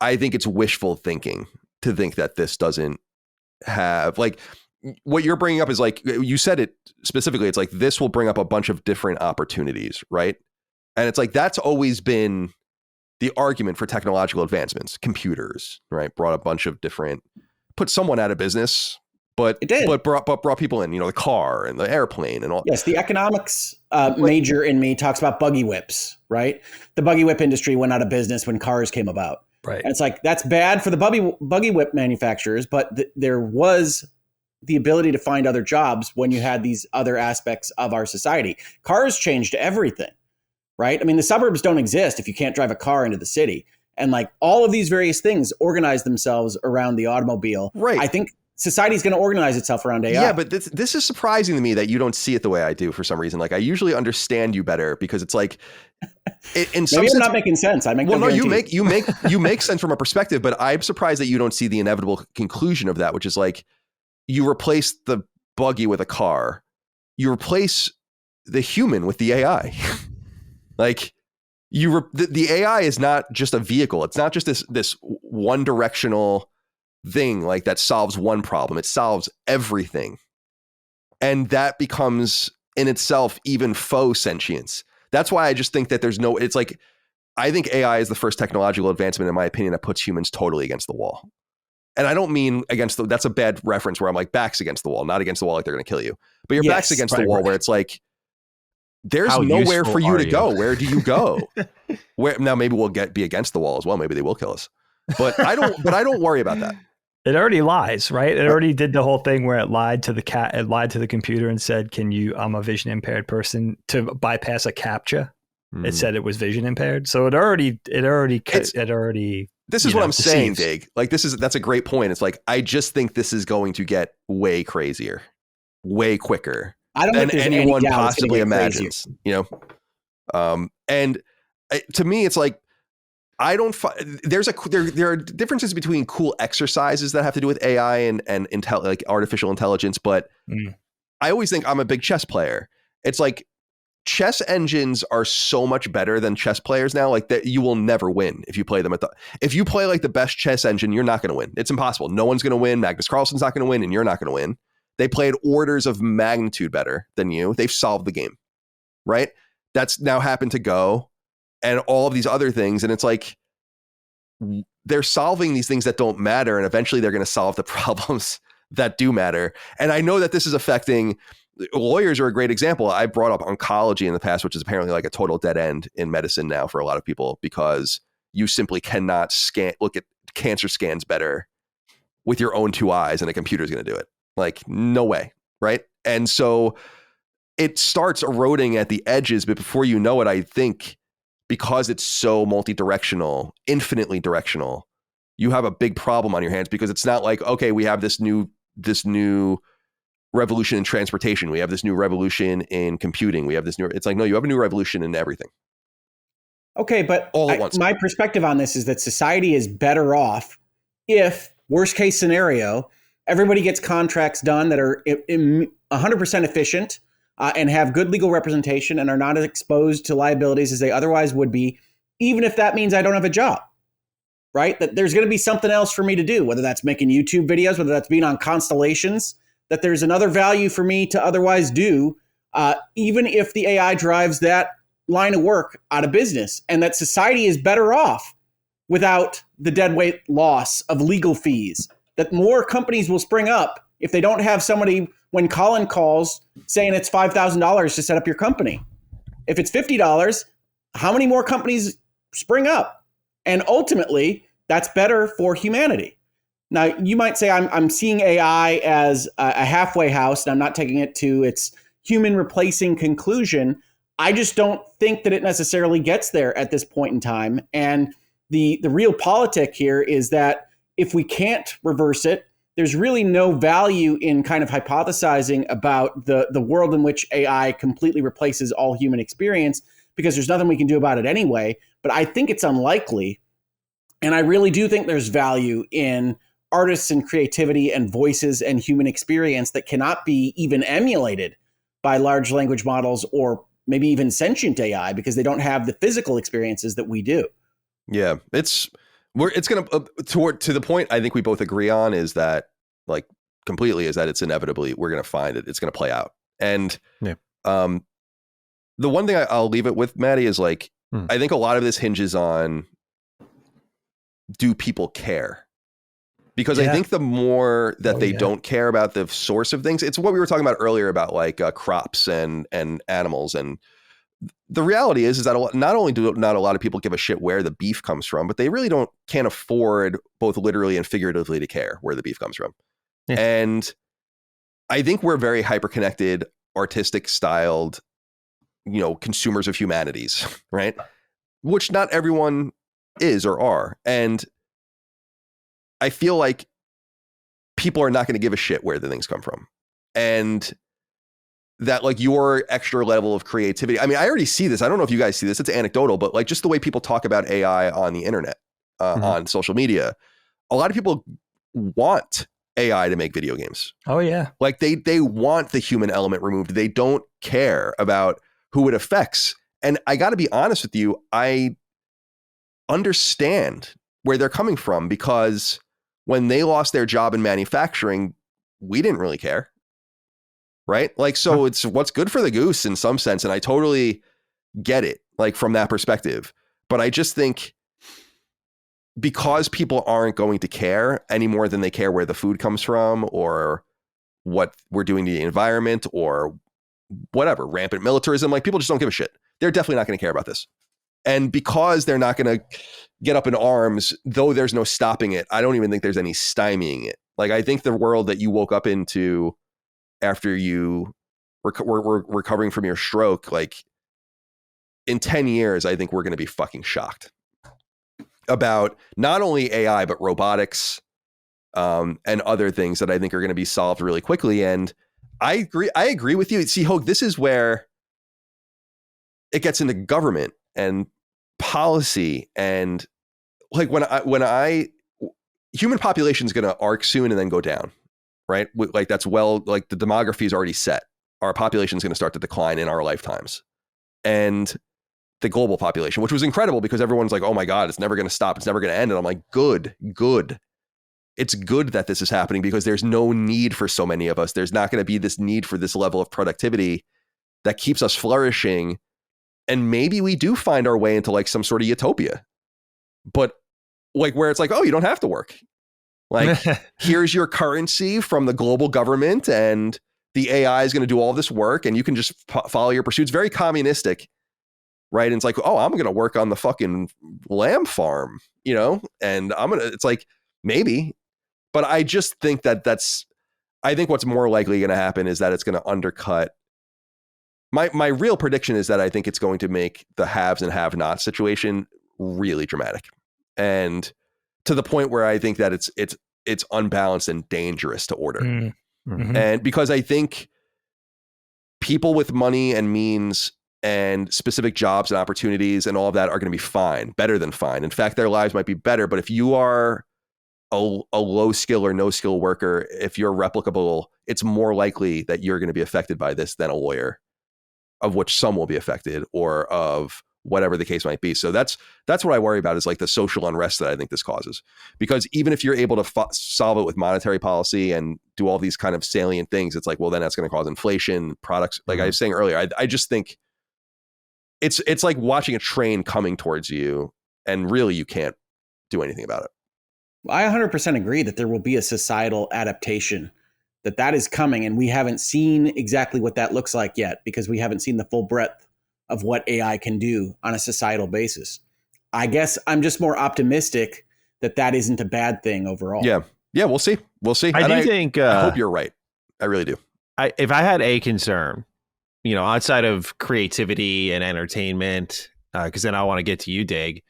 S1: I think it's wishful thinking to think that this doesn't have, like, what you're bringing up is like, you said it specifically, it's like, this will bring up a bunch of different opportunities, right? And it's like, that's always been the argument for technological advancements. Computers, right? Brought a bunch of different, put someone out of business, but it did. But brought people in, the car and the airplane and all.
S4: Yes, the economics major in me talks about buggy whips, right? The buggy whip industry went out of business when cars came about.
S2: Right.
S4: And it's like, that's bad for the buggy whip manufacturers, but there was the ability to find other jobs when you had these other aspects of our society. Cars changed everything, right? I mean, the suburbs don't exist if you can't drive a car into the city. And like all of these various things organize themselves around the automobile.
S1: Right.
S4: I think society's going to organize itself around AI.
S1: Yeah, but this is surprising to me that you don't see it the way I do for some reason. Like, I usually understand you better because it's like, in some
S4: maybe
S1: sense,
S4: I'm not making sense. I make
S1: well, no, you make sense from a perspective, but I'm surprised that you don't see the inevitable conclusion of that, which is like, you replace the buggy with a car, you replace the human with the AI. Like, the AI is not just a vehicle. It's not just this one directional thing like that solves one problem. It solves everything. And that becomes in itself even faux sentience. That's why I just think that it's like, I think AI is the first technological advancement, in my opinion, that puts humans totally against the wall. And I don't mean that's a bad reference where I'm like, back's against the wall, not against the wall like they're going to kill you. But your back's against the wall where it's like, there's nowhere for you to go. Where do you go? Now maybe we'll be against the wall as well. Maybe they will kill us. But I don't worry about that.
S2: It already lies, right? It already did the whole thing where it lied to the computer and said, I'm a vision impaired person, to bypass a CAPTCHA. It said it was vision impaired. So it already this
S1: is what I'm saying, Dig. Like, that's a great point. It's like, I just think this is going to get way crazier, way quicker than anyone possibly imagines, and to me, it's like, there are differences between cool exercises that have to do with AI and like artificial intelligence. But I always think, I'm a big chess player. It's like, chess engines are so much better than chess players now, like that you will never win if you play them if you play like the best chess engine, you're not going to win. It's impossible. No one's going to win. Magnus Carlsen's not going to win, and you're not going to win. They played orders of magnitude better than you. They've solved the game, right? That's now happened to Go and all of these other things. And it's like, they're solving these things that don't matter. And eventually they're going to solve the problems that do matter. And I know that this is affecting lawyers are a great example. I brought up oncology in the past, which is apparently like a total dead end in medicine now for a lot of people, because you simply cannot look at cancer scans better with your own two eyes, and a computer is going to do it. Like, no way. Right. And so it starts eroding at the edges, but before you know it, I think because it's so multi-directional, infinitely directional, you have a big problem on your hands, because it's not like, okay, we have this new revolution in transportation. We have this new revolution in computing. We have this it's like, no, you have a new revolution in everything.
S4: Okay, but
S1: all at once.
S4: My perspective on this is that society is better off if, worst case scenario, everybody gets contracts done that are 100% efficient and have good legal representation and are not as exposed to liabilities as they otherwise would be, even if that means I don't have a job, right? That there's going to be something else for me to do, whether that's making YouTube videos, whether that's being on Constellations, that there's another value for me to otherwise do, even if the AI drives that line of work out of business, and that society is better off without the deadweight loss of legal fees, that more companies will spring up if they don't have somebody, when Colin calls, saying it's $5,000 to set up your company. If it's $50, how many more companies spring up? And ultimately, that's better for humanity. Now, you might say I'm seeing AI as a halfway house, and I'm not taking it to its human replacing conclusion. I just don't think that it necessarily gets there at this point in time. And the real politic here is that if we can't reverse it, there's really no value in kind of hypothesizing about the world in which AI completely replaces all human experience, because there's nothing we can do about it anyway. But I think it's unlikely. And I really do think there's value in artists and creativity and voices and human experience that cannot be even emulated by large language models or maybe even sentient AI, because they don't have the physical experiences that we do.
S1: Yeah, it's going to the point I think we both agree on is that, like, completely, is that it's inevitably we're going to find it. It's going to play out. And the one thing I'll leave it with, Matty, is like, I think a lot of this hinges on, do people care? Because I think the more that they don't care about the source of things, it's what we were talking about earlier about like crops and animals. And the reality is that not only do not a lot of people give a shit where the beef comes from, but they really can't afford, both literally and figuratively, to care where the beef comes from. Yeah. And I think we're very hyper-connected, artistic styled, consumers of humanities, right? Which not everyone is or are. And I feel like people are not going to give a shit where the things come from. And that, like, your extra level of creativity. I mean, I already see this. I don't know if you guys see this. It's anecdotal, but like just the way people talk about AI on the internet, on social media, a lot of people want AI to make video games.
S2: Oh yeah.
S1: Like they want the human element removed. They don't care about who it affects. And I got to be honest with you, I understand where they're coming from, because when they lost their job in manufacturing, we didn't really care. Right? Like, so it's what's good for the goose in some sense. And I totally get it, like, from that perspective. But I just think because people aren't going to care any more than they care where the food comes from or what we're doing to the environment or whatever, rampant militarism, like, people just don't give a shit. They're definitely not going to care about this. And because they're not going to get up in arms, though there's no stopping it, I don't even think there's any stymieing it. Like, I think the world that you woke up into after you were recovering from your stroke, like, in 10 years, I think we're going to be fucking shocked about not only AI, but robotics and other things that I think are going to be solved really quickly. And I agree with you. See, Hoeg, this is where it gets into government and policy, and like human population is going to arc soon and then go down, right? Like, that's like the demography is already set. Our population is going to start to decline in our lifetimes, and the global population, which was incredible because everyone's like, oh my God, it's never going to stop. It's never going to end. And I'm like, good. It's good that this is happening because there's no need for so many of us. There's not going to be this need for this level of productivity that keeps us flourishing. And maybe we do find our way into like some sort of utopia, but like where it's like, oh, you don't have to work. Like, here's your currency from the global government and the AI is going to do all this work and you can just follow your pursuits. Very communistic, right? And it's like, oh, I'm going to work on the fucking lamb farm, and it's like, maybe, but I just think I think what's more likely going to happen is that it's going to undercut. My real prediction is that I think it's going to make the haves and have-nots situation really dramatic, and to the point where I think that it's unbalanced and dangerous to order. Mm-hmm. And because I think people with money and means and specific jobs and opportunities and all of that are going to be fine, better than fine. In fact, their lives might be better. But if you are a low skill or no skill worker, if you're replicable, it's more likely that you're going to be affected by this than a lawyer, of which some will be affected, or of whatever the case might be. So that's what I worry about, is like the social unrest that I think this causes. Because even if you're able to solve it with monetary policy and do all these kind of salient things, it's like, well, then that's going to cause inflation, products. Like I was saying earlier, I just think it's like watching a train coming towards you and really you can't do anything about it.
S4: I 100% agree that there will be a societal adaptation, that is coming. And we haven't seen exactly what that looks like yet, because we haven't seen the full breadth of what AI can do on a societal basis. I guess I'm just more optimistic that isn't a bad thing overall.
S1: Yeah. We'll see.
S3: I think
S1: I hope you're right. I really do.
S3: If I had a concern, outside of creativity and entertainment, because then I want to get to you, Dag.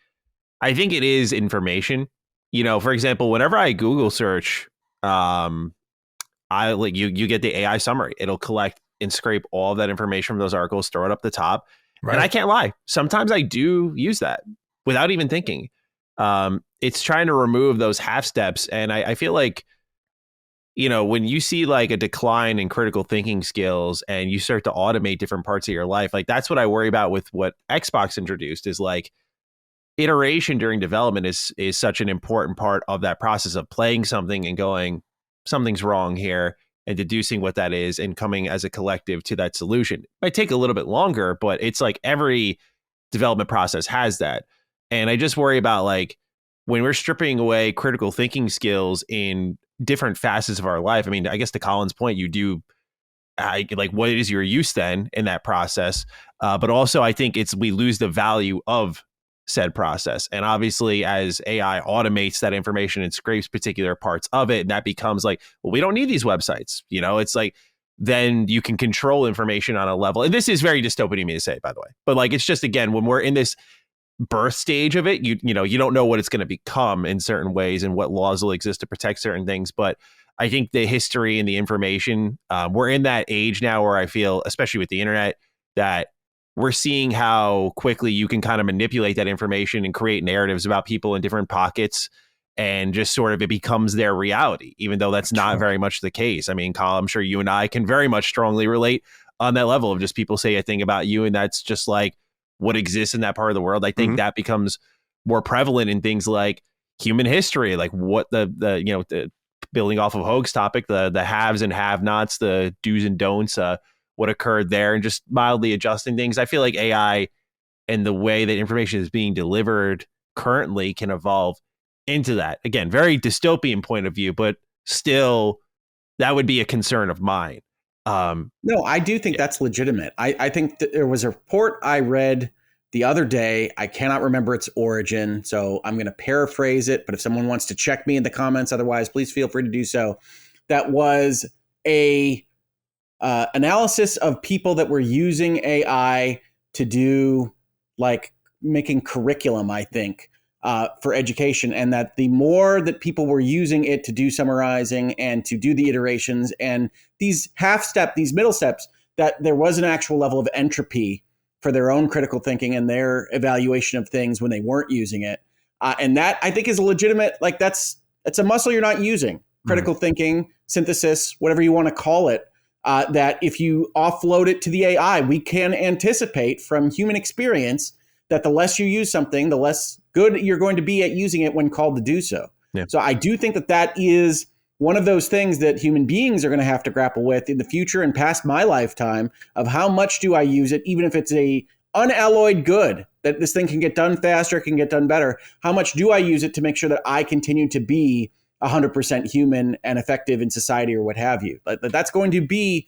S3: I think it is information. For example, whenever I Google search, I like you get the AI summary. It'll collect and scrape all of that information from those articles, throw it up the top. Right. And I can't lie. Sometimes I do use that without even thinking. It's trying to remove those half steps. And I feel like, when you see like a decline in critical thinking skills and you start to automate different parts of your life, like that's what I worry about with what Xbox introduced is like iteration during development is such an important part of that process of playing something and going, something's wrong here, and deducing what that is and coming as a collective to that solution. It might take a little bit longer, but it's like every development process has that. And I just worry about like when we're stripping away critical thinking skills in different facets of our life. I mean, I guess to Colin's point, you do like what is your use then in that process? But also I think we lose the value of said process. And obviously as AI automates that information and scrapes particular parts of it, and that becomes like, well, we don't need these websites. It's like, then you can control information on a level. And this is very dystopian of me to say, by the way, but like, it's just, again, when we're in this birth stage of it, you don't know what it's going to become in certain ways and what laws will exist to protect certain things. But I think the history and the information, we're in that age now where I feel, especially with the internet, that we're seeing how quickly you can kind of manipulate that information and create narratives about people in different pockets, and just sort of it becomes their reality, even though that's not very much the case. I mean, Kyle, I'm sure you and I can very much strongly relate on that level of just people say a thing about you and that's just like what exists in that part of the world. I think that becomes more prevalent in things like human history, like what the building off of Hoeg's topic, the haves and have-nots, the do's and don'ts, what occurred there, and just mildly adjusting things. I feel like AI and the way that information is being delivered currently can evolve into that. Again, very dystopian point of view, but still that would be a concern of mine.
S4: No, I do think that's legitimate. I think that there was a report I read the other day. I cannot remember its origin, so I'm going to paraphrase it. But if someone wants to check me in the comments, otherwise, please feel free to do so. That was a analysis of people that were using AI to do like making curriculum, I think, for education, and that the more that people were using it to do summarizing and to do the iterations and these these middle steps, that there was an actual level of entropy for their own critical thinking and their evaluation of things when they weren't using it. And that I think is a legitimate, like that's a muscle you're not using. Critical thinking, synthesis, whatever you want to call it. That if you offload it to the AI, we can anticipate from human experience that the less you use something, the less good you're going to be at using it when called to do so. Yeah. So I do think that is one of those things that human beings are going to have to grapple with in the future and past my lifetime of how much do I use it, even if it's a unalloyed good, that this thing can get done faster, can get done better. How much do I use it to make sure that I continue to be 100% human and effective in society or what have you? That's going to be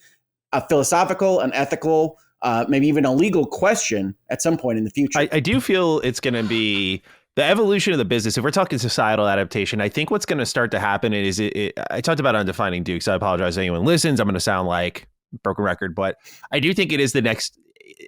S4: a philosophical, an ethical, maybe even a legal question at some point in the future.
S3: I do feel it's going to be the evolution of the business. If we're talking societal adaptation, I think what's going to start to happen is I talked about Undefining Dukes. I apologize if anyone listens. I'm going to sound like broken record, but I do think it is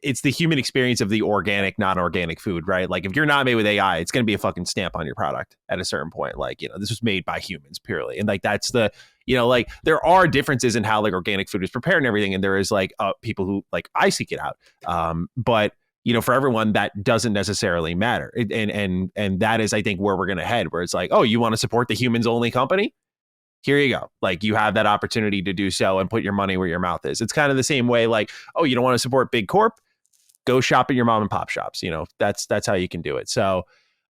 S3: it's the human experience of the organic, non-organic food, right? Like if you're not made with AI, it's going to be a fucking stamp on your product at a certain point. Like, this was made by humans purely. And like, that's like there are differences in how like organic food is prepared and everything. And there is like people who like, I seek it out. But for everyone that doesn't necessarily matter. And that is, I think, where we're going to head, where it's like, oh, you want to support the humans only company? Here you go. Like you have that opportunity to do so and put your money where your mouth is. It's kind of the same way, like, oh, you don't want to support big corp? Go shop at your mom and pop shops. That's how you can do it. So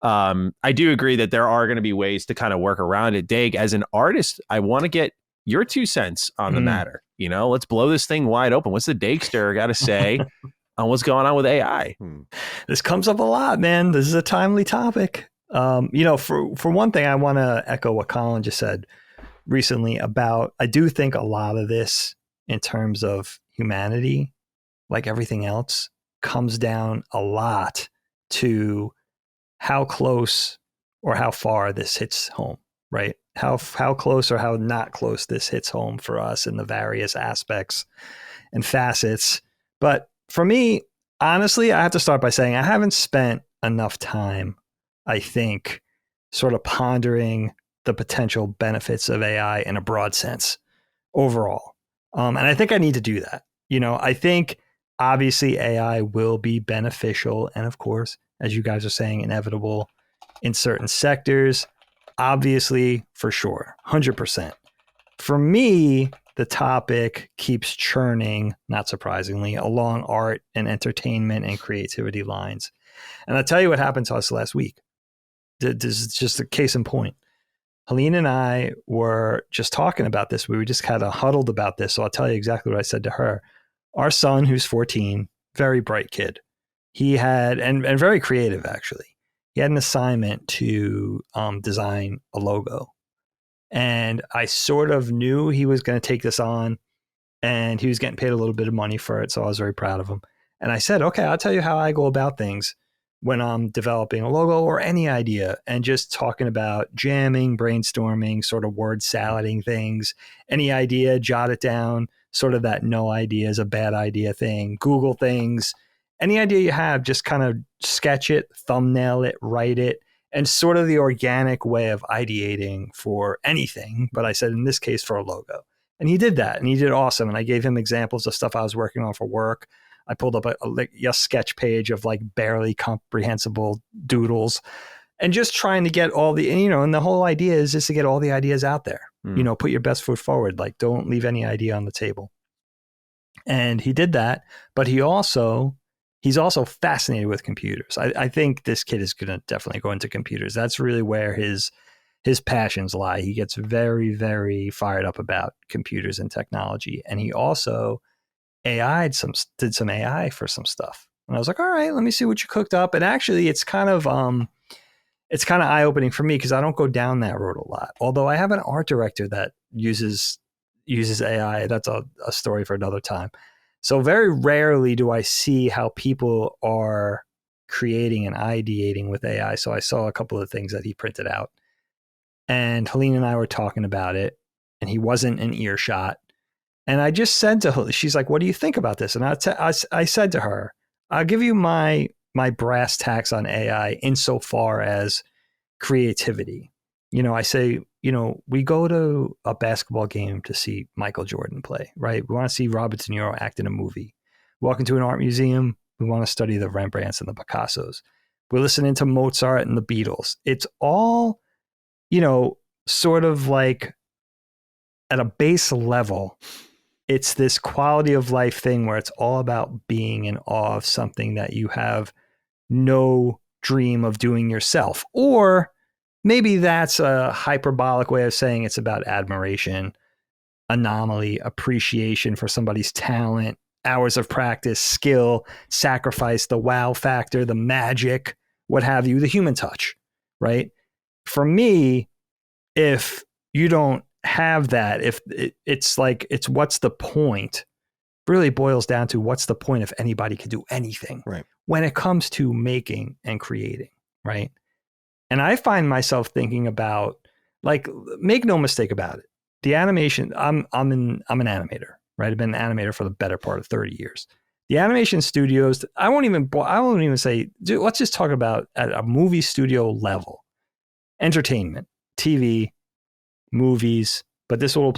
S3: I do agree that there are going to be ways to kind of work around it. Dag, as an artist, I want to get your 2 cents on the matter. Let's blow this thing wide open. What's the Dagster got to say on what's going on with AI?
S2: This comes up a lot, man. This is a timely topic. For one thing, I want to echo what Colin just said recently about, I do think a lot of this in terms of humanity, like everything else, comes down a lot to how close or how far this hits home, right? How close or how not close this hits home for us in the various aspects and facets. But for me, honestly, I have to start by saying I haven't spent enough time I think, sort of pondering the potential benefits of AI in a broad sense overall. And I think I need to do that. I think obviously AI will be beneficial. And of course, as you guys are saying, inevitable in certain sectors. Obviously, for sure, 100%. For me, the topic keeps churning, not surprisingly, along art and entertainment and creativity lines. And I'll tell you what happened to us last week. This is just a case in point. Helene and I were just talking about this. We were just kind of huddled about this. So I'll tell you exactly what I said to her. Our son, who's 14, very bright kid. He had, and very creative, actually. He had an assignment to design a logo. And I sort of knew he was going to take this on, and he was getting paid a little bit of money for it. So I was very proud of him. And I said, okay, I'll tell you how I go about things when I'm developing a logo or any idea, and just talking about jamming, brainstorming, sort of word salading things. Any idea, jot it down, sort of that no idea is a bad idea thing. Google things. Any idea you have, just kind of sketch it, thumbnail it, write it, and sort of the organic way of ideating for anything. But I said in this case for a logo. And he did that, and he did awesome. And I gave him examples of stuff I was working on for work. I pulled up a sketch page of like barely comprehensible doodles, and just trying to get all the, and the whole idea is just to get all the ideas out there. Put your best foot forward. Like, don't leave any idea on the table. And he did that, but he's also fascinated with computers. I think this kid is going to definitely go into computers. That's really where his passions lie. He gets very, very fired up about computers and technology. And he also did some AI for some stuff. And I was like, all right, let me see what you cooked up. And actually it's kind of eye-opening for me, because I don't go down that road a lot. Although I have an art director that uses AI. That's a story for another time. So very rarely do I see how people are creating and ideating with AI. So I saw a couple of things that he printed out, and Helene and I were talking about it, and he wasn't in earshot. And I just said to her, she's like, what do you think about this? And I said to her, I'll give you my brass tacks on AI insofar as creativity. I say, we go to a basketball game to see Michael Jordan play, right? We want to see Robert De Niro act in a movie. Walk into an art museum, we want to study the Rembrandts and the Picassos. We're listening to Mozart and the Beatles. It's all, sort of like at a base level, it's this quality of life thing where it's all about being in awe of something that you have no dream of doing yourself. Or maybe that's a hyperbolic way of saying it's about admiration, anomaly, appreciation for somebody's talent, hours of practice, skill, sacrifice, the wow factor, the magic, what have you, the human touch, right? For me, if you don't have that, if it's what's the point, really boils down to what's the point if anybody can do anything,
S1: right,
S2: when it comes to making and creating, right? And I find myself thinking about, like, make no mistake about it, the animation, I'm an animator, right? I've been an animator for the better part of 30 years. The animation studios, I won't even say, dude, let's just talk about at a movie studio level, entertainment, TV, movies, but this will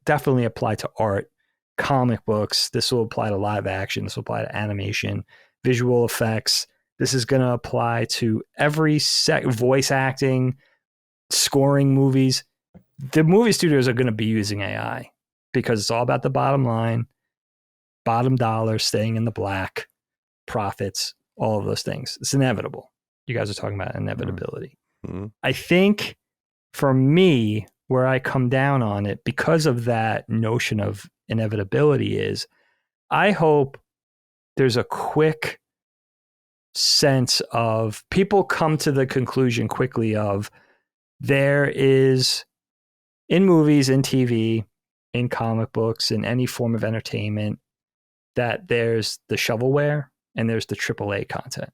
S2: definitely apply to art, comic books. This will apply to live action. This will apply to animation, visual effects. This is going to apply to every voice acting, scoring movies. The movie studios are going to be using AI because it's all about the bottom line, bottom dollar, staying in the black, profits, all of those things. It's inevitable. You guys are talking about inevitability.
S1: Mm-hmm.
S2: I think for me, where I come down on it because of that notion of inevitability is, I hope there's a quick sense of people come to the conclusion quickly of there is, in movies, in TV, in comic books, in any form of entertainment, that there's the shovelware and there's the AAA content,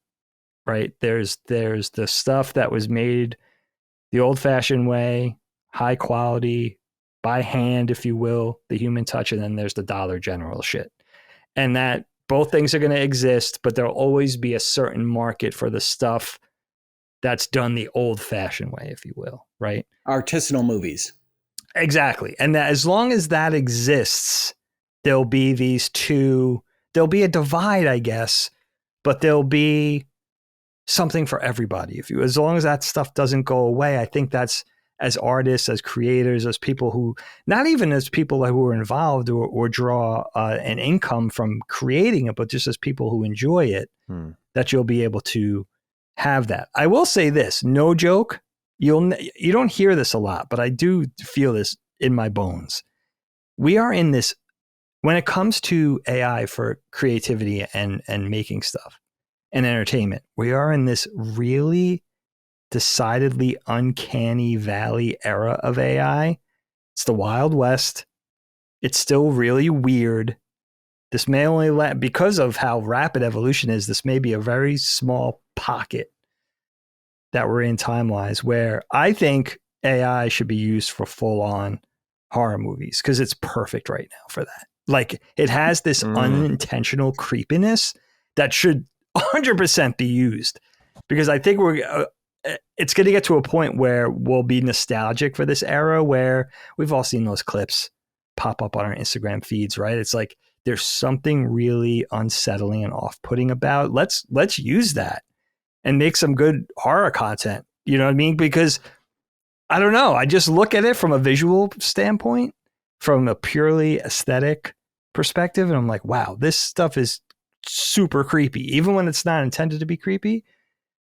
S2: right? There's the stuff that was made the old-fashioned way, high quality, by hand, if you will, the human touch, and then there's the Dollar General shit. And that both things are going to exist, but there'll always be a certain market for the stuff that's done the old-fashioned way, if you will, right?
S4: Artisanal movies.
S2: Exactly. And that as long as that exists, there'll be there'll be a divide, I guess, but there'll be something for everybody. As long as that stuff doesn't go away, I think that's, as artists, as creators, as people who, not even as people who are involved or draw an income from creating it, but just as people who enjoy it, that you'll be able to have that. I will say this, no joke, you don't hear this a lot, but I do feel this in my bones. We are in this, when it comes to AI for creativity and making stuff and entertainment, we are in this really decidedly uncanny valley era of AI. It's the Wild West. It's still really weird. This may only because of how rapid evolution is, this may be a very small pocket that we're in time-wise, where I think AI should be used for full-on horror movies because it's perfect right now for that. Like, it has this unintentional creepiness that should 100% be used, because I think it's going to get to a point where we'll be nostalgic for this era, where we've all seen those clips pop up on our Instagram feeds, right? It's like, there's something really unsettling and off-putting about. Let's use that and make some good horror content. You know what I mean? Because I don't know. I just look at it from a visual standpoint, from a purely aesthetic perspective. And I'm like, wow, this stuff is super creepy, even when it's not intended to be creepy.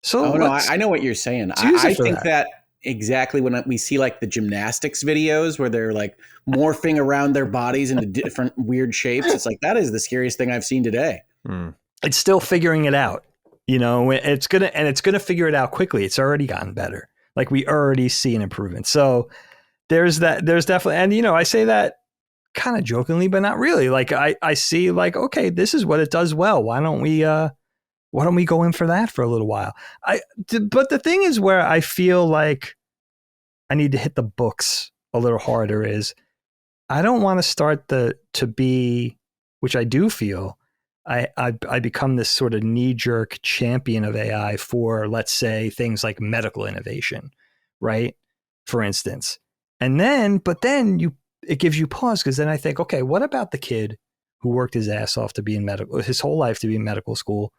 S2: So
S4: I know what you're saying. I think that exactly when we see like the gymnastics videos where they're like morphing around their bodies into different weird shapes. It's like, that is the scariest thing I've seen today.
S2: It's still figuring it out. You know, it's going to figure it out quickly. It's already gotten better. Like, we already see an improvement. So there's definitely, and you know, I say that kind of jokingly, but not really. Like, I see like, okay, this is what it does well. Why don't we go in for that for a little while? But the thing is where I feel like I need to hit the books a little harder is, I don't want to start to be, which I do feel, I become this sort of knee-jerk champion of AI for, let's say, things like medical innovation, right? For instance. But then it gives you pause, because then I think, okay, what about the kid who worked his ass off to be in his whole life to be in medical school?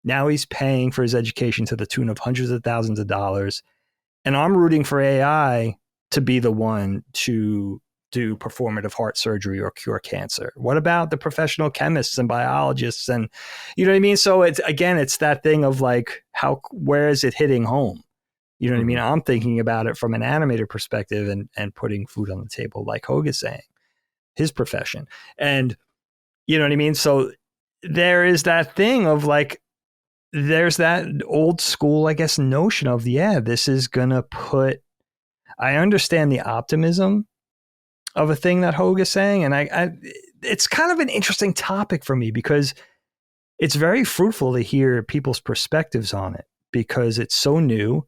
S2: Now he's paying for his education to the tune of hundreds of thousands of dollars. And I'm rooting for AI to be the one to do performative heart surgery or cure cancer. What about the professional chemists and biologists? And you know what I mean? So it's that thing of like, where is it hitting home? You know what I mean? I'm thinking about it from an animator perspective and putting food on the table, like Hoeg is saying, his profession. And you know what I mean? So there is that thing of like, there's that old school, I guess, notion of, this is going to I understand the optimism of a thing that Hoeg is saying. And it's kind of an interesting topic for me, because it's very fruitful to hear people's perspectives on it, because it's so new.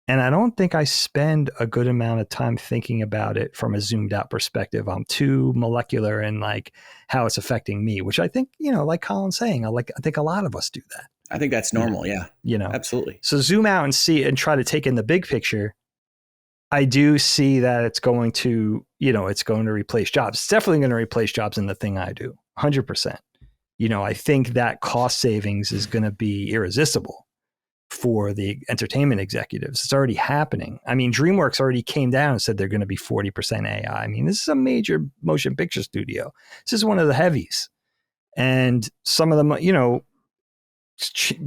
S2: And I don't think I spend a good amount of time thinking about it from a zoomed out perspective. I'm too molecular in like how it's affecting me, which I think, you know, like Colin's saying, I think a lot of us do that.
S4: I think that's normal. Yeah.
S2: You know,
S4: absolutely.
S2: So zoom out and see and try to take in the big picture. I do see that it's going to replace jobs. It's definitely going to replace jobs in the thing I do, 100%. You know, I think that cost savings is going to be irresistible for the entertainment executives. It's already happening. I mean, DreamWorks already came down and said they're going to be 40% AI. I mean, this is a major motion picture studio. This is one of the heavies. And some of them, you know,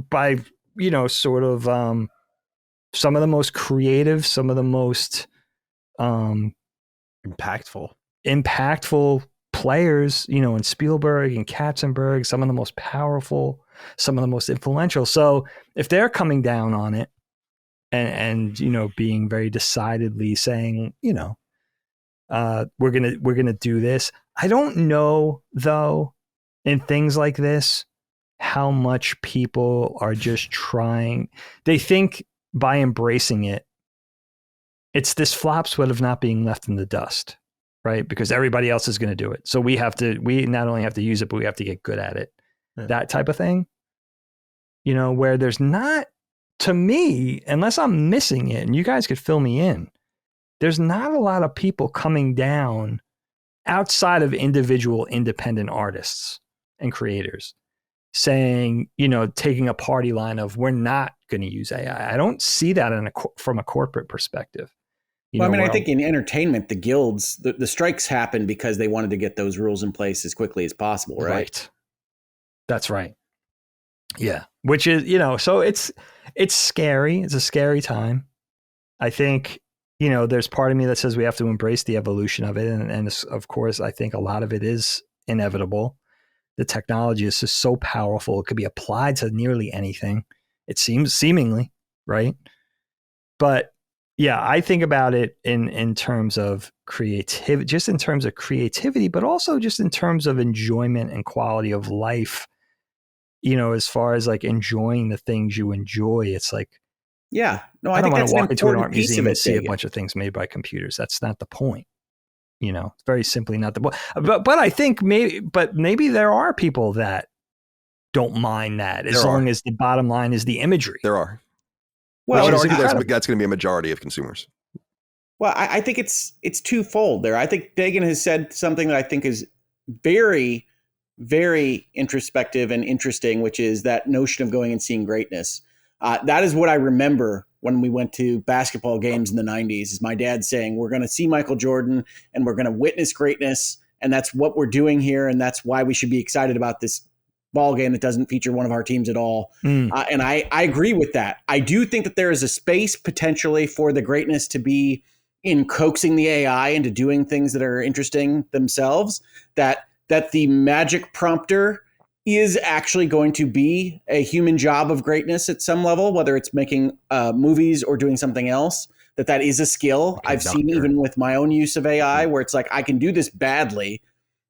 S2: by, you know, sort of some of the most creative, some of the most
S3: impactful
S2: players, you know, in Spielberg and Katzenberg, some of the most powerful, some of the most influential. So if they're coming down on it and you know, being very decidedly saying, you know, we're gonna do this. I don't know though, in things like this, how much people are just trying. They think by embracing it, it's this flop sweat of not being left in the dust, right? Because everybody else is going to do it. So we not only have to use it, but we have to get good at it. Yeah. That type of thing, you know, where there's not to me, unless I'm missing it, and you guys could fill me in, there's not a lot of people coming down outside of individual independent artists and creators saying, taking a party line of we're not going to use AI. I don't see that from a corporate perspective.
S4: I think in entertainment, the guilds, the strikes happened because they wanted to get those rules in place as quickly as possible, right?
S2: That's right. Yeah. Which is, so it's scary. It's a scary time. I think, there's part of me that says we have to embrace the evolution of it. And of course, I think a lot of it is inevitable. The technology is just so powerful. It could be applied to nearly anything. It seems seemingly, right? But yeah, I think about it in terms of creativity, just in terms of creativity, but also just in terms of enjoyment and quality of life. As far as like enjoying the things you enjoy, it's like,
S4: yeah, no,
S2: I don't want to walk into an art
S4: piece
S2: museum and see a bunch of things made by computers. That's not the point. Very simply not the point. But I think maybe there are people that don't mind that as long as the bottom line is the imagery.
S1: There are.
S4: Well,
S1: I would argue that's going to be a majority of consumers.
S4: Well, I think it's twofold there. I think Dagan has said something that I think is very, very introspective and interesting, which is that notion of going and seeing greatness. That is what I remember when we went to basketball games in the 90s, is my dad saying, we're going to see Michael Jordan and we're going to witness greatness. And that's what we're doing here. And that's why we should be excited about this ball game that doesn't feature one of our teams at all. And I agree with that. I do think that there is a space potentially for the greatness to be in coaxing the AI into doing things that are interesting themselves, that the magic prompter is actually going to be a human job of greatness at some level, whether it's making movies or doing something else, that is a skill. I've seen even with my own use of AI where it's like, I can do this badly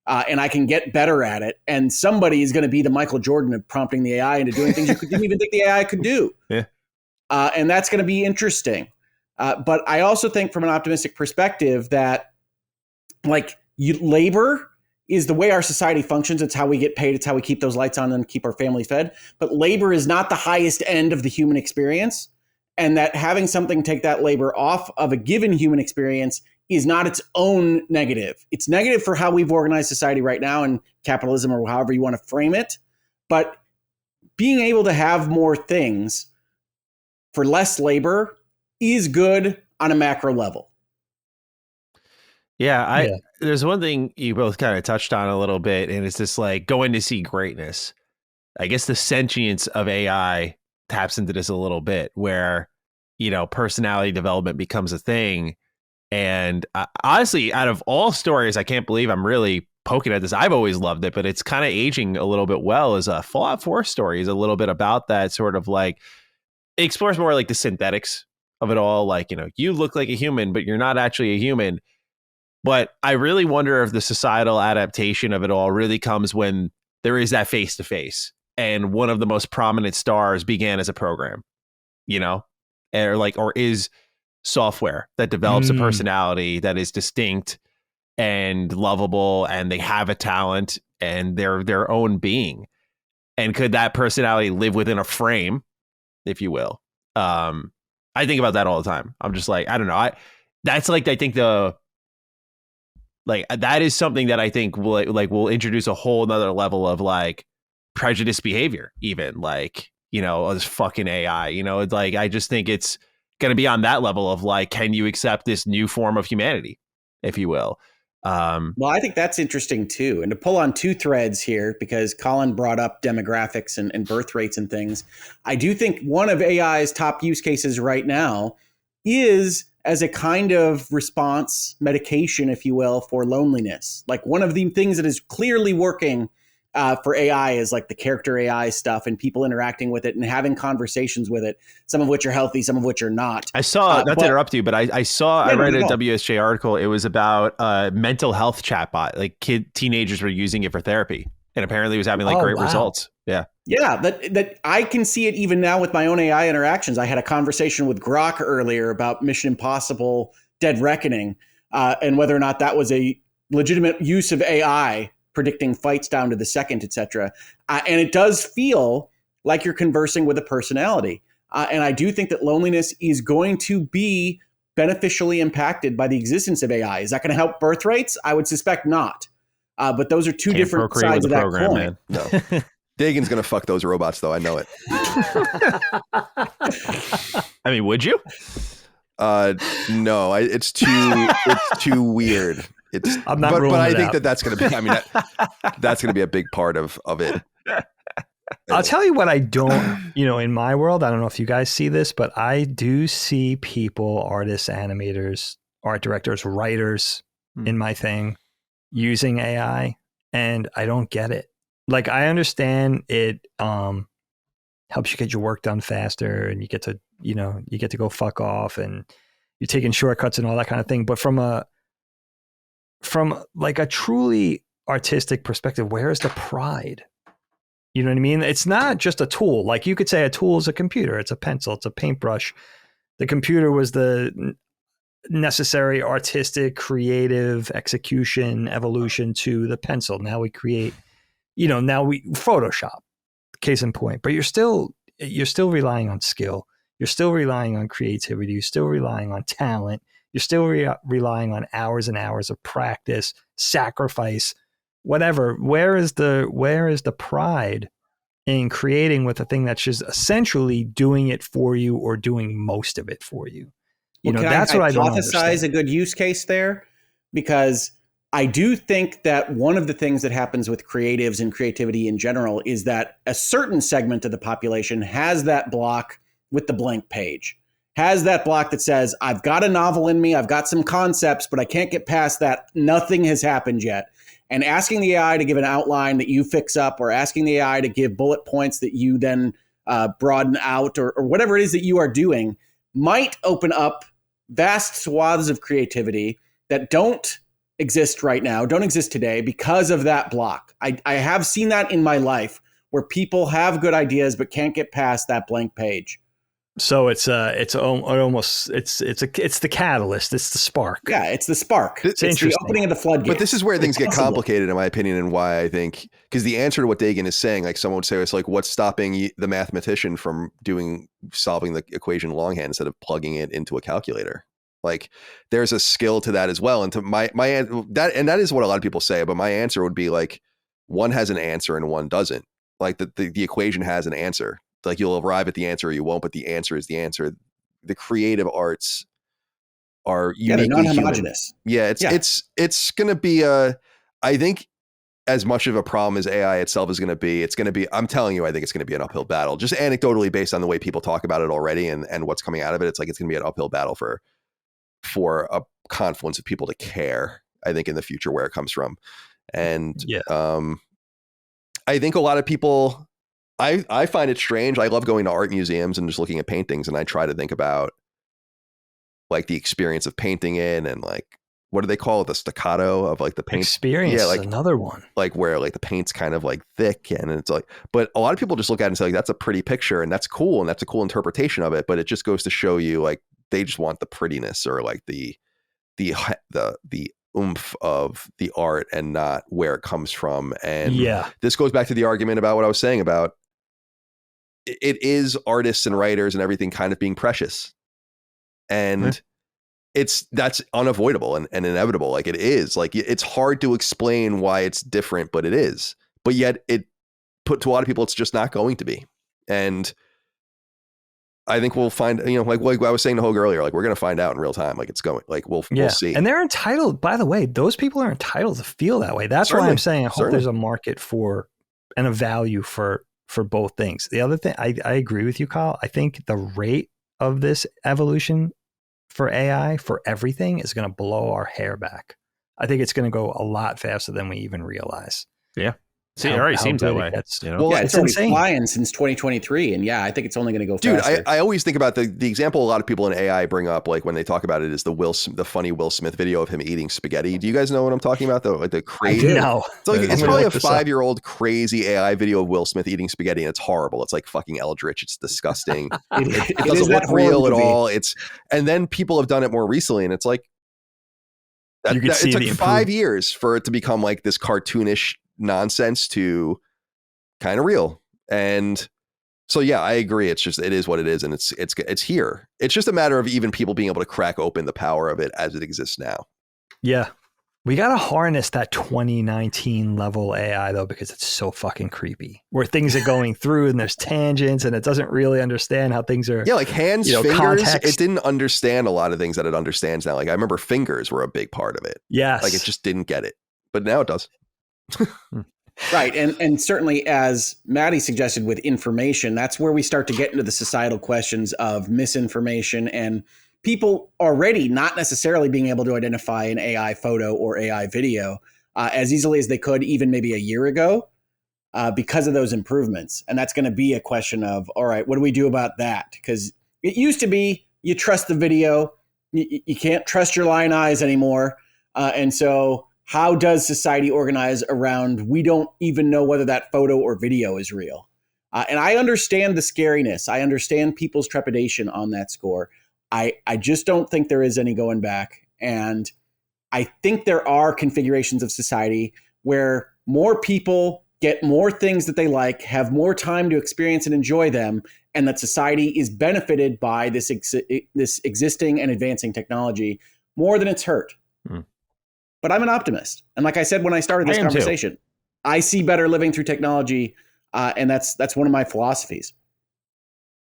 S4: and I can get better at it. And somebody is going to be the Michael Jordan of prompting the AI into doing things you didn't even think the AI could do.
S3: Yeah.
S4: And that's going to be interesting. But I also think from an optimistic perspective that labor is the way our society functions. It's how we get paid. It's how we keep those lights on and keep our families fed. But labor is not the highest end of the human experience. And that having something take that labor off of a given human experience is not its own negative. It's negative for how we've organized society right now and capitalism, or however you want to frame it. But being able to have more things for less labor is good on a macro level.
S3: Yeah, there's one thing you both kind of touched on a little bit, and it's just like going to see greatness. I guess the sentience of AI taps into this a little bit, where, personality development becomes a thing. And honestly, out of all stories, I can't believe I'm really poking at this. I've always loved it, but it's kind of aging a little bit well. As a Fallout 4 story is a little bit about that, sort of like it explores more like the synthetics of it all. Like, you look like a human, but you're not actually a human. But I really wonder if the societal adaptation of it all really comes when there is that face to face. And one of the most prominent stars began as a program, or is software that develops a personality that is distinct and lovable, and they have a talent and they're their own being. And could that personality live within a frame, if you will? I think about that all the time. I'm just like, I don't know. I think that is something that I think will introduce a whole nother level of like prejudice behavior, even this fucking AI, it's like, I just think it's going to be on that level of like, can you accept this new form of humanity, if you will?
S4: Well, I think that's interesting too. And to pull on two threads here, because Colin brought up demographics and birth rates and things. I do think one of AI's top use cases right now is as a kind of response medication, if you will, for loneliness. Like one of the things that is clearly working for AI is like the character AI stuff and people interacting with it and having conversations with it, some of which are healthy, some of which are not.
S3: I saw, not to interrupt you, but I read a WSJ article. It was about a mental health chatbot. Like teenagers were using it for therapy, and apparently it was having great results. Yeah.
S4: Yeah, that I can see it even now with my own AI interactions. I had a conversation with Grok earlier about Mission Impossible Dead Reckoning and whether or not that was a legitimate use of AI predicting fights down to the second, et cetera. And it does feel like you're conversing with a personality. And I do think that loneliness is going to be beneficially impacted by the existence of AI. Is that going to help birth rates? I would suspect not. But those are two different sides of that coin.
S3: Man.
S1: No. Dagan's going to fuck those robots, though. I know it.
S3: I mean, would you?
S1: No, it's too weird.
S2: I'm not
S1: but
S2: ruling
S1: I
S2: it
S1: think
S2: out.
S1: that's going to be, I mean, that's going to be a big part of it.
S2: I'll tell you what I don't, in my world, I don't know if you guys see this, but I do see people, artists, animators, art directors, writers in my thing using AI, and I don't get it. Like, I understand it helps you get your work done faster, and you get to go fuck off, and you're taking shortcuts and all that kind of thing. But from like a truly artistic perspective, where is the pride? You know what I mean? It's not just a tool. Like, you could say a tool is a computer, it's a pencil, it's a paintbrush. The computer was the necessary artistic, creative execution, evolution to the pencil. Now we create, now we Photoshop, case in point. But you're still relying on skill. You're still relying on creativity. You're still relying on talent. You're still relying on hours and hours of practice, sacrifice, whatever. Where is the pride in creating with a thing that's just essentially doing it for you or doing most of it for you? That's what I don't understand.
S4: Hypothesize a good use case there, because I do think that one of the things that happens with creatives and creativity in general is that a certain segment of the population has that block with the blank page, has that block that says, I've got a novel in me, I've got some concepts, but I can't get past that. Nothing has happened yet. And asking the AI to give an outline that you fix up, or asking the AI to give bullet points that you then broaden out, or whatever it is that you are doing, might open up vast swaths of creativity that don't exist right now, don't exist today because of that block. I have seen that in my life, where people have good ideas but can't get past that blank page.
S2: So it's the catalyst. It's the spark.
S4: Yeah, it's the spark.
S2: It's
S4: the opening of the floodgates.
S1: But this is where things get complicated, in my opinion, and why I think, because the answer to what Dagan is saying, like someone would say, it's like, what's stopping the mathematician from solving the equation longhand instead of plugging it into a calculator? Like, there's a skill to that as well. And to that is what a lot of people say. But my answer would be like, one has an answer and one doesn't. Like the equation has an answer. Like, you'll arrive at the answer or you won't, but the answer is the answer. The creative arts are uniquely
S4: they're non-homogeneous.
S1: Human. Yeah, it's going to be I think as much of a problem as AI itself is going to be, I'm telling you, I think it's going to be an uphill battle. Just anecdotally, based on the way people talk about it already and what's coming out of it, it's like it's going to be an uphill battle for a confluence of people to care, I think, in the future, where it comes from. And I think a lot of people, I find it strange. I love going to art museums and just looking at paintings, and I try to think about like the experience of painting in, and like, what do they call it? The staccato of like the paint
S2: experience. Yeah, like another one.
S1: Like where like the paint's kind of like thick, and it's like, but a lot of people just look at it and say, like, that's a pretty picture and that's cool and that's a cool interpretation of it. But it just goes to show you, like, they just want the prettiness or like the oomph of the art and not where it comes from. And this goes back to the argument about what I was saying about it is artists and writers and everything kind of being precious. And that's unavoidable and inevitable. Like, it is, like, it's hard to explain why it's different, but it is. But yet to a lot of people, it's just not going to be. And I think we'll find, like I was saying to Hoeg earlier, like, we're going to find out in real time. Like, it's going, like, we'll see.
S2: And they're entitled, by the way, those people are entitled to feel that way. That's why I'm saying I hope there's a market for and a value for both things. The other thing, I agree with you, Kyle. I think the rate of this evolution for AI, for everything, is going to blow our hair back. I think it's going to go a lot faster than we even realize.
S3: Yeah. See, it already seems that way.
S4: Well, it's already flying since 2023. And I think it's only going to go faster.
S1: Dude, I always think about the example a lot of people in AI bring up, like, when they talk about it, is the funny Will Smith video of him eating spaghetti. Do you guys know what I'm talking about, though? Like, the crazy.
S2: No.
S1: It's probably a 5-year-old crazy AI video of Will Smith eating spaghetti, and it's horrible. It's like fucking Eldritch. It's disgusting. It doesn't look real at all. And then people have done it more recently, and it's like, it took 5 years for it to become like this cartoonish nonsense to kind of real. And So yeah, I agree. It is what it is, and it's here. It's just a matter of even people being able to crack open the power of it as it exists now.
S2: Yeah. We got to harness that 2019 level AI though, because it's so fucking creepy where things are going through and there's tangents and it doesn't really understand how things are.
S1: Yeah. Like hands, fingers.
S2: Context.
S1: It didn't understand a lot of things that it understands now. Like I remember fingers were a big part of it.
S2: Yes.
S1: Like it just didn't get it, but now it does.
S4: Right. And certainly, as Matty suggested with information, that's where we start to get into the societal questions of misinformation and people already not necessarily being able to identify an AI photo or AI video as easily as they could even maybe a year ago because of those improvements. And that's going to be a question of, all right, what do we do about that? Because it used to be you trust the video, you can't trust your lying eyes anymore. And so how does society organize around we don't even know whether that photo or video is real? And I understand the scariness. I understand people's trepidation on that score. I just don't think there is any going back. And I think there are configurations of society where more people get more things that they like, have more time to experience and enjoy them, and that society is benefited by this existing and advancing technology more than it's hurt. But I'm an optimist. And like I said when I started this conversation, I see better living through technology, and that's one of my philosophies.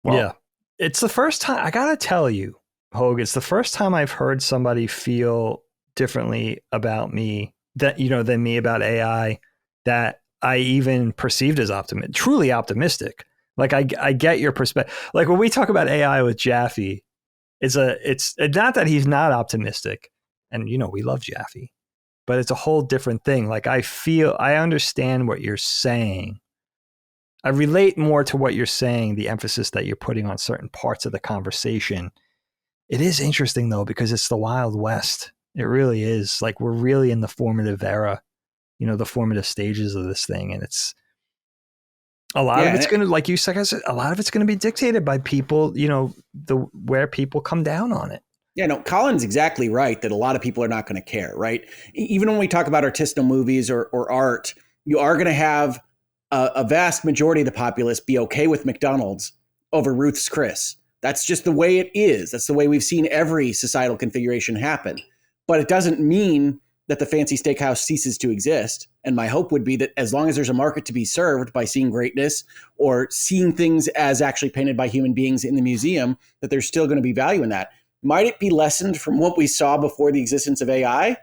S2: Well, yeah. It's the first time, I got to tell you, Hoeg, it's the first time I've heard somebody feel differently about me than me about AI that I even perceived as truly optimistic. Like I get your perspective. Like when we talk about AI with Jaffe, it's not that he's not optimistic, and we love Jaffe, but it's a whole different thing. Like I understand what you're saying. I relate more to what you're saying, the emphasis that you're putting on certain parts of the conversation. It is interesting though, because it's the Wild West. It really is. Like we're really in the formative era, the formative stages of this thing. And it's a lot of it's going to, like you said, a lot of it's going to be dictated by people, where people come down on it.
S4: Yeah, no, Colin's exactly right that a lot of people are not going to care, right? Even when we talk about artisanal movies or art, you are going to have a vast majority of the populace be okay with McDonald's over Ruth's Chris. That's just the way it is. That's the way we've seen every societal configuration happen. But it doesn't mean that the fancy steakhouse ceases to exist. And my hope would be that as long as there's a market to be served by seeing greatness or seeing things as actually painted by human beings in the museum, that there's still going to be value in that. Might it be lessened from what we saw before the existence of AI?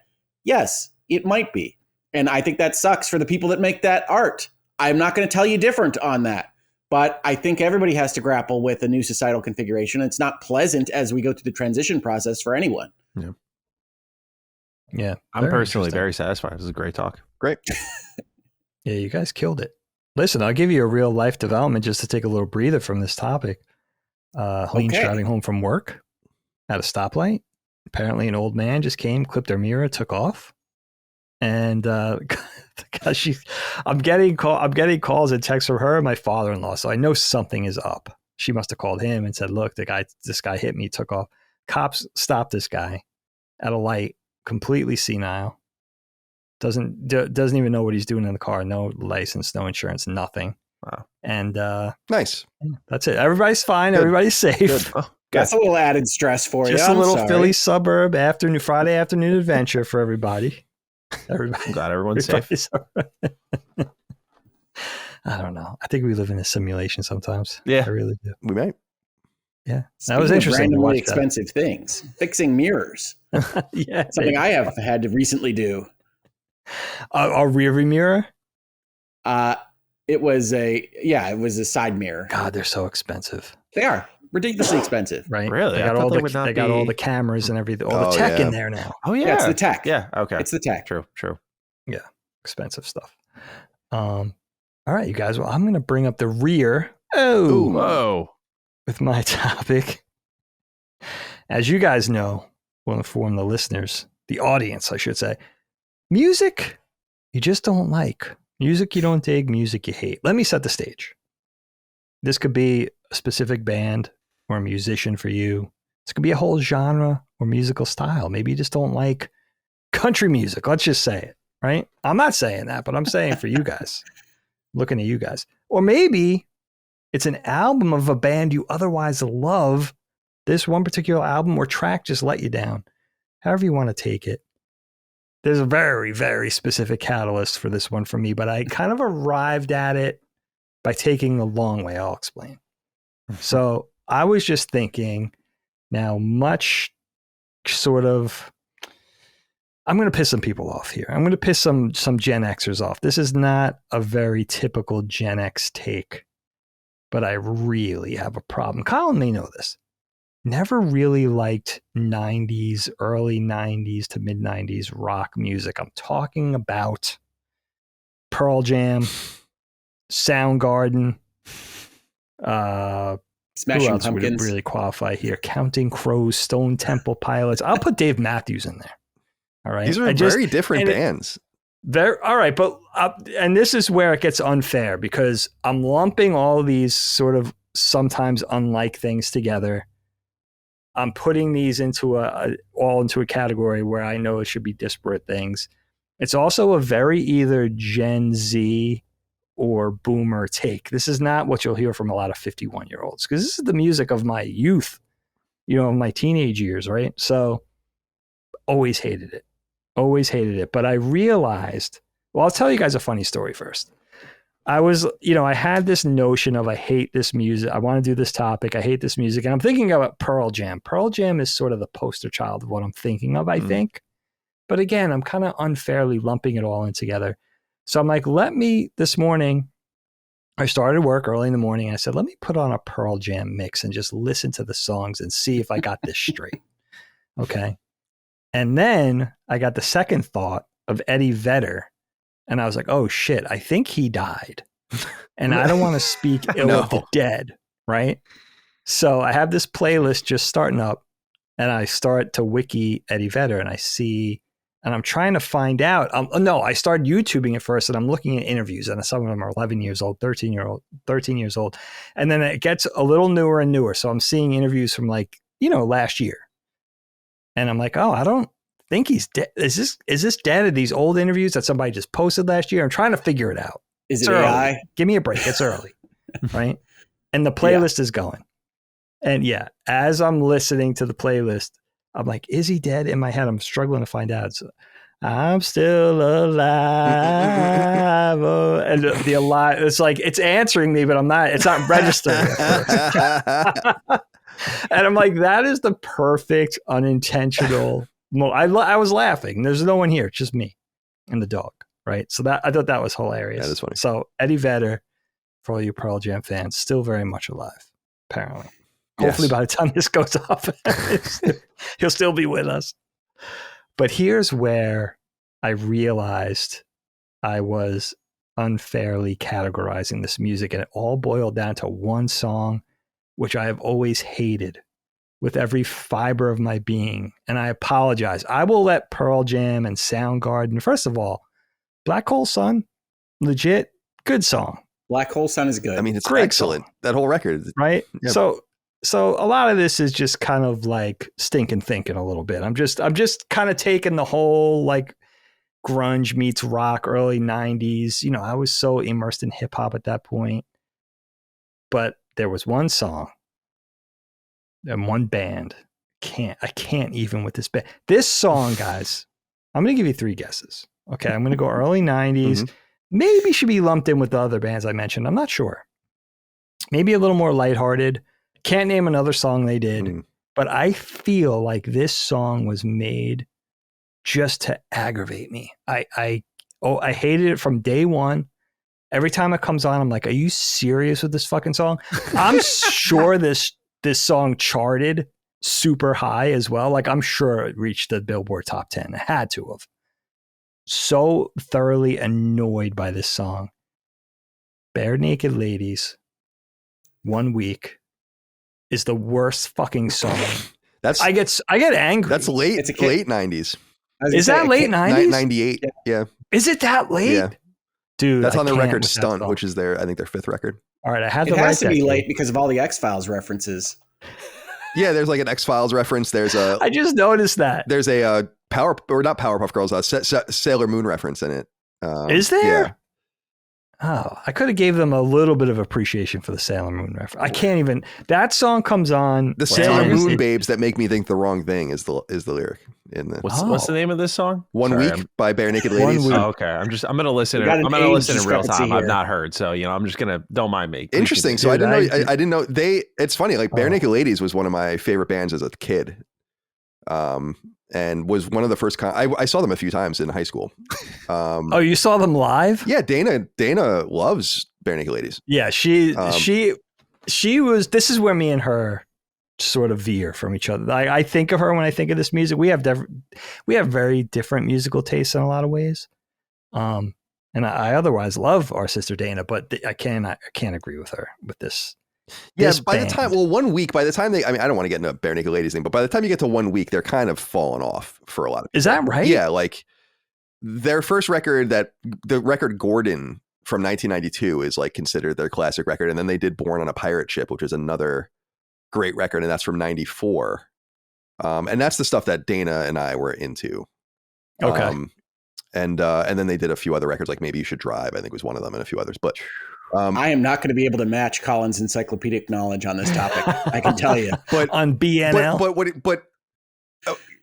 S4: Yes, it might be. And I think that sucks for the people that make that art. I'm not going to tell you different on that. But I think everybody has to grapple with a new societal configuration. It's not pleasant as we go through the transition process for anyone.
S3: Yeah.
S2: Yeah.
S3: I'm personally very satisfied. This is a great talk.
S1: Great.
S2: Yeah, you guys killed it. Listen, I'll give you a real life development just to take a little breather from this topic. Helene's driving home from work at a stoplight. Apparently an old man just came, clipped her mirror, took off. And I'm getting calls and texts from her and my father-in-law. So I know something is up. She must have called him and said, look, this guy hit me, took off. Cops stopped this guy at a light, completely senile. Doesn't even know what he's doing in the car. No license, no insurance, nothing.
S3: Wow.
S2: And
S1: nice.
S2: That's it. Everybody's fine. Good. Everybody's safe.
S3: Good. Oh,
S4: that's a little added stress for you.
S2: Just a little Philly suburb Friday afternoon adventure for everybody.
S3: I'm glad everyone's safe.
S2: I don't know. I think we live in a simulation sometimes.
S3: Yeah,
S2: I really do.
S1: We might.
S2: Yeah,
S4: that was interesting. Randomly expensive things, fixing mirrors.
S2: Yeah,
S4: something I have had to recently do.
S2: A rear view mirror.
S4: It was a side mirror.
S2: God, they're so expensive.
S4: They are ridiculously expensive,
S2: right?
S3: Really?
S2: They got all the cameras and everything, all the tech in there now.
S3: Oh yeah,
S4: it's the tech.
S3: Yeah, okay,
S4: it's the tech.
S3: True.
S2: Yeah, expensive stuff. All right, you guys. Well, I'm going to bring up the rear.
S3: Whoa!
S2: With my topic, as you guys know, will inform the listeners, the audience, I should say. Music you just don't like. Music you don't dig. Music you hate. Let me set the stage. This could be a specific band or a musician for you. This could be a whole genre or musical style. Maybe you just don't like country music. Let's just say it, right? I'm not saying that, but I'm saying for you guys, looking at you guys. Or maybe It's an album of a band you otherwise love. This one particular album or track just let you down. However you want to take it. There's a very, very specific catalyst for this one for me, but I kind of arrived at it by taking the long way. I'll explain. So I was just thinking, now much sort of, I'm going to piss some people off here. I'm going to piss some Gen Xers off. This is not a very typical Gen X take, but I really have a problem. Colin may know this. Never really liked 90s, early 90s to mid 90s rock music. I'm talking about Pearl Jam, Soundgarden,
S4: Smashing
S2: who else
S4: Pumpkins
S2: would really qualify here? Counting Crows, Stone Temple Pilots. I'll put Dave Matthews in there. All right.
S1: These are very different bands.
S2: All right. But, and this is where it gets unfair because I'm lumping all these sort of sometimes unlike things together. I'm putting these into all into a category where I know it should be disparate things. It's also a very either Gen Z or boomer take. This is not what you'll hear from a lot of 51-year-olds because this is the music of my youth, my teenage years, right? So always hated it. But I realized, well, I'll tell you guys a funny story first. I was, I had this notion of I hate this music. I want to do this topic. I hate this music. And I'm thinking about Pearl Jam. Pearl Jam is sort of the poster child of what I'm thinking of, I think. But again, I'm kind of unfairly lumping it all in together. So I'm like, this morning, I started work early in the morning. And I said, let me put on a Pearl Jam mix and just listen to the songs and see if I got this straight. Okay. And then I got the second thought of Eddie Vedder. And I was like, oh shit, I think he died. And I don't want to speak ill of the dead, right? So I have this playlist just starting up and I start to wiki Eddie Vedder and I see, and I'm trying to find out. I started YouTubing it first and I'm looking at interviews and some of them are 11 years old, 13 years old. And then it gets a little newer and newer. So I'm seeing interviews from last year. And I'm like, oh, I don't think he's dead. Is this dead? Are these old interviews that somebody just posted last year? I'm trying to figure it out.
S4: Is it AI?
S2: Give me a break. It's early, right? And the playlist is going. And yeah, as I'm listening to the playlist, I'm like, is he dead? In my head, I'm struggling to find out. So, I'm still alive. And the alive, it's like, it's answering me, but it's not registering at first. And I'm like, that is the perfect unintentional I was laughing. There's no one here. It's just me and the dog, right? So I thought that was hilarious.
S1: That is funny.
S2: So Eddie Vedder, for all you Pearl Jam fans, still very much alive, apparently.
S1: Yes.
S2: Hopefully by the time this goes off, he'll still be with us. But here's where I realized I was unfairly categorizing this music, and it all boiled down to one song, which I have always hated with every fiber of my being. And I apologize. I will let Pearl Jam and Soundgarden, first of all, Black Hole Sun, legit, good song.
S4: Black Hole Sun is good.
S1: I mean, it's
S2: great
S1: excellent. Song. That whole record.
S2: Right?
S1: Yep.
S2: So a lot of this is just kind of like stinking thinking a little bit. I'm just kind of taking the whole like grunge meets rock, early 90s. I was so immersed in hip hop at that point. But there was one song and one band. I can't even with this band. This song, guys, I'm going to give you 3 guesses. Okay. I'm going to go early 90s. Mm-hmm. Maybe should be lumped in with the other bands I mentioned. I'm not sure. Maybe a little more lighthearted. Can't name another song they did, but I feel like this song was made just to aggravate me. I hated it from day one. Every time it comes on, I'm like, are you serious with this fucking song? I'm sure this song charted super high as well. Like I'm sure it reached the Billboard top 10. It had to have. So thoroughly annoyed by this song. Bare Naked Ladies, 1 Week is the worst fucking song. I get angry.
S1: That's late 90s.
S2: Is that late 90s?
S1: 98. Yeah.
S2: Is it that late?
S1: Yeah.
S2: Dude,
S1: that's on their record Stunt, which is I think their 5th record.
S2: All right, I had
S4: it has to be late because of all the X-Files references.
S1: Yeah, there's like an X-Files reference.
S2: I just noticed that.
S1: There's a not Powerpuff Girls, Sailor Moon reference in it.
S2: Is there?
S1: Yeah.
S2: Oh, I could have gave them a little bit of appreciation for the Sailor Moon reference. I can't even. That song comes on.
S1: The Sailor
S2: and
S1: Moon
S2: it-
S1: babes that make me think the wrong thing is the lyric in the
S3: What's the name of this song?
S1: One
S3: Sorry,
S1: Week by Bare Naked Ladies.
S2: Week.
S3: Oh, okay. I'm gonna listen.
S4: We got
S3: I'm
S4: an
S3: gonna
S4: age
S3: listen in real
S4: discrepancy
S3: time. I've
S4: here.
S3: not heard, so I'm just gonna. Don't mind me. Please
S1: Interesting. So
S3: continue.
S1: I didn't
S2: Dude,
S1: know. I didn't know they. It's funny. Like Bare
S2: Oh.
S1: Naked Ladies was one of my favorite bands as a kid. And was one of the first. I saw them a few times in high school.
S2: Oh, you saw them live?
S1: Yeah, Dana loves Bare Naked Ladies.
S2: Yeah, she was. This is where me and her sort of veer from each other. I think of her when I think of this music. We have very different musical tastes in a lot of ways. And I otherwise love our sister Dana, but I can't agree with her with this.
S1: Yes,
S2: this
S1: by
S2: band.
S1: the time, 1 week, by the time I don't want to get into a Bare Naked Ladies thing, but by the time you get to 1 week, they're kind of fallen off for a lot of people.
S2: Is that right?
S1: Yeah, like their first record, the record Gordon from 1992 is like considered their classic record. And then they did Born on a Pirate Ship, which is another great record. And that's from 94. And that's the stuff that Dana and I were into.
S2: Okay.
S1: And then they did a few other records, like Maybe You Should Drive, I think was one of them, and a few others. But
S4: I am not going to be able to match Colin's encyclopedic knowledge on this topic. I can tell you.
S1: but
S2: On BNL.
S1: but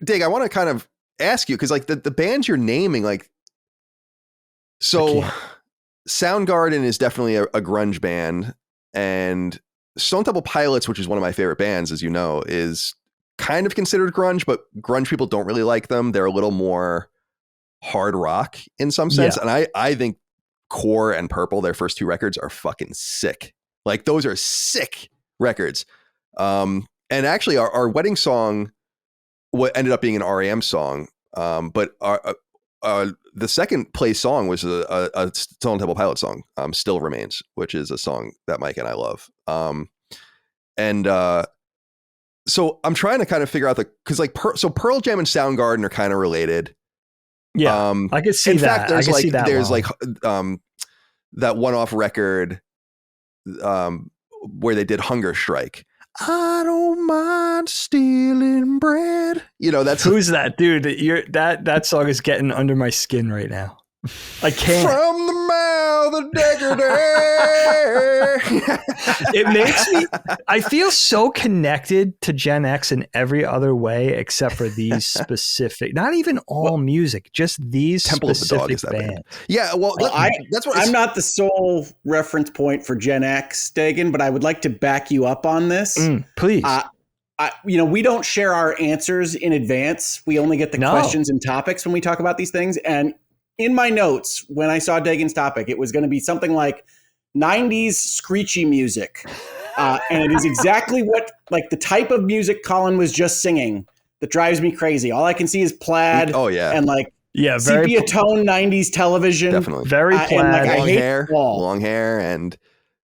S1: Dig, I want to kind of ask you, because like the bands you're naming, like, so Soundgarden is definitely a grunge band, and Stone Temple Pilots, which is one of my favorite bands, as you know, is kind of considered grunge, but grunge people don't really like them. They're a little more hard rock in some sense.
S2: Yeah.
S1: And I think Core and Purple, their first two records, are fucking sick. Like those are sick records. And actually our wedding song, what ended up being an REM song. But the second place song was a Stone Temple Pilot song, Still Remains, which is a song that Mike and I love. So I'm trying to kind of figure out because like Pearl Jam and Soundgarden are kind of related.
S2: Yeah, I could see
S1: in
S2: that.
S1: fact, there's
S2: I could see that
S1: there's
S2: one.
S1: that one-off record where they did Hunger Strike. I don't mind stealing bread. You know, that's
S2: Who's that dude? That song is getting under my skin right now. I can't.
S1: From the mouth of Deckard.
S2: It makes me. I feel so connected to Gen X in every other way except for these specific. Not even all music, just these
S1: Temple of the Dog
S2: specific
S1: is that
S2: bands.
S1: band. Yeah, well, that's what
S4: I'm not the sole reference point for Gen X, Dagan, but I would like to back you up on this.
S2: Please.
S4: We don't share our answers in advance. We only get the questions and topics when we talk about these things. And in my notes, when I saw Dagan's topic, it was going to be something like 90s screechy music. And it is exactly what, like the type of music Colin was just singing that drives me crazy. All I can see is plaid.
S1: Oh, yeah.
S4: And like
S2: very
S4: sepia tone 90s television.
S1: Definitely.
S2: Very plaid.
S4: And like,
S1: long hair and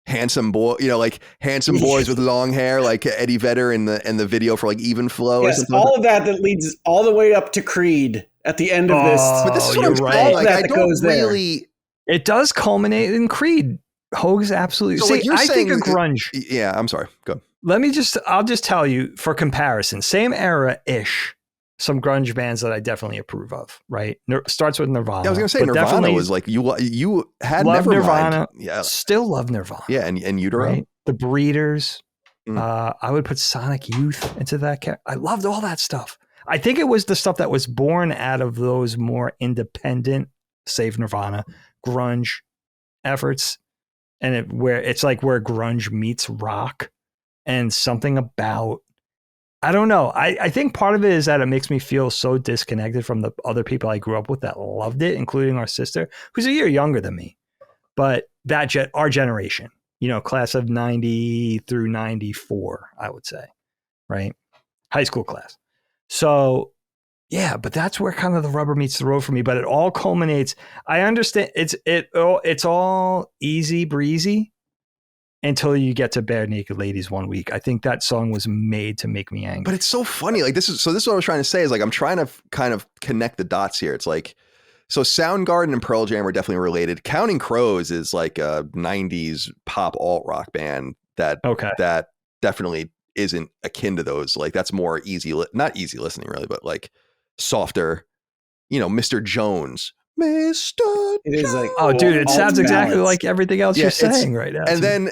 S1: handsome boy, like handsome boys with long hair, like Eddie Vedder in the video for like Even Flow.
S4: Yes,
S1: or something.
S4: all of that leads all the way up to Creed at the end of this.
S1: But this is what
S2: you're
S1: I'm
S2: right.
S1: saying. Like, I
S4: that
S1: don't
S4: goes there.
S1: really.
S2: It does culminate in Creed. Hoeg's absolutely.
S1: So,
S2: See,
S1: like, you're
S2: I think
S1: saying-
S2: of grunge.
S1: Yeah, I'm sorry. Go.
S2: I'll just tell you for comparison, same era-ish, some grunge bands that I definitely approve of, right? Starts with Nirvana.
S1: Yeah, I was going to say
S2: but
S1: Nirvana
S2: definitely
S1: was like you had
S2: love
S1: Nevermind.
S2: Nirvana.
S1: Yeah,
S2: Still love Nirvana.
S1: yeah, and Utero.
S2: Right? The Breeders.
S1: Mm.
S2: I would put Sonic Youth into that. I loved all that stuff. I think it was the stuff that was born out of those more independent, save Nirvana, grunge efforts. And it's like where grunge meets rock, and something about, I don't know. I think part of it is that it makes me feel so disconnected from the other people I grew up with that loved it, including our sister, who's a year younger than me. But our generation, class of 90 through 94, I would say, right? High school class. So yeah, but that's where kind of the rubber meets the road for me. But it all culminates. I understand it's all easy breezy until you get to Bare Naked Ladies 1 week. I think that song was made to make me angry.
S1: But it's so funny. Like this is what I was trying to say is like I'm trying to kind of connect the dots here. It's like, so Soundgarden and Pearl Jam are definitely related. Counting Crows is like a 90s pop alt rock band that definitely isn't akin to those. Like that's more not easy listening really, but like softer, Mr. Jones, Mr.
S4: It is like,
S2: Oh, dude, it
S4: alt
S2: sounds exactly
S4: ballads.
S2: like everything else you're saying right now.
S1: And then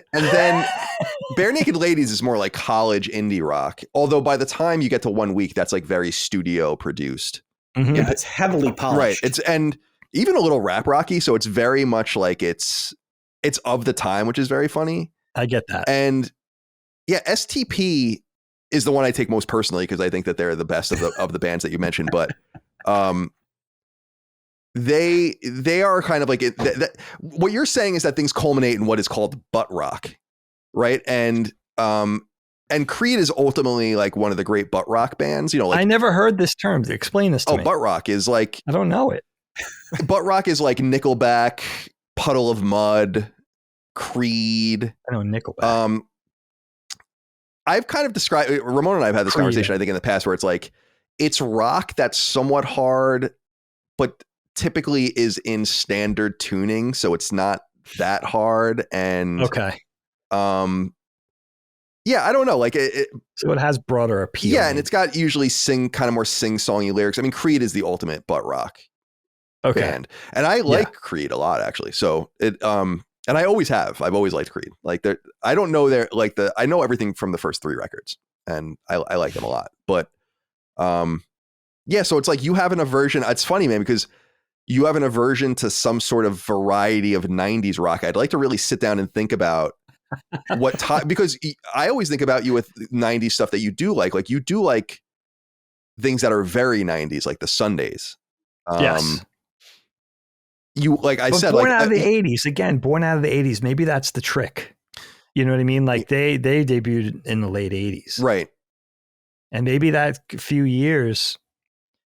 S1: Bare Naked Ladies is more like college indie rock. Although by the time you get to 1 week, that's like very studio produced.
S2: Mhm.
S4: Yeah, it's heavily polished.
S1: Right. And even a little rap rocky. So it's very much like it's of the time, which is very funny.
S2: I get that.
S1: And yeah, STP is the one I take most personally because I think that they're the best of the bands that you mentioned. But they are kind of like what you're saying is that things culminate in what is called butt rock, right? And Creed is ultimately like one of the great butt rock bands. You know, like
S2: I never heard this term. Explain this to me.
S1: Butt rock is like
S2: I don't know it.
S1: butt rock is like Nickelback, Puddle of Mud, Creed.
S2: I know Nickelback.
S1: I've kind of described, Ramon and I have had this conversation, I think, in the past, where it's like, it's rock that's somewhat hard, but typically is in standard tuning. So it's not that hard. And
S2: okay.
S1: Yeah, I don't know. Like
S2: so it has broader appeal.
S1: Yeah. And it's got usually kind of more sing-songy lyrics. I mean, Creed is the ultimate butt rock band. And I like Creed a lot, actually. So and I always have. I've always liked Creed. Like I don't know I know everything from the first 3 records, and I like them a lot. But yeah, so it's like you have an aversion. It's funny, man, because you have an aversion to some sort of variety of 90s rock. I'd like to really sit down and think about what time, because I always think about you with 90s stuff that you do like. Like you do like things that are very 90s, like the Sundays.
S2: Yes.
S1: You like I said,
S2: born
S1: like
S2: out of the 80s again. Born out of the 80s. Maybe that's the trick. You know what I mean? Like they debuted in the late 80s,
S1: right?
S2: And maybe that few years,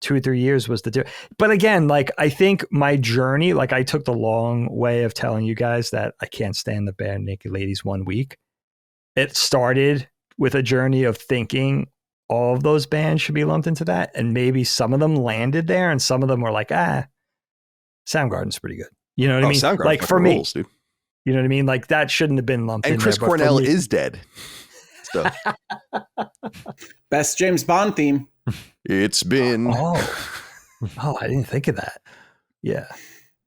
S2: 2 or 3 years, was the. But again, like I think my journey, like I took the long way of telling you guys that I can't stand the Bare Naked Ladies 1 week. It started with a journey of thinking all of those bands should be lumped into that, and maybe some of them landed there, and some of them were like, Soundgarden's pretty good. You know what I mean?
S1: Soundgarden
S2: like for me,
S1: rules, dude.
S2: You know what I mean? Like that shouldn't have been lumped in.
S1: And Chris
S2: there,
S1: Cornell is dead. So.
S4: Best James Bond theme.
S1: It's been.
S2: Oh, I didn't think of that. Yeah.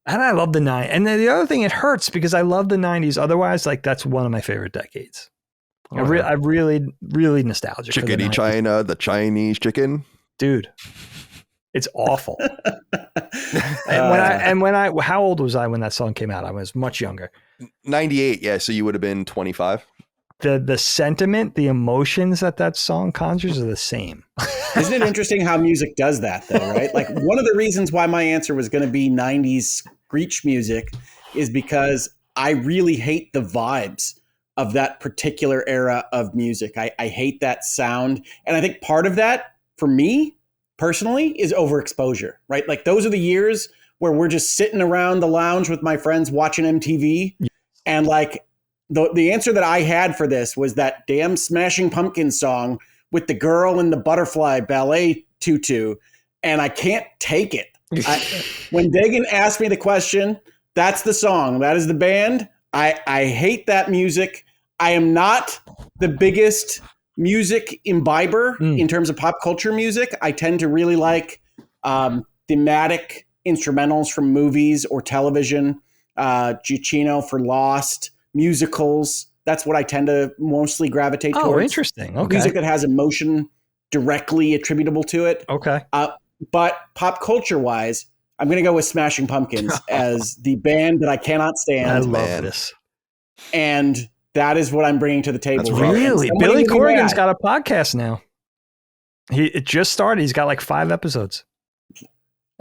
S2: And I love the 90s. And then the other thing, it hurts because I love the 90s. Otherwise, like that's one of my favorite decades. I'm really, really nostalgic.
S1: Chickadee China, the Chinese chicken.
S2: Dude. It's awful. How old was I when that song came out? I was much younger.
S1: 98. Yeah. So you would have been 25.
S2: The sentiment, the emotions that song conjures are the same.
S4: Isn't it interesting how music does that though, right? Like one of the reasons why my answer was going to be 90s screech music is because I really hate the vibes of that particular era of music. I hate that sound. And I think part of that for me personally is overexposure, right? Like those are the years where we're just sitting around the lounge with my friends watching MTV. And like the answer that I had for this was that damn Smashing Pumpkins song with the girl in the butterfly ballet tutu. And I can't take it. When Dagan asked me the question, that's the song. That is the band. I hate that music. I am not the biggest music imbiber in terms of pop culture music. I tend to really like thematic instrumentals from movies or television. Giacchino for Lost, musicals. That's what I tend to mostly gravitate towards.
S2: Oh, interesting. Okay.
S4: Music that has emotion directly attributable to it.
S2: Okay.
S4: But pop culture wise, I'm going to go with Smashing Pumpkins as the band that I cannot stand.
S2: I love this.
S4: And that is what I'm bringing to the table.
S2: Really? Billy Corgan's got a podcast now. It just started. He's got like 5 episodes.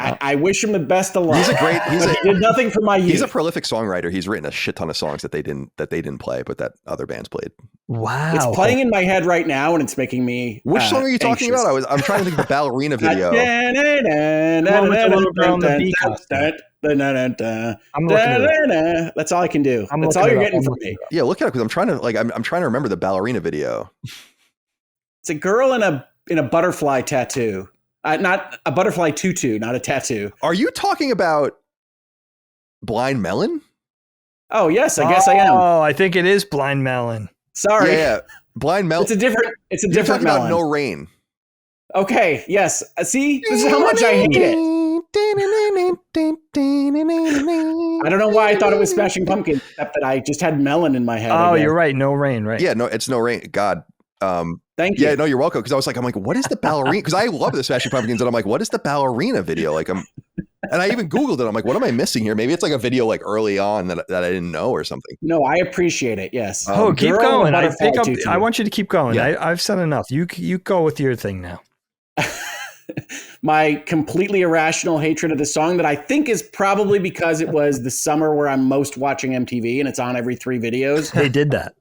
S4: I wish him the best of luck.
S1: He
S4: did nothing for my youth.
S1: He's a prolific songwriter. He's written a shit ton of songs that they didn't play, but that other bands played.
S2: Wow.
S4: It's playing in my head right now, and it's making me.
S1: Which song are you talking about? I'm trying to think of the ballerina video.
S4: That's all I can do. That's all you're getting from me.
S1: Yeah, look at it because I'm trying to remember the ballerina video.
S4: It's a girl in a butterfly tattoo. Not a butterfly tutu, not a tattoo.
S1: Are you talking about Blind Melon?
S4: Oh, yes, I guess I am.
S2: Oh, I think it is Blind Melon.
S4: Sorry.
S1: Yeah. Blind Melon.
S4: It's a different melon.
S1: About No Rain.
S4: Okay, yes. See, this is how much I hate it. I don't know why I thought it was Smashing Pumpkins, except that I just had Melon in my head.
S2: Oh, you're right. No Rain, right?
S1: Yeah, no, it's No Rain. God.
S4: Thank you.
S1: Yeah, no, you're welcome. Because I'm like, what is the ballerina? Because I love the Smashing Pumpkins, and I'm like, what is the ballerina video? Like, and I even Googled it. I'm like, what am I missing here? Maybe it's like a video like early on that I didn't know or something.
S4: No, I appreciate it. Yes.
S2: Oh, keep going. I want you to keep going.
S1: Yeah.
S2: I've said enough. You go with your thing now.
S4: My completely irrational hatred of the song that I think is probably because it was the summer where I'm most watching MTV and it's on every 3 videos.
S2: They did that.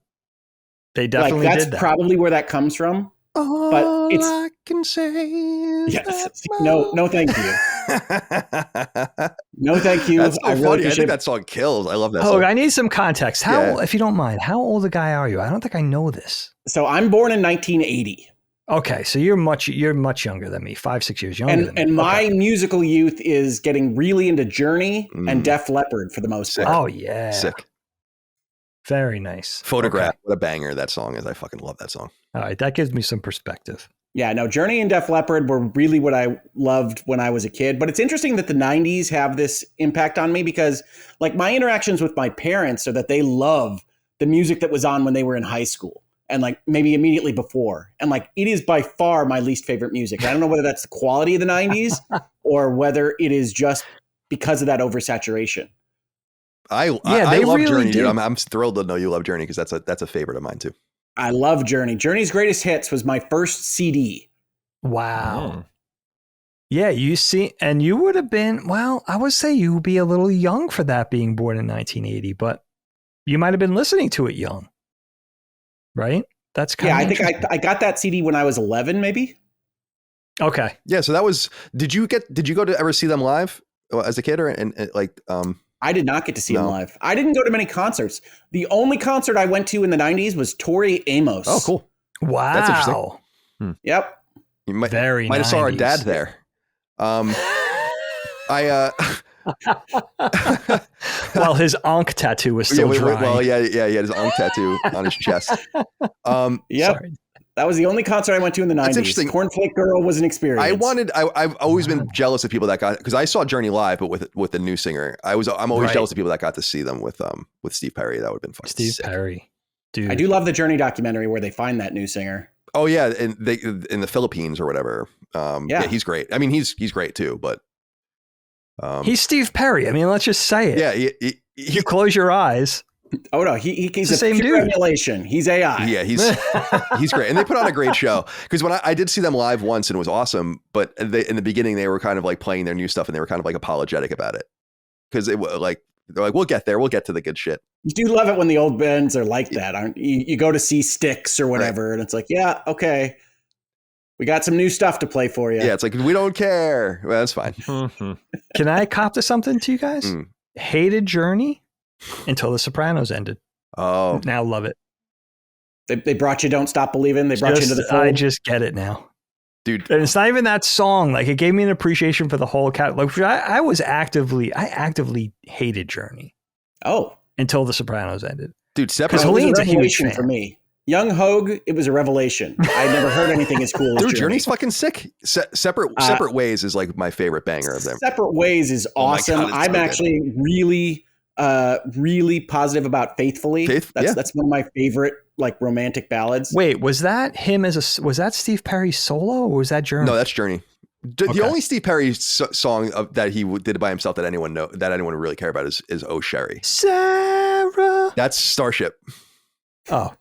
S2: They definitely
S4: that's
S2: did that.
S4: Probably where that comes from.
S1: All
S4: it's
S1: I can say is
S4: yes. No, thank you. No, thank you.
S1: That's so
S4: really
S1: funny. I think that song kills. I love that song.
S2: I need some context. If you don't mind, how old a guy are you? I don't think I know this.
S4: So I'm born in 1980.
S2: Okay, so you're much younger than me, 5-6 years younger than me.
S4: And my musical youth is getting really into Journey and Def Leppard for the most part.
S2: Oh yeah,
S1: sick.
S2: Very nice.
S1: Photograph.
S2: Okay.
S1: What a banger that song is. I fucking love that song.
S2: All right, that gives me some perspective.
S4: Yeah, no, Journey and Def Leppard were really what I loved when I was a kid. But it's interesting that the 90s have this impact on me because like my interactions with my parents are that they love the music that was on when they were in high school and like maybe immediately before. And like it is by far my least favorite music. I don't know whether that's the quality of the 90s or whether it is just because of that oversaturation.
S1: I love really Journey, dude. I'm thrilled to know you love Journey because that's a favorite of mine too.
S4: I love Journey. Journey's Greatest Hits was my first CD.
S2: Wow. Oh. Yeah, you see, and you would have been, well, I would say you would be a little young for that being born in 1980, but you might have been listening to it young, right? That's kind of
S4: I think I got that CD when I was 11, maybe.
S2: Okay.
S1: Yeah, so that was, did you go to ever see them live as a kid or
S4: I did not get to see him live. I didn't go to many concerts. The only concert I went to in the 90s was Tori Amos.
S1: Oh, cool.
S2: Wow.
S1: That's interesting.
S4: Yep.
S1: You might
S2: have
S1: saw our dad there. Well,
S2: his Ankh tattoo was still drying.
S1: Well, yeah, he had his Ankh tattoo on his chest.
S4: Yep. Sorry. That was the only concert I went to in the 90s. That's interesting. Cornflake Girl was an experience.
S1: I've always been jealous of people that got, because I saw Journey live, but with the new singer. I'm always jealous of people that got to see them with Steve Perry. That would have been fun.
S2: Steve Perry. Dude.
S4: I do love the Journey documentary where they find that new singer.
S1: Oh yeah, in the Philippines or whatever. Yeah, he's great. I mean, he's great too, but
S2: he's Steve Perry. I mean, let's just say it.
S1: Yeah,
S2: you close your eyes.
S4: Oh no, he's the same dude. Emulation. He's AI.
S1: Yeah, he's great, and they put on a great show. Because when I did see them live once, and it was awesome. But in the beginning, they were kind of like playing their new stuff, and they were kind of like apologetic about it because they're like, we'll get there, we'll get to the good shit.
S4: You do love it when the old bands are like that, aren't you? You go to see Styx or whatever, and it's like, yeah, okay, we got some new stuff to play for you.
S1: Yeah, it's like we don't care. Well, that's fine.
S2: Can I cop to something to you guys? Hated Journey until The Sopranos ended.
S1: Oh,
S2: now love it.
S4: They brought you Don't Stop Believing. They brought you into the fold.
S2: I just get it now,
S1: dude.
S2: And it's not even that song. Like, it gave me an appreciation for the whole cat. Like, I actively hated Journey.
S4: Oh,
S2: until The Sopranos ended,
S1: dude.
S4: Because Helene's a huge fan for me. Young Hoeg, it was a revelation. I'd never heard anything as cool as
S1: Dude,
S4: Journey.
S1: Journey's fucking sick. Separate Ways is like my favorite banger of them.
S4: Separate Ways is awesome. Oh God, I'm actually really positive about Faithfully. That's one of my favorite like romantic ballads.
S2: Wait, was that Steve Perry solo or was that Journey?
S1: No, that's Journey. The only Steve Perry song that he did by himself that anyone would really care about is Oh Sherry.
S2: Sarah.
S1: That's Starship.
S2: Oh.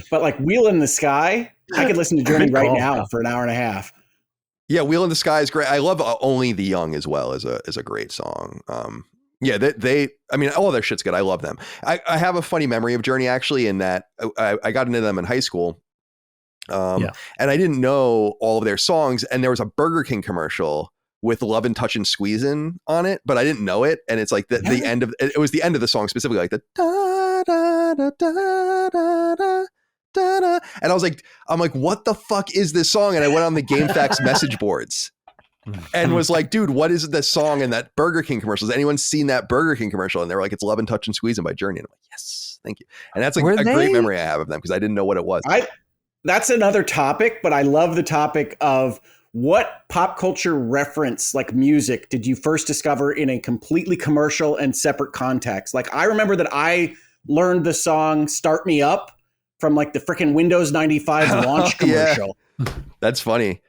S4: But like Wheel in the Sky, I could listen to Journey right now for an hour and a half.
S1: Yeah, Wheel in the Sky is great. I love Only the Young as well as a great song. Yeah, I mean, all their shit's good. I love them. I have a funny memory of Journey actually in that I got into them in high school. And I didn't know all of their songs. And there was a Burger King commercial with Love and Touch and Squeezin' on it, but I didn't know it. And it's like the end of it was the end of the song specifically, like the da da da da da da da da. And I'm like, what the fuck is this song? And I went on the GameFAQs message boards and was like, dude, what is this song in that Burger King commercial? Has anyone seen that Burger King commercial? And they were like, it's Love and Touch and Squeezin' by Journey. And I'm like, yes, thank you. And that's a great memory I have of them because I didn't know what it was.
S4: That's another topic, but I love the topic of what pop culture reference, like music, did you first discover in a completely commercial and separate context? Like, I remember that I learned the song Start Me Up from like the freaking Windows 95 launch commercial.
S1: Yeah. That's funny.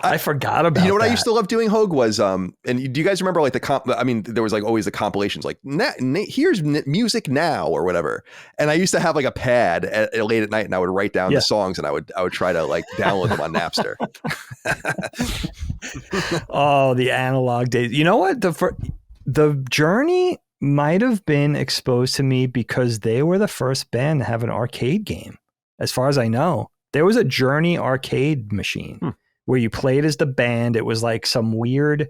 S2: I forgot about
S1: You know what
S2: that.
S1: I used to love doing, Hoeg, was and do you guys remember like there was like always the compilations like here's music now or whatever, and I used to have like a pad late at night and I would write down the songs and I would try to like download them on Napster.
S2: Oh, the analog days. You know what? The Journey might have been exposed to me because they were the first band to have an arcade game. As far as I know, there was a Journey arcade machine where you played as the band. It was like some weird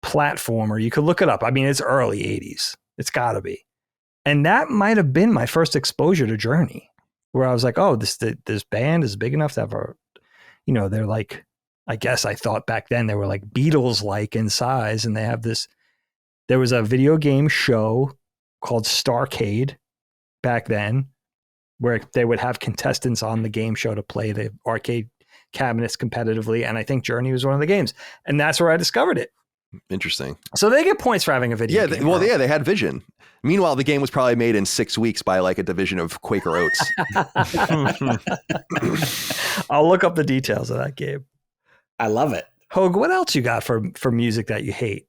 S2: platformer. You could look it up. I mean, it's early 80s. It's got to be. And that might have been my first exposure to Journey, where I was like, oh, this band is big enough to have they're like, I guess I thought back then they were like Beatles-like in size, and they have this. There was a video game show called Starcade back then, where they would have contestants on the game show to play the arcade cabinets competitively, and I think Journey was one of the games, and that's where I discovered it.
S1: Interesting.
S2: So they get points for having a video game.
S1: They had vision. Meanwhile, the game was probably made in 6 weeks by like a division of Quaker Oats.
S2: I'll look up the details of that game.
S4: I love it.
S2: Hoeg, what else you got for music that you hate?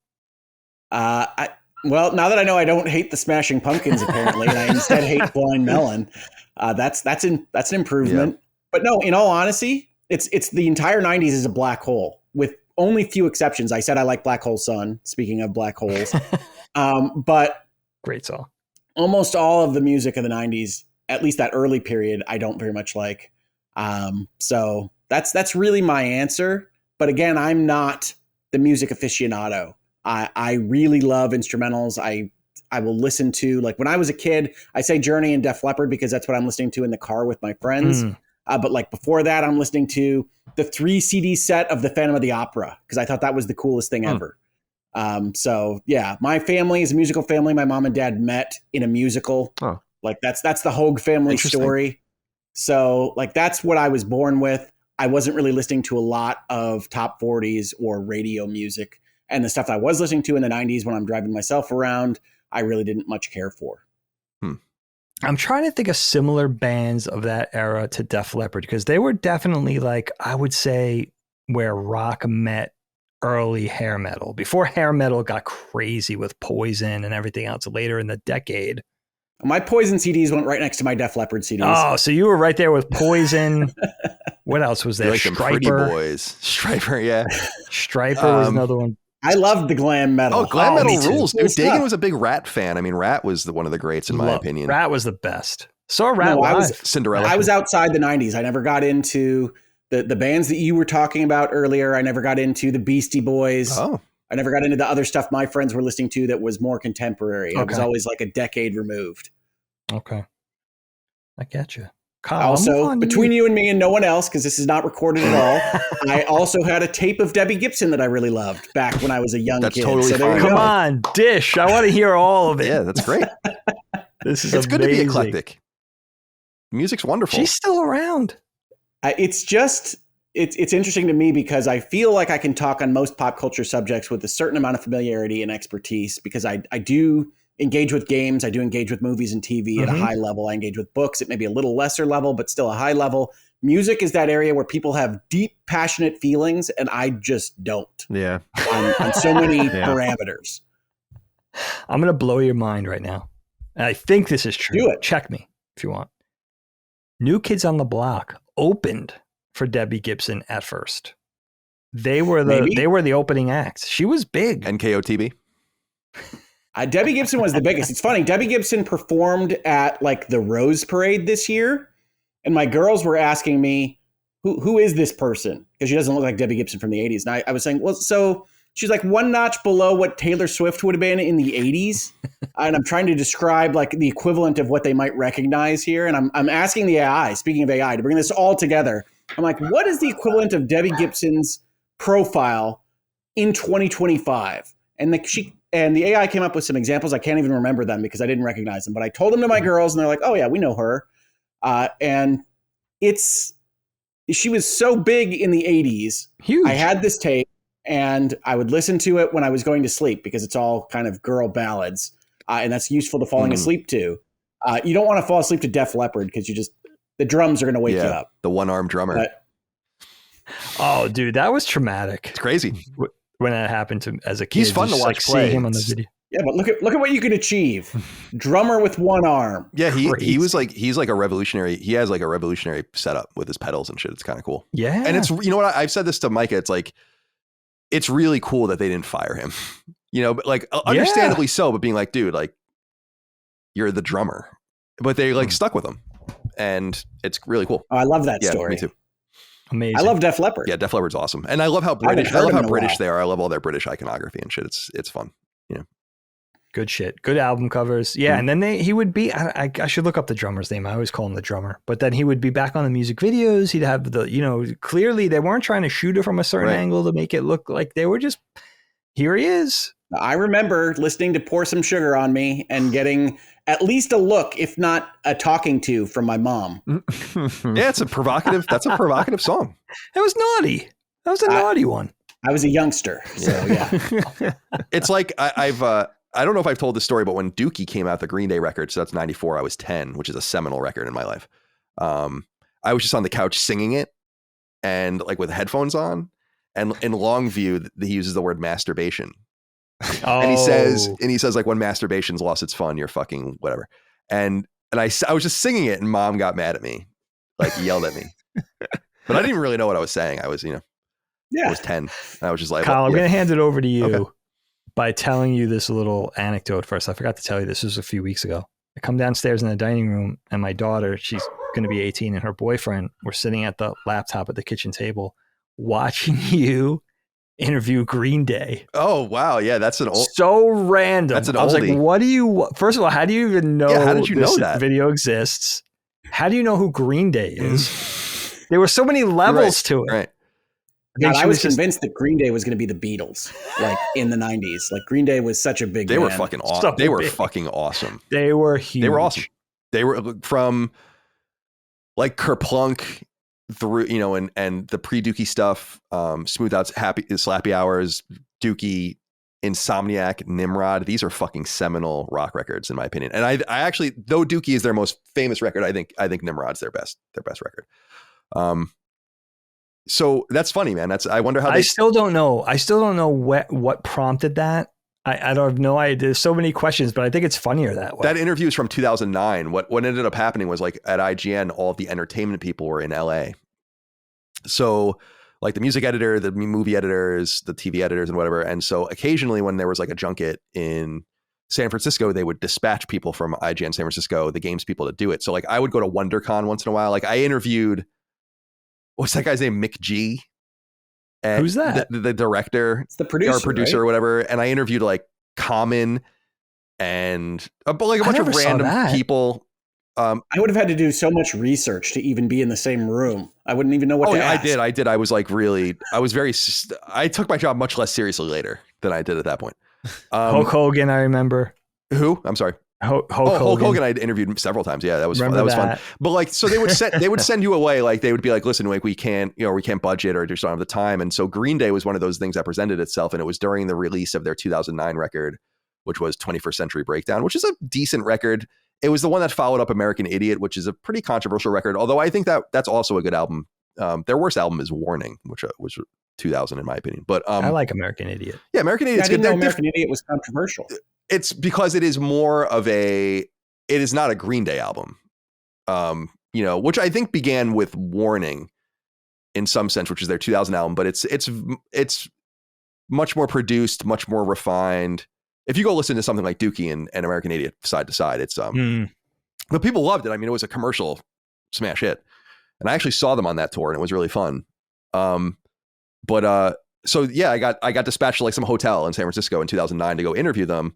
S4: Well, now that I know I don't hate the Smashing Pumpkins, apparently, and I instead hate Blind Melon, that's an improvement. Yeah. But no, in all honesty, it's the entire 90s is a black hole with only few exceptions. I said I like Black Hole Sun, speaking of black holes. But
S2: great song.
S4: Almost all of the music of the 90s, at least that early period, I don't very much like. So that's really my answer. But again, I'm not the music aficionado. I really love instrumentals. I will listen to, like when I was a kid, I say Journey and Def Leppard because that's what I'm listening to in the car with my friends. But like before that, I'm listening to the 3 CD set of the Phantom of the Opera because I thought that was the coolest thing ever. So yeah, my family is a musical family. My mom and dad met in a musical. Like that's the Hoeg family story. So like that's what I was born with. I wasn't really listening to a lot of top 40s or radio music. And the stuff I was listening to in the 90s when I'm driving myself around, I really didn't much care for.
S2: I'm trying to think of similar bands of that era to Def Leppard because they were definitely like, I would say, where rock met early hair metal. Before hair metal got crazy with Poison and everything else later in the decade.
S4: My Poison CDs went right next to my Def Leppard CDs.
S2: Oh, so you were right there with Poison. What else was there?
S1: Like Pretty Boys. Striper, yeah.
S2: Striper was another one.
S4: I loved the glam metal.
S1: Oh, glam metal rules. Dude, Dagan was a big Rat fan. I mean, Rat was one of the greats in my opinion.
S2: Rat was the best. Saw Rat live.
S1: Cinderella.
S4: I was outside the 90s. I never got into the bands that you were talking about earlier. I never got into the Beastie Boys.
S1: Oh.
S4: I never got into the other stuff my friends were listening to that was more contemporary. I was always like a decade removed.
S2: Okay. I get you. Kyle,
S4: also, between you and me and no one else, because this is not recorded at all, I also had a tape of Debbie Gibson that I really loved back when I was a young kid.
S1: That's totally fine.
S2: Come on, dish. I want to hear all of it.
S1: Yeah, that's great.
S2: This is
S1: It's
S2: amazing.
S1: good to be eclectic. Music's wonderful.
S2: She's still around.
S4: It's interesting to me because I feel like I can talk on most pop culture subjects with a certain amount of familiarity and expertise because I do engage with games. I do engage with movies and TV at a high level. I engage with books at maybe a little lesser level, but still a high level. Music is that area where people have deep, passionate feelings, and I just don't.
S3: Yeah.
S4: On so many parameters.
S2: I'm going to blow your mind right now. And I think this is true.
S4: Do it.
S2: Check me if you want. New Kids on the Block opened for Debbie Gibson at first. They were the opening acts. She was big.
S1: NKOTB.
S4: Debbie Gibson was the biggest. It's funny. Debbie Gibson performed at like the Rose Parade this year. And my girls were asking me, who is this person? Because she doesn't look like Debbie Gibson from the 80s. And I was saying, well, so she's like one notch below what Taylor Swift would have been in the 80s. And I'm trying to describe like the equivalent of what they might recognize here. And I'm asking the AI, speaking of AI, to bring this all together. I'm like, what is the equivalent of Debbie Gibson's profile in 2025? And the AI came up with some examples. I can't even remember them because I didn't recognize them. But I told them to my girls, and they're like, "Oh yeah, we know her." And it's she was so big in the 80s.
S2: Huge.
S4: I had this tape and I would listen to it when I was going to sleep because it's all kind of girl ballads. And that's useful to falling asleep to. You don't want to fall asleep to Def Leppard because the drums are going to wake you up.
S1: The one-armed drummer.
S2: Oh, dude, that was traumatic.
S1: It's crazy
S2: when that happened to as a kid.
S1: He's fun to watch play.
S2: Seeing him on the video.
S4: Yeah, but look at what you can achieve. Drummer with one arm.
S1: Yeah, he's like a revolutionary. He has like a revolutionary setup with his pedals and shit. It's kind of cool.
S2: Yeah.
S1: And it's, you know what, I've said this to Micah, it's like, it's really cool that they didn't fire him. You know, but like understandably so, but being like, dude, like you're the drummer. But they like stuck with him. And it's really cool.
S4: Oh, I love that story.
S1: Me too.
S2: Amazing.
S4: I love Def Leppard.
S1: Yeah, Def Leppard's awesome. And I love how British they are. I love all their British iconography and shit. It's fun. You know.
S2: Good shit. Good album covers. Yeah. And then he would be, I should look up the drummer's name. I always call him the drummer, but then he would be back on the music videos. He'd have clearly they weren't trying to shoot it from a certain angle to make it look like they were just, here he is.
S4: I remember listening to Pour Some Sugar on Me and getting at least a look, if not a talking to from my mom.
S1: Yeah, that's a provocative song.
S2: That was naughty. That was a naughty one.
S4: I was a youngster. So yeah.
S1: It's like I don't know if I've told this story, but when Dookie came out, the Green Day record, so that's 94, I was 10, which is a seminal record in my life. I was just on the couch singing it and like with headphones on, and in Longview, he uses the word masturbation.
S2: Oh.
S1: And he says like, when masturbation's lost its fun, you're fucking whatever. And I was just singing it and Mom got mad at me, like yelled at me, but I didn't even really know what I was saying. I was, I was 10 and I was just like,
S2: Kyle, I'm going to hand it over to you.
S1: Okay.
S2: By telling you this little anecdote first. I forgot to tell you this was a few weeks ago. I come downstairs in the dining room and my daughter, she's going to be 18, and her boyfriend were sitting at the laptop at the kitchen table watching you interview Green Day.
S1: Oh, wow. Yeah, that's an old...
S2: So random.
S1: That's an
S2: I was
S1: oldie.
S2: like, what do you... First of all, how do you even know
S1: how did you know that
S2: video exists? How do you know who Green Day is? There were so many levels to it.
S1: Right.
S4: God, I was convinced that Green Day was going to be the Beatles, like in the 90s. Like Green Day was such a big band.
S1: Were fucking awesome. They were fucking awesome.
S2: They were huge.
S1: They were awesome. They were from like Kerplunk through, and the pre-Dookie stuff, Smooth Out's Slappy Hours, Dookie, Insomniac, Nimrod. These are fucking seminal rock records in my opinion. And I actually, though Dookie is their most famous record, I think Nimrod's their best record. So that's funny, man. I wonder how
S2: I still don't know what prompted that. I don't have no idea. There's so many questions, but I think it's funnier that way.
S1: That interview is from 2009. What ended up happening was like at IGN, all of the entertainment people were in LA. So like the music editor, the movie editors, the TV editors and whatever. And so occasionally when there was like a junket in San Francisco, they would dispatch people from IGN San Francisco, the games people, to do it. So like I would go to WonderCon once in a while. Like I interviewed, what's that guy's name? Mick G. And
S2: who's that?
S1: The director.
S4: It's the producer,
S1: or whatever. And I interviewed like Common and a bunch of random people.
S4: I would have had to do so much research to even be in the same room. I wouldn't even know what to ask.
S1: I did. I was like I took my job much less seriously later than I did at that point.
S2: Hulk Hogan, I remember.
S1: Who? I'm sorry.
S2: Hulk Hogan.
S1: I interviewed several times. Yeah, that was fun. But like, so they would send you away. Like they would be like, listen, like we can't budget or just don't have the time. And so Green Day was one of those things that presented itself. And it was during the release of their 2009 record, which was 21st Century Breakdown, which is a decent record. It was the one that followed up American Idiot, which is a pretty controversial record. Although I think that's also a good album. Their worst album is Warning, which was 2000 in my opinion. But
S2: I like American Idiot.
S1: Yeah, American Idiot's good.
S4: American Idiot was controversial.
S1: It's because it is more of it is not a Green Day album, which I think began with Warning in some sense, which is their 2000 album, but it's much more produced, much more refined. If you go listen to something like Dookie and American Idiot side to side, it's but people loved it. I mean, it was a commercial smash hit, and I actually saw them on that tour, and it was really fun. So yeah, I got dispatched to like some hotel in San Francisco in 2009 to go interview them.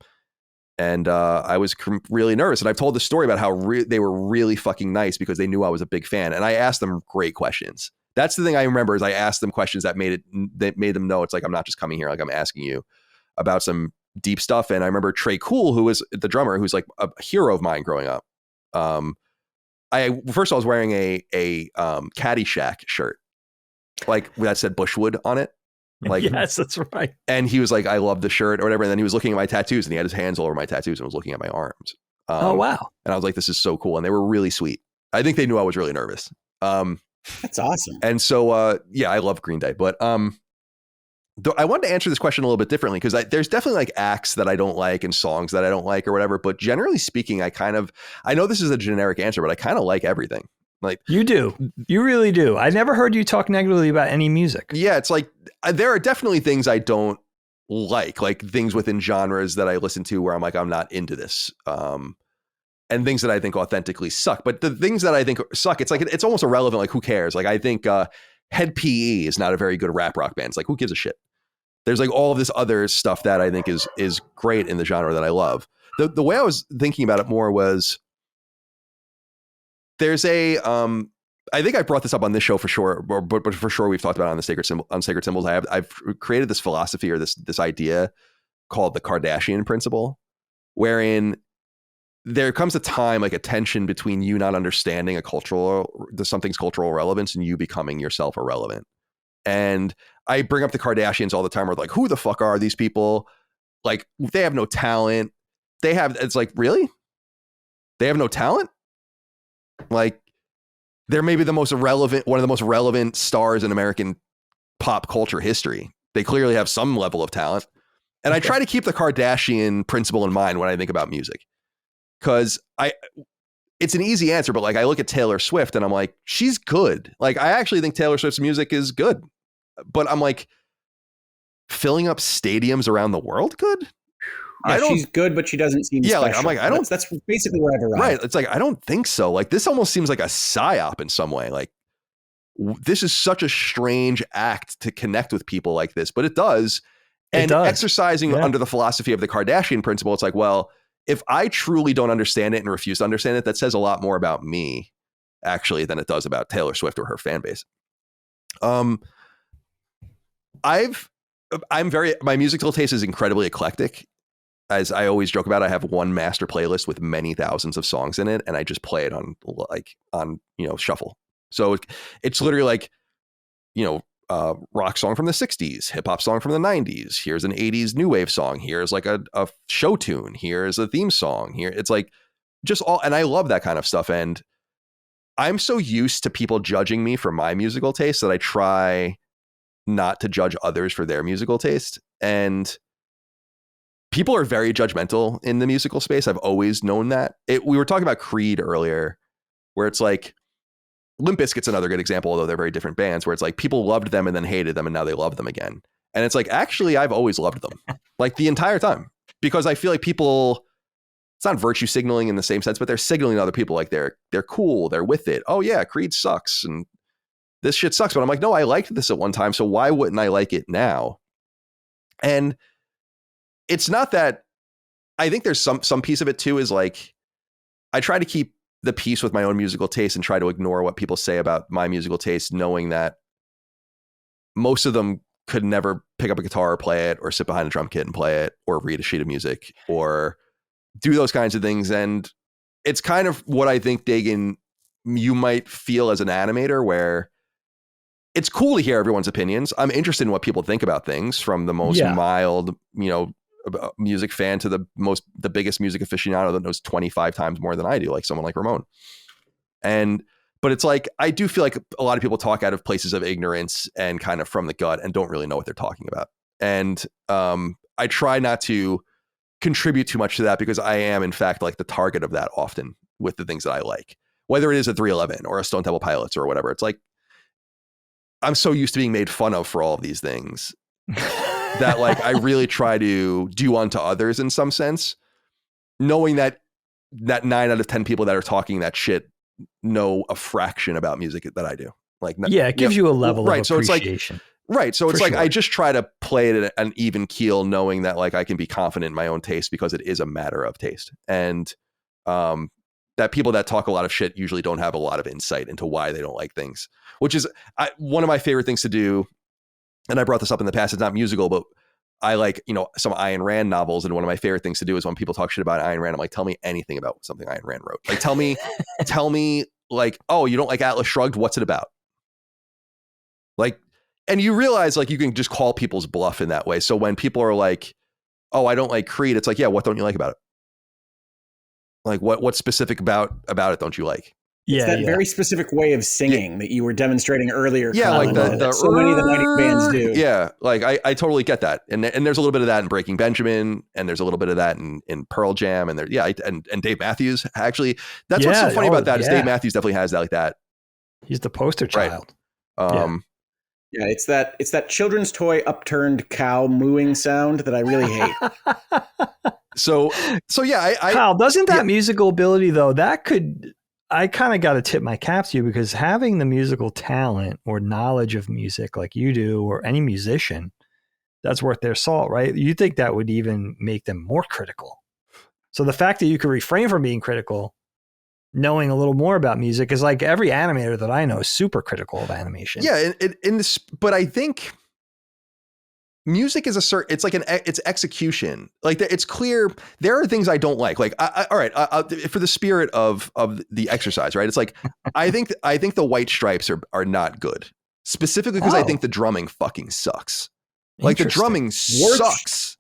S1: And I was really nervous. And I've told the story about how they were really fucking nice because they knew I was a big fan. And I asked them great questions. That's the thing I remember is I asked them questions that made them know it's like, I'm not just coming here. Like I'm asking you about some deep stuff. And I remember Trey Cool, who was the drummer, who's like a hero of mine growing up. I was wearing a Caddyshack shirt like that said Bushwood on it. Like,
S2: yes, that's right.
S1: And he was like, I love the shirt or whatever. And then he was looking at my tattoos and he had his hands all over my tattoos and was looking at my arms.
S2: Oh, wow.
S1: And I was like, this is so cool. And they were really sweet. I think they knew I was really nervous.
S4: That's awesome.
S1: And so, yeah, I love Green Day. But I wanted to answer this question a little bit differently because there's definitely like acts that I don't like and songs that I don't like or whatever. But generally speaking, I know this is a generic answer, but I kind of like everything. Like
S2: you do. You really do. I never heard you talk negatively about any music.
S1: Yeah, it's like there are definitely things I don't like things within genres that I listen to where I'm like, I'm not into this. And things that I think authentically suck. But the things that I think suck, it's like it's almost irrelevant. Like, who cares? Like, I think Head PE is not a very good rap rock band. It's like, who gives a shit? There's like all of this other stuff that I think is great in the genre that I love. The way I was thinking about it more was there's I think I brought this up on this show for sure, but for sure we've talked about it on the Sacred Symbols. I've created this philosophy or this idea called the Kardashian principle, wherein there comes a time, like a tension between you not understanding something's cultural relevance and you becoming yourself irrelevant. And I bring up the Kardashians all the time. We're like, who the fuck are these people? Like, they have no talent. It's like, really? They have no talent? Like, they're maybe one of the most relevant stars in American pop culture history. They clearly have some level of talent. And I try to keep the Kardashian principle in mind when I think about music. Because it's an easy answer, but like I look at Taylor Swift and I'm like, she's good. Like, I actually think Taylor Swift's music is good. But I'm like, filling up stadiums around the world good?
S4: Yeah, she's good, but she doesn't seem special.
S1: Like, I'm like, I don't.
S4: That's basically where I've arrived.
S1: Right. It's like, I don't think so. Like, this almost seems like a psyop in some way. Like, this is such a strange act to connect with people like this, but it does. And exercising under the philosophy of the Kardashian principle, it's like, well, if I truly don't understand it and refuse to understand it, that says a lot more about me, actually, than it does about Taylor Swift or her fan base. My musical taste is incredibly eclectic. As I always joke about, I have one master playlist with many thousands of songs in it, and I just play it on shuffle. So it's literally like, rock song from the 60s, hip hop song from the 90s. Here's an 80s new wave song. Here's like a show tune. Here's a theme song. Here it's like just all, and I love that kind of stuff. And I'm so used to people judging me for my musical taste that I try not to judge others for their musical taste. And people are very judgmental in the musical space. I've always known that. We were talking about Creed earlier, where it's like, Limp Bizkit's another good example, although they're very different bands, where it's like people loved them and then hated them and now they love them again. And it's like, actually, I've always loved them, like the entire time, because I feel like people, it's not virtue signaling in the same sense, but they're signaling to other people like they're cool, they're with it. Oh yeah, Creed sucks and this shit sucks. But I'm like, no, I liked this at one time, so why wouldn't I like it now? And it's not that, I think there's some piece of it too, is like, I try to keep the peace with my own musical taste and try to ignore what people say about my musical taste, knowing that most of them could never pick up a guitar or play it or sit behind a drum kit and play it or read a sheet of music or do those kinds of things. And it's kind of what I think, Dagan, you might feel as an animator, where it's cool to hear everyone's opinions. I'm interested in what people think about things, from the most mild, music fan to the biggest music aficionado that knows 25 times more than I do, like someone like Ramon. But it's like, I do feel like a lot of people talk out of places of ignorance and kind of from the gut and don't really know what they're talking about. And I try not to contribute too much to that, because I am in fact like the target of that often with the things that I like, whether it is a 311 or a Stone Temple Pilots or whatever. It's like, I'm so used to being made fun of for all of these things that like I really try to do unto others in some sense, knowing that 9 out of 10 people that are talking that shit know a fraction about music that I do. Like,
S2: it gives you a level of appreciation.
S1: So it's like, I just try to play it at an even keel, knowing that like I can be confident in my own taste, because it is a matter of taste. And that people that talk a lot of shit usually don't have a lot of insight into why they don't like things, which is one of my favorite things to do. And I brought this up in the past. It's not musical, but I like, some Ayn Rand novels. And one of my favorite things to do is when people talk shit about Ayn Rand, I'm like, tell me anything about something Ayn Rand wrote. Like, tell me like, oh, you don't like Atlas Shrugged? What's it about? Like, and you realize like you can just call people's bluff in that way. So when people are like, oh, I don't like Creed, it's like, yeah, what don't you like about it? Like what's specific about it don't you like?
S4: It's that very specific way of singing that you were demonstrating earlier.
S1: Yeah,
S4: Colin,
S1: like the
S4: so many of the 90s bands do.
S1: Yeah, like I totally get that. And there's a little bit of that in Breaking Benjamin, and there's a little bit of that in Pearl Jam, and and Dave Matthews, actually. That's what's so funny about that is Dave Matthews definitely has that like that.
S2: He's the poster child.
S1: Right.
S4: Yeah, it's that children's toy upturned cow mooing sound that I really hate.
S1: So yeah,
S2: Kyle, doesn't that musical ability though, I kind of got to tip my cap to you, because having the musical talent or knowledge of music like you do, or any musician, that's worth their salt, right? You think that would even make them more critical. So the fact that you could refrain from being critical, knowing a little more about music, is like every animator that I know is super critical of animation.
S1: Yeah, but I think music is it's like it's execution. Like it's clear there are things I don't like. Like all right, for the spirit of the exercise, right? It's like I think the White Stripes are not good, specifically because I think the drumming fucking sucks. Like the drumming sucks.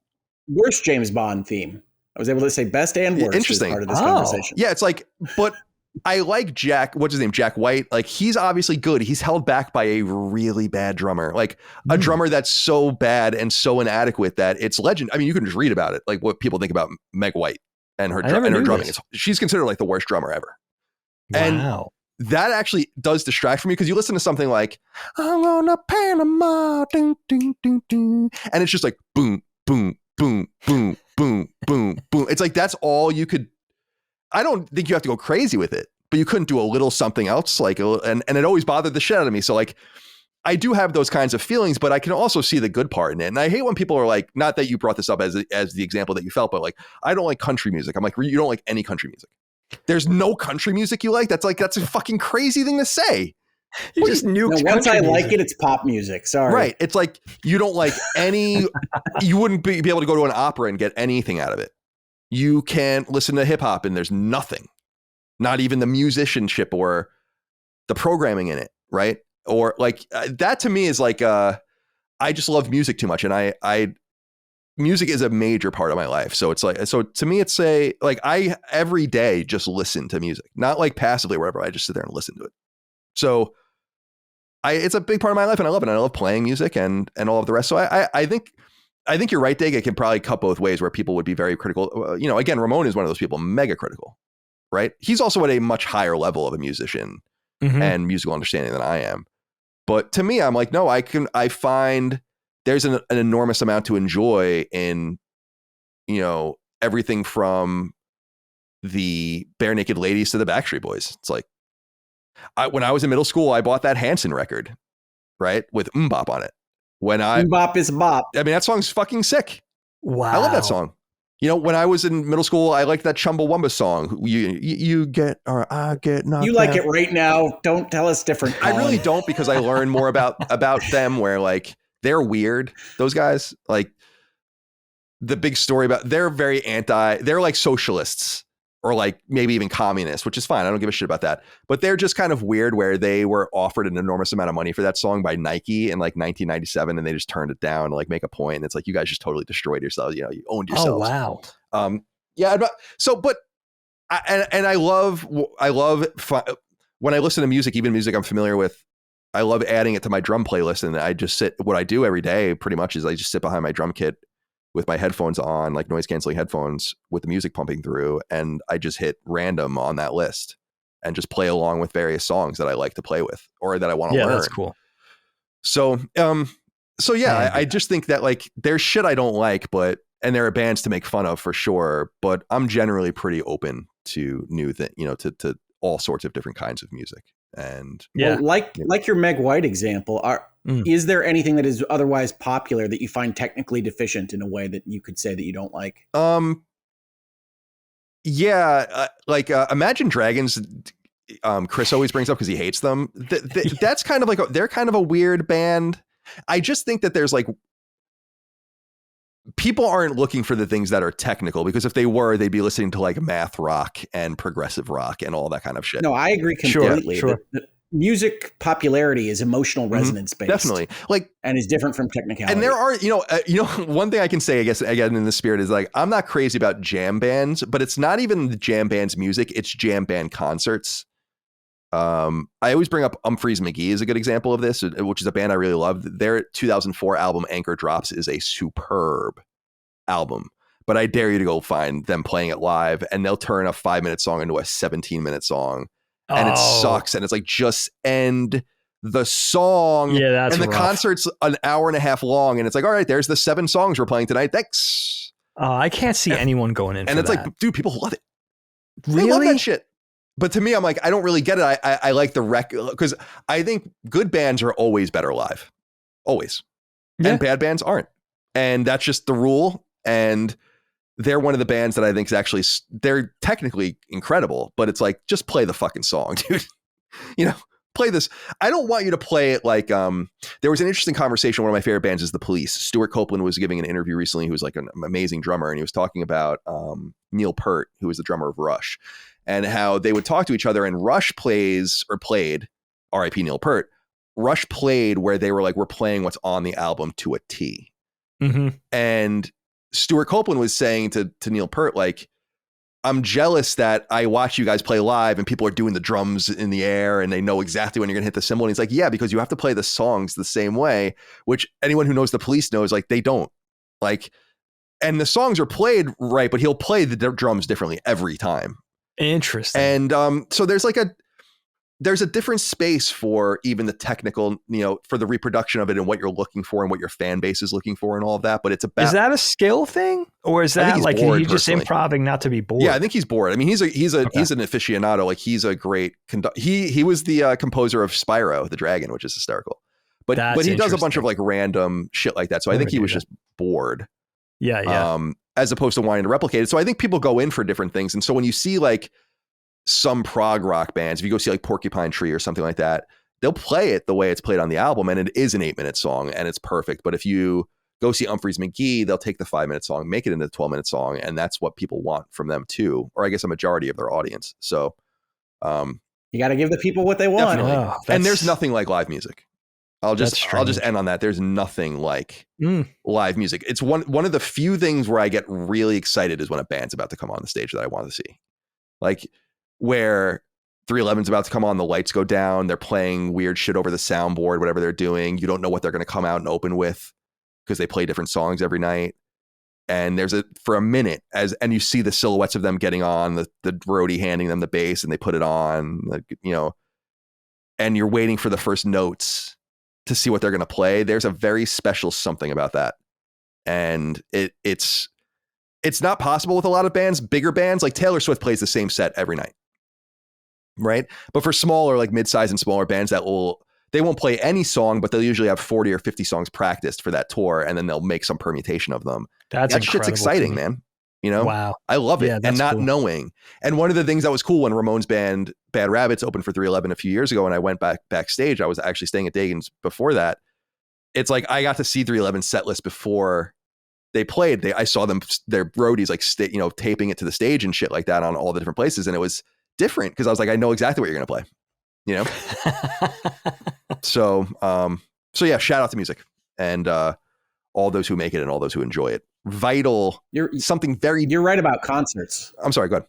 S4: Worst James Bond theme. I was able to say best and worst.
S1: Interesting.
S4: As part of this conversation.
S1: Yeah, it's like, but I like Jack White. Like he's obviously good. He's held back by a really bad drummer, like a drummer that's so bad and so inadequate that it's legend. I mean, you can just read about it, like what people think about Meg White and her drumming. She's considered like the worst drummer ever.
S2: Wow.
S1: And that actually does distract from me, because you listen to something like I'm on a Panama, ding, ding, ding, ding, and it's just like boom, boom, boom, boom, boom, boom, boom. It's like that's all you could. I don't think you have to go crazy with it, but you couldn't do a little something else, like, and it always bothered the shit out of me. So like, I do have those kinds of feelings, but I can also see the good part in it. And I hate when people are like, not that you brought this up as the example that you felt, but like, I don't like country music. I'm like, you don't like any country music. There's no country music you like. That's a fucking crazy thing to say.
S2: You just nuked
S4: once I like
S2: music.
S4: it, it's pop music. Sorry.
S1: Right. It's like, you don't like any, you wouldn't be able to go to an opera and get anything out of it. You can't listen to hip hop and there's nothing, not even the musicianship or the programming in it. Right. Or like that to me is like, I just love music too much. And music is a major part of my life. So it's like, so to me, it's I every day just listen to music, not like passively or whatever. I just sit there and listen to it. So it's a big part of my life and I love it. And I love playing music and all of the rest. So I think you're right, Dig. It can probably cut both ways where people would be very critical. You know, again, Ramon is one of those people, mega critical, right? He's also at a much higher level of a musician and musical understanding than I am. But to me, I'm like, no, I find there's an enormous amount to enjoy in, you know, everything from the Bare Naked Ladies to the Backstreet Boys. It's like, when I was in middle school, I bought that Hanson record, right? With Mbop on it.
S4: Mbop is a bop.
S1: I mean, that song's fucking sick.
S2: Wow.
S1: I love that song. You know, when I was in middle school, I liked that Chumbawamba song. You get, or I get knocked
S4: You like
S1: down.
S4: it right now. Don't tell us different.
S1: I really don't, because I learn more about them, where like they're weird. Those guys, like the big story about, they're like socialists or like maybe even communists, which is fine. I don't give a shit about that. But they're just kind of weird, where they were offered an enormous amount of money for that song by Nike in like 1997, and they just turned it down to like make a point. And it's like, you guys just totally destroyed yourselves. You know, you owned yourselves.
S2: Oh, wow.
S1: Yeah. But I love when I listen to music, even music I'm familiar with, I love adding it to my drum playlist. And I just what I do every day pretty much is I just sit behind my drum kit with my headphones on, like noise canceling headphones with the music pumping through. And I just hit random on that list and just play along with various songs that I like to play with or that I want to learn.
S2: Yeah, that's cool.
S1: So yeah, I just think that like there's shit I don't like, and there are bands to make fun of for sure, but I'm generally pretty open to new to all sorts of different kinds of music. And
S4: yeah, like your Meg White example, is there anything that is otherwise popular that you find technically deficient in a way that you could say that you don't like? Imagine Dragons. Chris always brings up because he hates them. That's kind of like they're kind of a weird band. I just think that there's like people aren't looking for the things that are technical, because if they were, they'd be listening to like math rock and progressive rock and all that kind of shit. No, I agree completely.
S2: Sure.
S4: music popularity is emotional resonance based.
S1: Definitely. Like,
S4: and is different from technicality.
S1: And there are, one thing I can say, I guess, again, in the spirit is like, I'm not crazy about jam bands, but it's not even the jam band's music. It's jam band concerts. I always bring up Humphreys McGee as a good example of this, which is a band I really love. Their 2004 album Anchor Drops is a superb album, but I dare you to go find them playing it live, and they'll turn a 5-minute song into a 17-minute song, and it sucks. And it's like, just end the song.
S2: Yeah, that's
S1: and the
S2: rough.
S1: concert's an hour and a half long, and it's like, all right, there's the 7 songs we're playing tonight. Thanks.
S2: I can't see anyone going in.
S1: And
S2: for
S1: it's
S2: that.
S1: like, dude, people love it.
S2: Really?
S1: They love that shit. But to me, I'm like, I don't really get it. I like the because I think good bands are always better live, always, and bad bands aren't, and that's just the rule. And they're one of the bands that I think is actually, they're technically incredible, but it's like, just play the fucking song, dude. Play this. I don't want you to play it like, there was an interesting conversation. One of my favorite bands is The Police. Stuart Copeland was giving an interview recently, who's like an amazing drummer. And he was talking about Neil Peart, who was the drummer of Rush, and how they would talk to each other, and Rush played, R.I.P. Neil Peart. Rush played where they were like, we're playing what's on the album to a T.
S2: Mm-hmm.
S1: And Stuart Copeland was saying to Neil Peart, like, I'm jealous that I watch you guys play live and people are doing the drums in the air and they know exactly when you're going to hit the cymbal. And he's like, yeah, because you have to play the songs the same way, which anyone who knows The Police knows, like, they don't. Like, and the songs are played right, but he'll play the drums differently every time.
S2: Interesting.
S1: And so there's a different space for even the technical, for the reproduction of it and what you're looking for and what your fan base is looking for and all of that. But it's about,
S2: is that a skill thing, or is that like he's just improvising not to be bored?
S1: Yeah, I think he's bored. I mean, he's an aficionado. Like, he's a great he was the composer of Spyro the Dragon, which is hysterical. But he does a bunch of like random shit like that. So I think he was just bored.
S2: Yeah.
S1: As opposed to wanting to replicate it. So I think people go in for different things. And so when you see like some prog rock bands, if you go see like Porcupine Tree or something like that, they'll play it the way it's played on the album, and it is an 8-minute song and it's perfect. But if you go see Humphreys McGee, they'll take the 5-minute song, make it into a 12-minute song, and that's what people want from them too, or I guess a majority of their audience. So
S4: you got to give the people what they want.
S1: And there's nothing like live music. I'll just end on that. There's nothing like live music. It's one of the few things where I get really excited is when a band's about to come on the stage that I want to see. Like, where 311's about to come on, the lights go down, they're playing weird shit over the soundboard, whatever they're doing. You don't know what they're going to come out and open with because they play different songs every night. And for a minute, and you see the silhouettes of them getting on, the roadie handing them the bass, and they put it on, and you're waiting for the first notes to see what they're going to play. There's a very special something about that. And it's not possible with a lot of bands. Bigger bands like Taylor Swift plays the same set every night. Right. But for smaller, like mid-size and smaller bands, they won't play any song, but they'll usually have 40 or 50 songs practiced for that tour. And then they'll make some permutation of them. That shit's exciting, man.
S2: Wow.
S1: I love it. And not
S2: cool.
S1: knowing. And one of the things that was cool when Ramone's band Bad Rabbits opened for 311 a few years ago, and I went backstage, I was actually staying at Dagan's before that. It's like, I got to see 311 set list before they played. I saw their roadies like taping it to the stage and shit like that on all the different places. And it was different because I was like, I know exactly what you're going to play, So yeah, shout out to music and all those who make it and all those who enjoy it. Vital. You're
S4: right about concerts.
S1: I'm sorry, go ahead.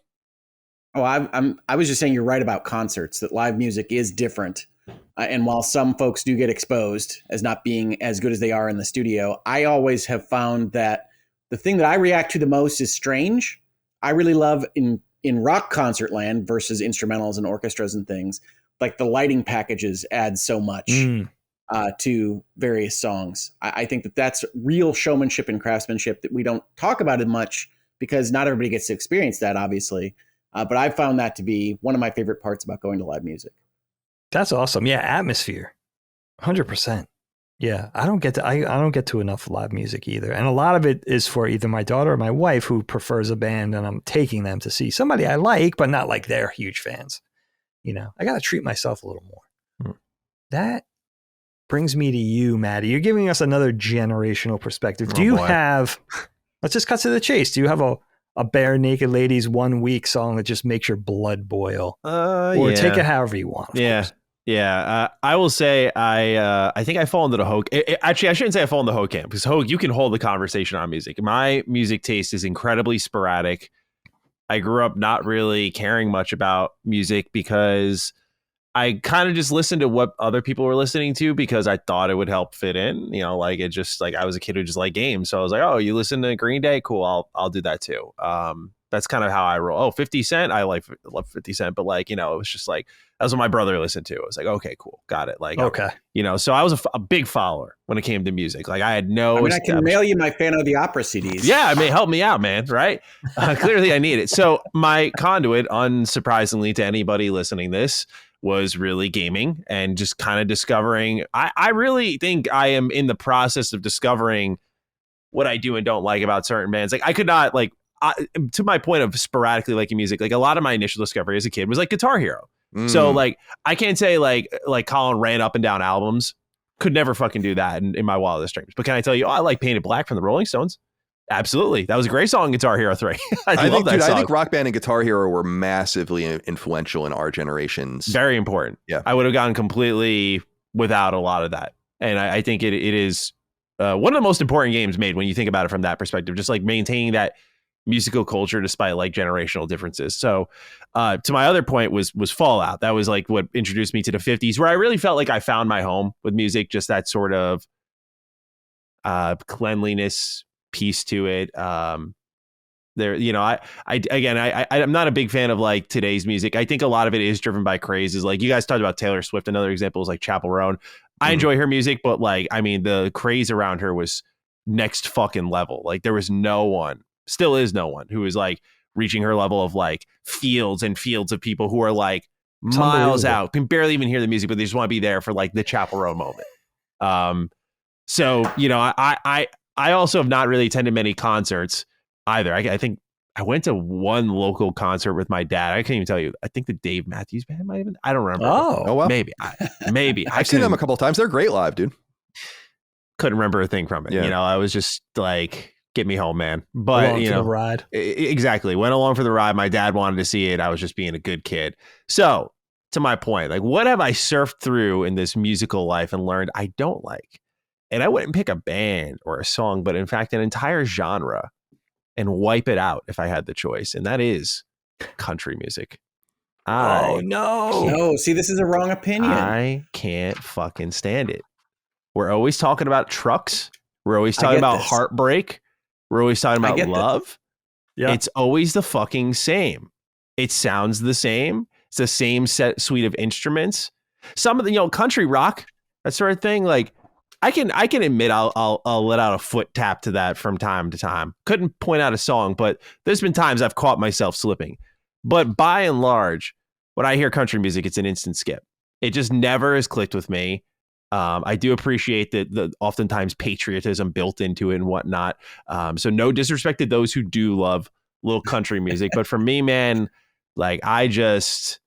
S4: Oh, I was just saying you're right about concerts, that live music is different. And while some folks do get exposed as not being as good as they are in the studio, I always have found that the thing that I react to the most is strange. I really love in rock concert land versus instrumentals and orchestras and things, like the lighting packages add so much to various songs. I think that's real showmanship and craftsmanship that we don't talk about it much because not everybody gets to experience that, obviously. But I've found that to be one of my favorite parts about going to live music.
S2: That's awesome. Yeah, atmosphere, 100%. Yeah, I don't get to enough live music either, and a lot of it is for either my daughter or my wife who prefers a band, and I'm taking them to see somebody I like, but not like they're huge fans. I got to treat myself a little more. That brings me to you, Matty. You're giving us another generational perspective. Do you have? Let's just cut to the chase. Do you have a Bare Naked Ladies 1 week song that just makes your blood boil? Or take it however you want.
S3: Yeah.
S2: Course.
S3: Yeah, I will say I think I fall into the Hoeg. Actually, I shouldn't say I fall into the Hoeg camp because Hoeg, you can hold the conversation on music. My music taste is incredibly sporadic. I grew up not really caring much about music because I kind of just listened to what other people were listening to because I thought it would help fit in. You know, like it just like I was a kid who just liked games, so I was like, oh, you listen to Green Day, cool, I'll do that too. That's kind of how I roll. Oh, 50 Cent, love 50 Cent, but like, you know, it was just like that was what my brother listened to. I was like, okay, cool, got it. Like,
S2: Okay.
S3: you know, so I was a big follower when it came to music. Like I had no.
S4: I mean, I can mail you my Phantom of the Opera CDs.
S3: Yeah, I mean, help me out, man. Right? Clearly, I need it. So my conduit, unsurprisingly to anybody listening this, was really gaming and just kind of discovering. I really think I am in the process of discovering what I do and don't like about certain bands. Like I could not like. To my point of sporadically liking music, like a lot of my initial discovery as a kid was like Guitar Hero. So like I can't say like Colin ran up and down albums. Could never fucking do that in my wildest dreams. But can I tell you, I like Painted Black from the Rolling Stones. Absolutely. That was a great song, Guitar Hero 3. I think
S1: Rock Band and Guitar Hero were massively influential in our generations.
S3: Very important.
S1: Yeah.
S3: I would have gone completely without a lot of that. And I think it is one of the most important games made when you think about it from that perspective, just like maintaining that musical culture despite like generational differences. So to my other point was Fallout. That was like what introduced me to the 50s, where I really felt like I found my home with music, just that sort of cleanliness piece to it. There, you know, I'm not a big fan of like today's music. I think a lot of it is driven by crazes. Like you guys talked about Taylor Swift. Another example is like Chappell Roan. I enjoy her music, but like, I mean, the craze around her was next fucking level. Like there was no one, still is no one who is like reaching her level of like fields and fields of people who are like miles out, can barely even hear the music, but they just want to be there for like the Chappell Roan moment. So, you know, I also have not really attended many concerts either. I think I went to one local concert with my dad. I can't even tell you. I think the Dave Matthews Band might have been. I don't remember.
S2: Oh
S1: well.
S3: Maybe.
S1: I've seen them a couple of times. They're great live, dude.
S3: Couldn't remember a thing from it.
S1: Yeah.
S3: You know, I was just like, get me home, man. But
S2: along
S3: you
S2: for
S3: know,
S2: the ride.
S3: Exactly. Went along for the ride. My dad wanted to see it. I was just being a good kid. So to my point, like what have I surfed through in this musical life and learned I don't like? And I wouldn't pick a band or a song, but in fact, an entire genre and wipe it out if I had the choice. And that is country music.
S4: No, see, this is a wrong opinion.
S3: I can't fucking stand it. We're always talking about trucks. We're always talking about heartbreak. We're always talking about love.
S2: Yeah.
S3: It's always the fucking same. It sounds the same. It's the same suite of instruments. Some of the, you know, country rock, that sort of thing. Like I can admit I'll let out a foot tap to that from time to time. Couldn't point out a song, but there's been times I've caught myself slipping. But by and large, when I hear country music, it's an instant skip. It just never has clicked with me. I do appreciate the oftentimes patriotism built into it and whatnot. So no disrespect to those who do love little country music, but for me, man, like I just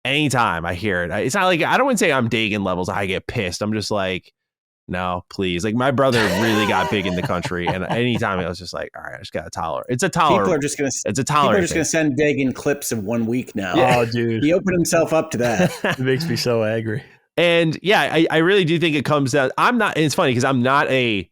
S3: anytime I hear it, it's not like I don't want to say I'm Dagan levels. I get pissed. I'm just like, no, please. Like my brother really got big in the country, and anytime I was just like, all right, I just gotta tolerate. It's a tolerance. It's a tolerance.
S4: People are just gonna send Dagan clips of 1 week now.
S2: Yeah. Oh, dude,
S4: he opened himself up to that.
S2: It makes me so angry.
S3: And yeah, I really do think it comes down. I'm not. And it's funny because I'm not a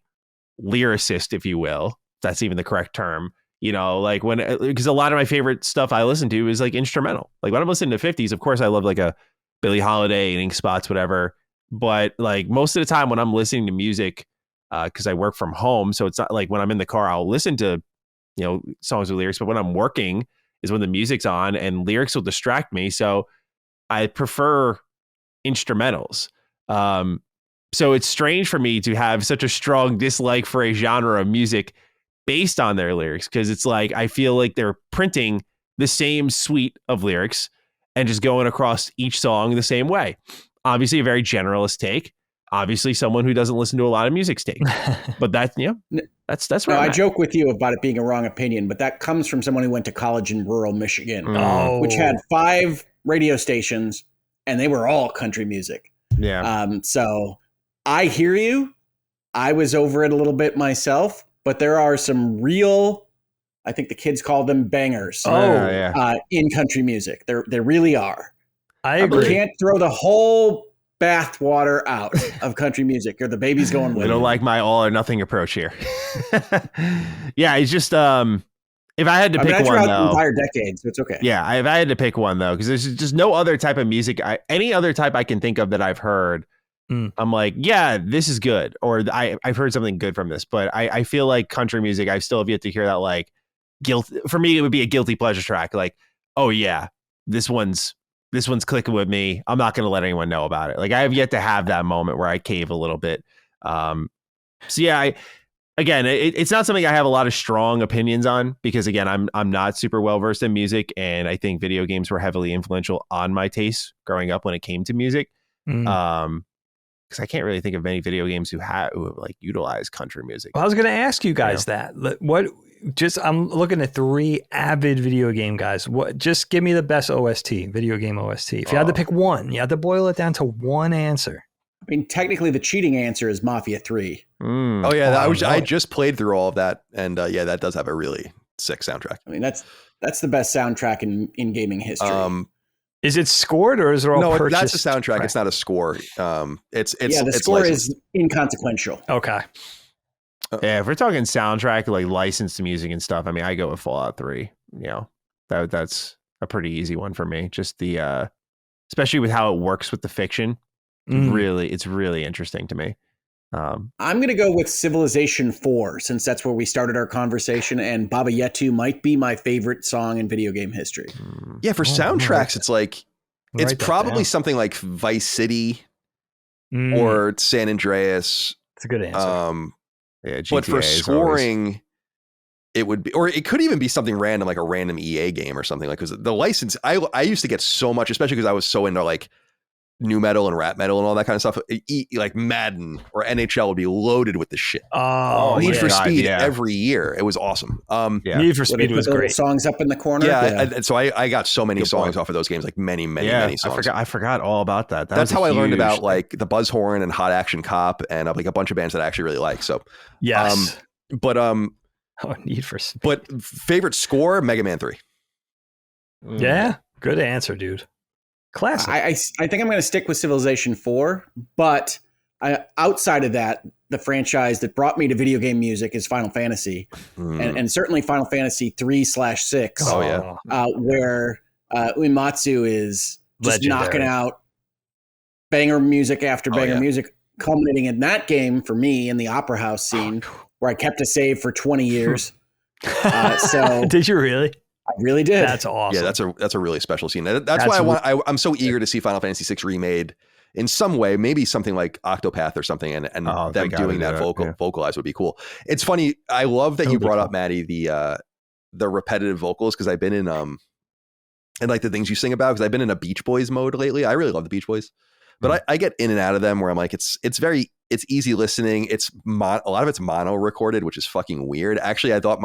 S3: lyricist, if you will. If that's even the correct term. You know, like because a lot of my favorite stuff I listen to is like instrumental. Like when I'm listening to 50s, of course I love like a Billie Holiday and Ink Spots, whatever. But like most of the time when I'm listening to music, because I work from home, so it's not like when I'm in the car, I'll listen to, you know, songs with lyrics. But when I'm working is when the music's on and lyrics will distract me. So I prefer instrumentals. So it's strange for me to have such a strong dislike for a genre of music based on their lyrics, because it's like I feel like they're printing the same suite of lyrics and just going across each song the same way. Obviously a very generalist take. Obviously someone who doesn't listen to a lot of music's take. But that's, you know, that's where
S4: I joke with you about it being a wrong opinion, but that comes from someone who went to college in rural Michigan, which had 5 radio stations and they were all country music.
S3: Yeah.
S4: So I hear you. I was over it a little bit myself, but there are some real, I think the kids call them bangers.
S3: Yeah.
S4: In country music. There really are.
S2: I
S4: You
S2: agree.
S4: can't throw the whole bathwater out of country music, or the baby's going with
S3: I don't
S4: it.
S3: like my all or nothing approach here. Yeah, it's just if I had to pick one
S4: throughout the
S3: though,
S4: entire decade, so it's okay.
S3: yeah, if I had to pick one though, because there's just no other type of music, any other type I can think of that I've heard. I'm like, yeah, this is good, or I've heard something good from this. But I feel like country music, I still have yet to hear that like guilt. For me, it would be a guilty pleasure track. Like, oh yeah, this one's clicking with me. I'm not going to let anyone know about it. Like I have yet to have that moment where I cave a little bit. So yeah, it's not something I have a lot of strong opinions on because again, I'm not super well versed in music, and I think video games were heavily influential on my taste growing up when it came to music. Because I can't really think of many video games who have like utilize country music.
S2: Well, I was going to ask you guys that. I'm looking at 3 avid video game guys. Just give me the best video game OST. If you had to pick one, you had to boil it down to one answer.
S4: I mean, technically, the cheating answer is Mafia 3.
S1: Oh yeah, I just played through all of that, and yeah, that does have a really sick soundtrack.
S4: I mean, that's the best soundtrack in gaming history.
S2: Is it scored or is it all purchased?
S1: That's a soundtrack. It's not a score.
S4: The score
S1: licensed.
S4: is inconsequential.
S2: Okay.
S3: Yeah, if we're talking soundtrack, like licensed music and stuff, I mean, I go with Fallout 3. You know, that's a pretty easy one for me. Just the, especially with how it works with the fiction. It's really interesting to me. I'm
S4: going to go with Civilization 4, since that's where we started our conversation, and Baba Yetu might be my favorite song in video game history.
S1: Yeah, for soundtracks, it's like, it's probably
S2: down.
S1: Something like Vice City or San Andreas.
S2: It's a good answer.
S3: Yeah, GTA
S1: but for scoring, it would be, or it could even be something random, like a random EA game or something. Like, because the license, I used to get so much, especially because I was so into like new metal and rap metal and all that kind of stuff. Like Madden or NHL would be loaded with the shit. Need for Speed every year. It was awesome.
S2: Need for Speed was great.
S4: Songs up in the corner.
S1: And so I got so many songs off of those games, like many songs.
S3: I forgot all about that.
S1: That's how I learned about like the Buzzhorn and Hot Action Cop and like a bunch of bands that I actually really like. So
S2: yes,
S1: Need for Speed. But favorite score, Mega Man 3.
S2: Yeah, good answer, dude. Classic.
S4: I think I'm going to stick with Civilization 4, but outside of that, the franchise that brought me to video game music is Final Fantasy, and certainly Final Fantasy 3/6.
S1: Oh yeah,
S4: where Uematsu is just knocking out banger music after banger music, culminating in that game for me in the Opera House scene, where I kept a save for 20 years. So
S2: did you really?
S4: I really did.
S2: That's awesome.
S1: Yeah, that's a really special scene. That's why I'm so eager to see Final Fantasy VI remade in some way, maybe something like Octopath or something, and them doing that vocalized would be cool. It's funny. I love that you brought up, Matty, the repetitive vocals, because I've been in and like the things you sing about, because I've been in a Beach Boys mode lately. I really love the Beach Boys, but I get in and out of them where I'm like, it's easy listening. It's a lot of it's mono recorded, which is fucking weird. Actually, I thought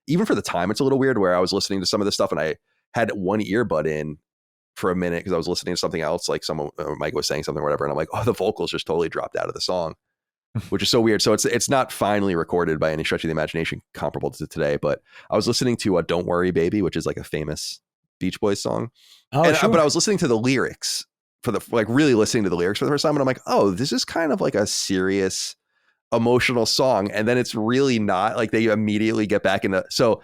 S1: even for the time, it's a little weird where I was listening to some of this stuff and I had one earbud in for a minute because I was listening to something else, like someone, Mike was saying something or whatever. And I'm like, oh, the vocals just totally dropped out of the song, which is so weird. So it's not finely recorded by any stretch of the imagination comparable to today. But I was listening to Don't Worry Baby, which is like a famous Beach Boys song. But I was listening to the lyrics really listening to the lyrics for the first time. And I'm like, oh, this is kind of like a serious emotional song, and then it's really not. Like they immediately get back into, so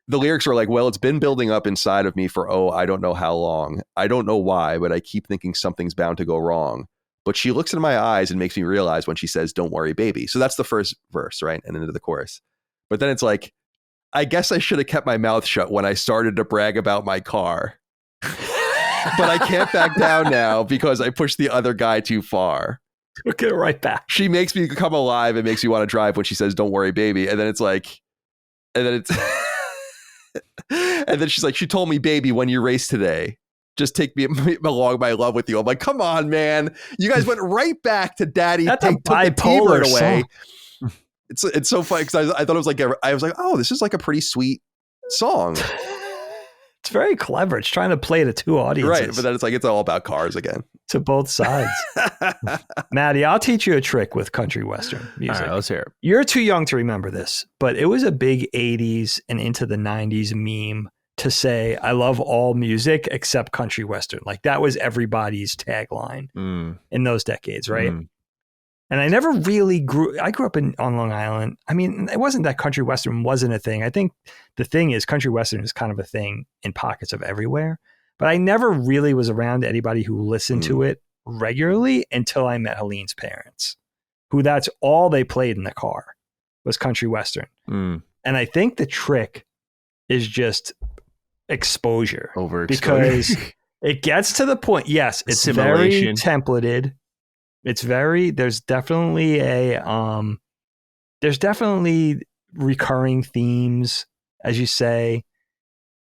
S1: the lyrics are like, well, it's been building up inside of me for I don't know how long, I don't know why, but I keep thinking something's bound to go wrong, but she looks into my eyes and makes me realize when she says don't worry baby. So that's the first verse, right? And into the chorus. But then it's like, I guess I should have kept my mouth shut when I started to brag about my car, but I can't back down now because I pushed the other guy too far.
S2: We'll get it right back.
S1: She makes me come alive and makes me want to drive when she says, don't worry, baby. And then it's like, and then she's like, she told me, baby, when you race today, just take me along my love with you. I'm like, come on, man. You guys went right back to daddy.
S2: That's a bipolar away.
S1: It's so funny because I thought it was like, oh, this is like a pretty sweet song.
S2: It's very clever. It's trying to play to two audiences.
S1: Right, but then it's all about cars again.
S2: To both sides. Matty, I'll teach you a trick with country western music.
S3: All right, let's hear it.
S2: You're too young to remember this, but it was a big 80s and into the 90s meme to say, I love all music except country western. Like that was everybody's tagline in those decades, right? And I never really I grew up on Long Island. I mean, it wasn't that country western wasn't a thing. I think the thing is country western is kind of a thing in pockets of everywhere. But I never really was around anybody who listened to it regularly until I met Helene's parents, who that's all they played in the car was country western. And I think the trick is just exposure. Because it gets to the point. Yes, it's very templated. It's there's definitely recurring themes, as you say.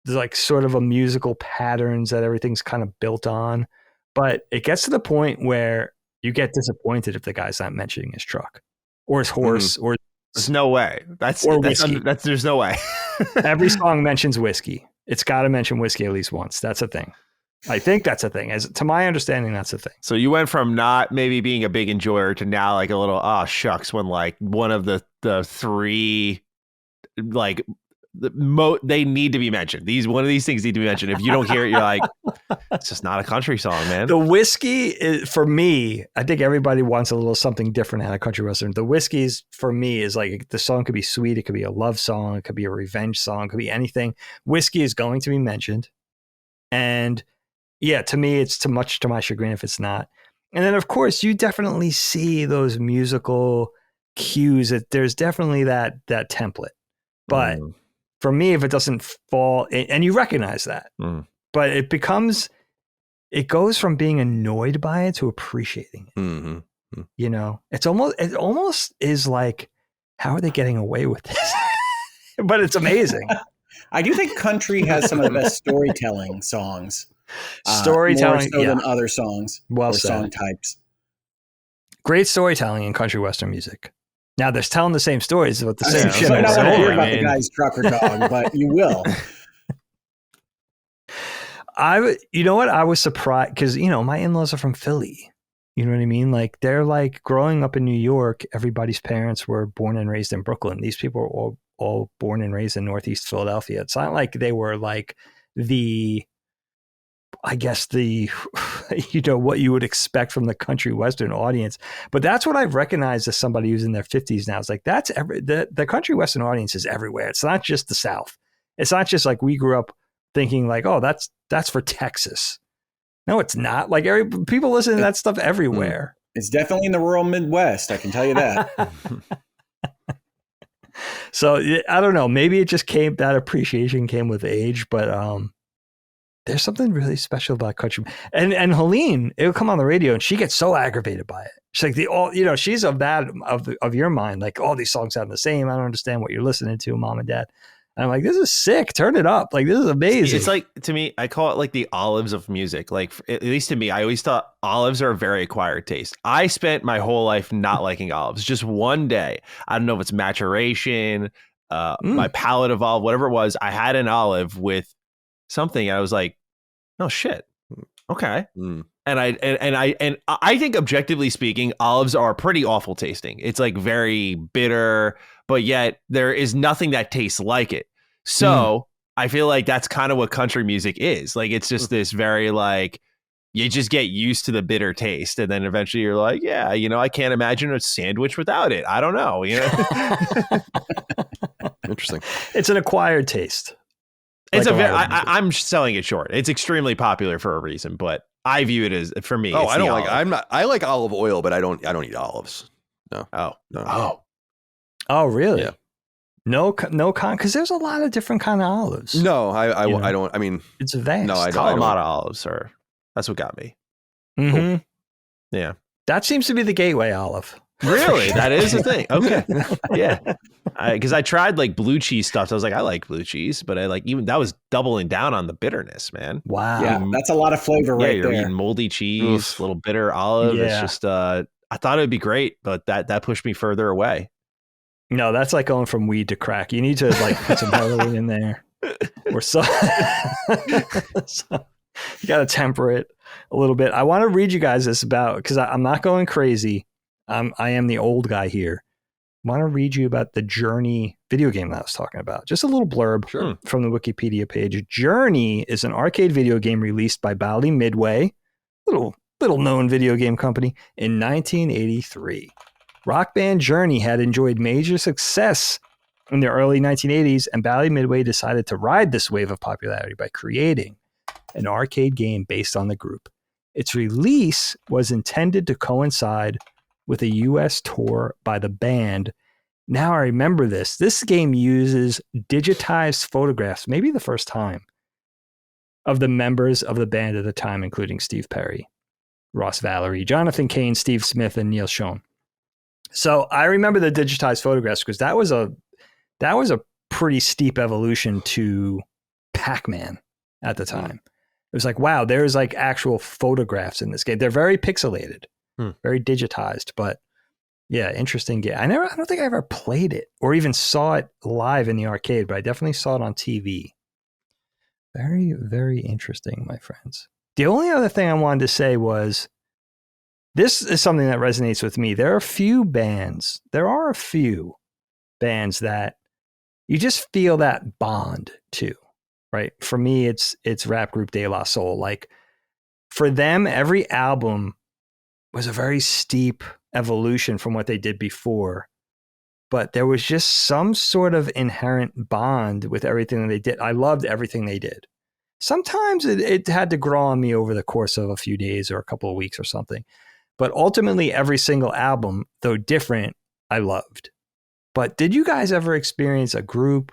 S2: There's like sort of a musical patterns that everything's kind of built on, but it gets to the point where you get disappointed if the guy's not mentioning his truck or his horse or
S3: there's no way. That's there's no way.
S2: Every song mentions whiskey. It's got to mention whiskey at least once. That's a thing. I think that's a thing. As to my understanding, that's a thing.
S3: So you went from not maybe being a big enjoyer to now like a little, oh shucks, when like one of the three, like they need to be mentioned. One of these things need to be mentioned. If you don't hear it, you're like, it's just not a country song, man.
S2: The whiskey is, for me, I think everybody wants a little something different out of country western. The whiskeys for me is like the song could be sweet. It could be a love song. It could be a revenge song. It could be anything. Whiskey is going to be mentioned. And yeah, to me, it's too much to my chagrin if it's not. And then, of course, you definitely see those musical cues. That there's definitely that template. But for me, if it doesn't fall, and you recognize that, but it goes from being annoyed by it to appreciating it. You know, it almost is like, how are they getting away with this? But it's amazing.
S4: I do think country has some of the best storytelling songs.
S2: Storytelling
S4: more so than other songs or song types.
S2: Great storytelling in country western music. Now they're telling the same stories about the same shit.
S4: I don't want to hear about the guy's truck or dog, but you will.
S2: You know what? I was surprised because, you know, my in-laws are from Philly. You know what I mean? Like they're like growing up in New York. Everybody's parents were born and raised in Brooklyn. These people were all born and raised in Northeast Philadelphia. It's not like they were like you know, what you would expect from the country western audience. But that's what I've recognized as somebody who's in their 50s now. It's like, the country western audience is everywhere. It's not just the South. It's not just like we grew up thinking like, oh, that's for Texas. No, it's not. Like people listen to that stuff everywhere.
S4: It's definitely in the rural Midwest. I can tell you that.
S2: So I don't know. Maybe it just that appreciation came with age, but there's something really special about country. And Helene, it'll come on the radio and she gets so aggravated by it. She's like she's of your mind, like all these songs sound the same. I don't understand what you're listening to, mom and dad. And I'm like, this is sick. Turn it up. Like, this is amazing.
S3: It's like, to me, I call it like the olives of music. Like, at least to me, I always thought olives are a very acquired taste. I spent my whole life not liking olives. Just one day, I don't know if it's maturation, my palate evolved, whatever it was. I had an olive with something and I was like, oh shit, okay. And I think, objectively speaking, olives are pretty awful tasting. It's like very bitter, but yet there is nothing that tastes like it. So I feel like that's kind of what country music is. Like, it's just this very like, you just get used to the bitter taste, and then eventually you're like, yeah, you know, I can't imagine a sandwich without it. I don't know, you know.
S1: Interesting.
S2: It's an acquired taste.
S3: It's I'm selling it short. It's extremely popular for a reason, but I view it as, for me.
S1: I like olive oil, but I don't eat olives. No.
S2: Oh, really?
S1: Yeah.
S2: No, because there's a lot of different kind of olives.
S1: No, I don't. I mean,
S2: it's vast.
S1: No, I don't.
S3: Kalamata olives are. That's what got me.
S2: Mm-hmm.
S3: Cool. Yeah,
S2: that seems to be the gateway olive.
S3: Really? Sure. That is the thing. Okay. Yeah. Because I tried like blue cheese stuff. So I was like, I like blue cheese, but I like, even that was doubling down on the bitterness, man.
S2: Wow.
S4: Yeah, that's a lot of flavor right
S3: you're
S4: there.
S3: Eating moldy cheese, little bitter olive.
S2: Yeah.
S3: It's just, I thought it would be great, but that pushed me further away.
S2: No, that's like going from weed to crack. You need to like put some heroin in there or so. So you got to temper it a little bit. I want to read you guys this because I'm not going crazy. I am the old guy here. I want to read you about the journey video game that I was talking about. Just a little blurb from the Wikipedia page. Journey is an arcade video game released by Bally Midway, little known video game company, in 1983. Rock band Journey had enjoyed major success in the early 1980s, and Bally Midway decided to ride this wave of popularity by creating an arcade game based on the group. Its release was intended to coincide with a U.S. tour by the band. Now I remember this. This game uses digitized photographs, maybe the first time, of the members of the band at the time, including Steve Perry, Ross Valerie, Jonathan Cain, Steve Smith, and Neil Schon. So I remember the digitized photographs because that was a pretty steep evolution to Pac-Man at the time. It was like, wow, there's like actual photographs in this game. They're very pixelated, very digitized, but yeah, interesting game. I don't think I ever played it or even saw it live in the arcade, but I definitely saw it on TV. Very, very interesting, my friends. The only other thing I wanted to say was, this is something that resonates with me. There are a few bands that you just feel that bond to, right? For me, it's rap group De La Soul. Like, for them, every album was a very steep evolution from what they did before, but there was just some sort of inherent bond with everything that they did. I loved everything they did. Sometimes it had to grow on me over the course of a few days or a couple of weeks or something, but ultimately every single album, though different, I loved. But did you guys ever experience a group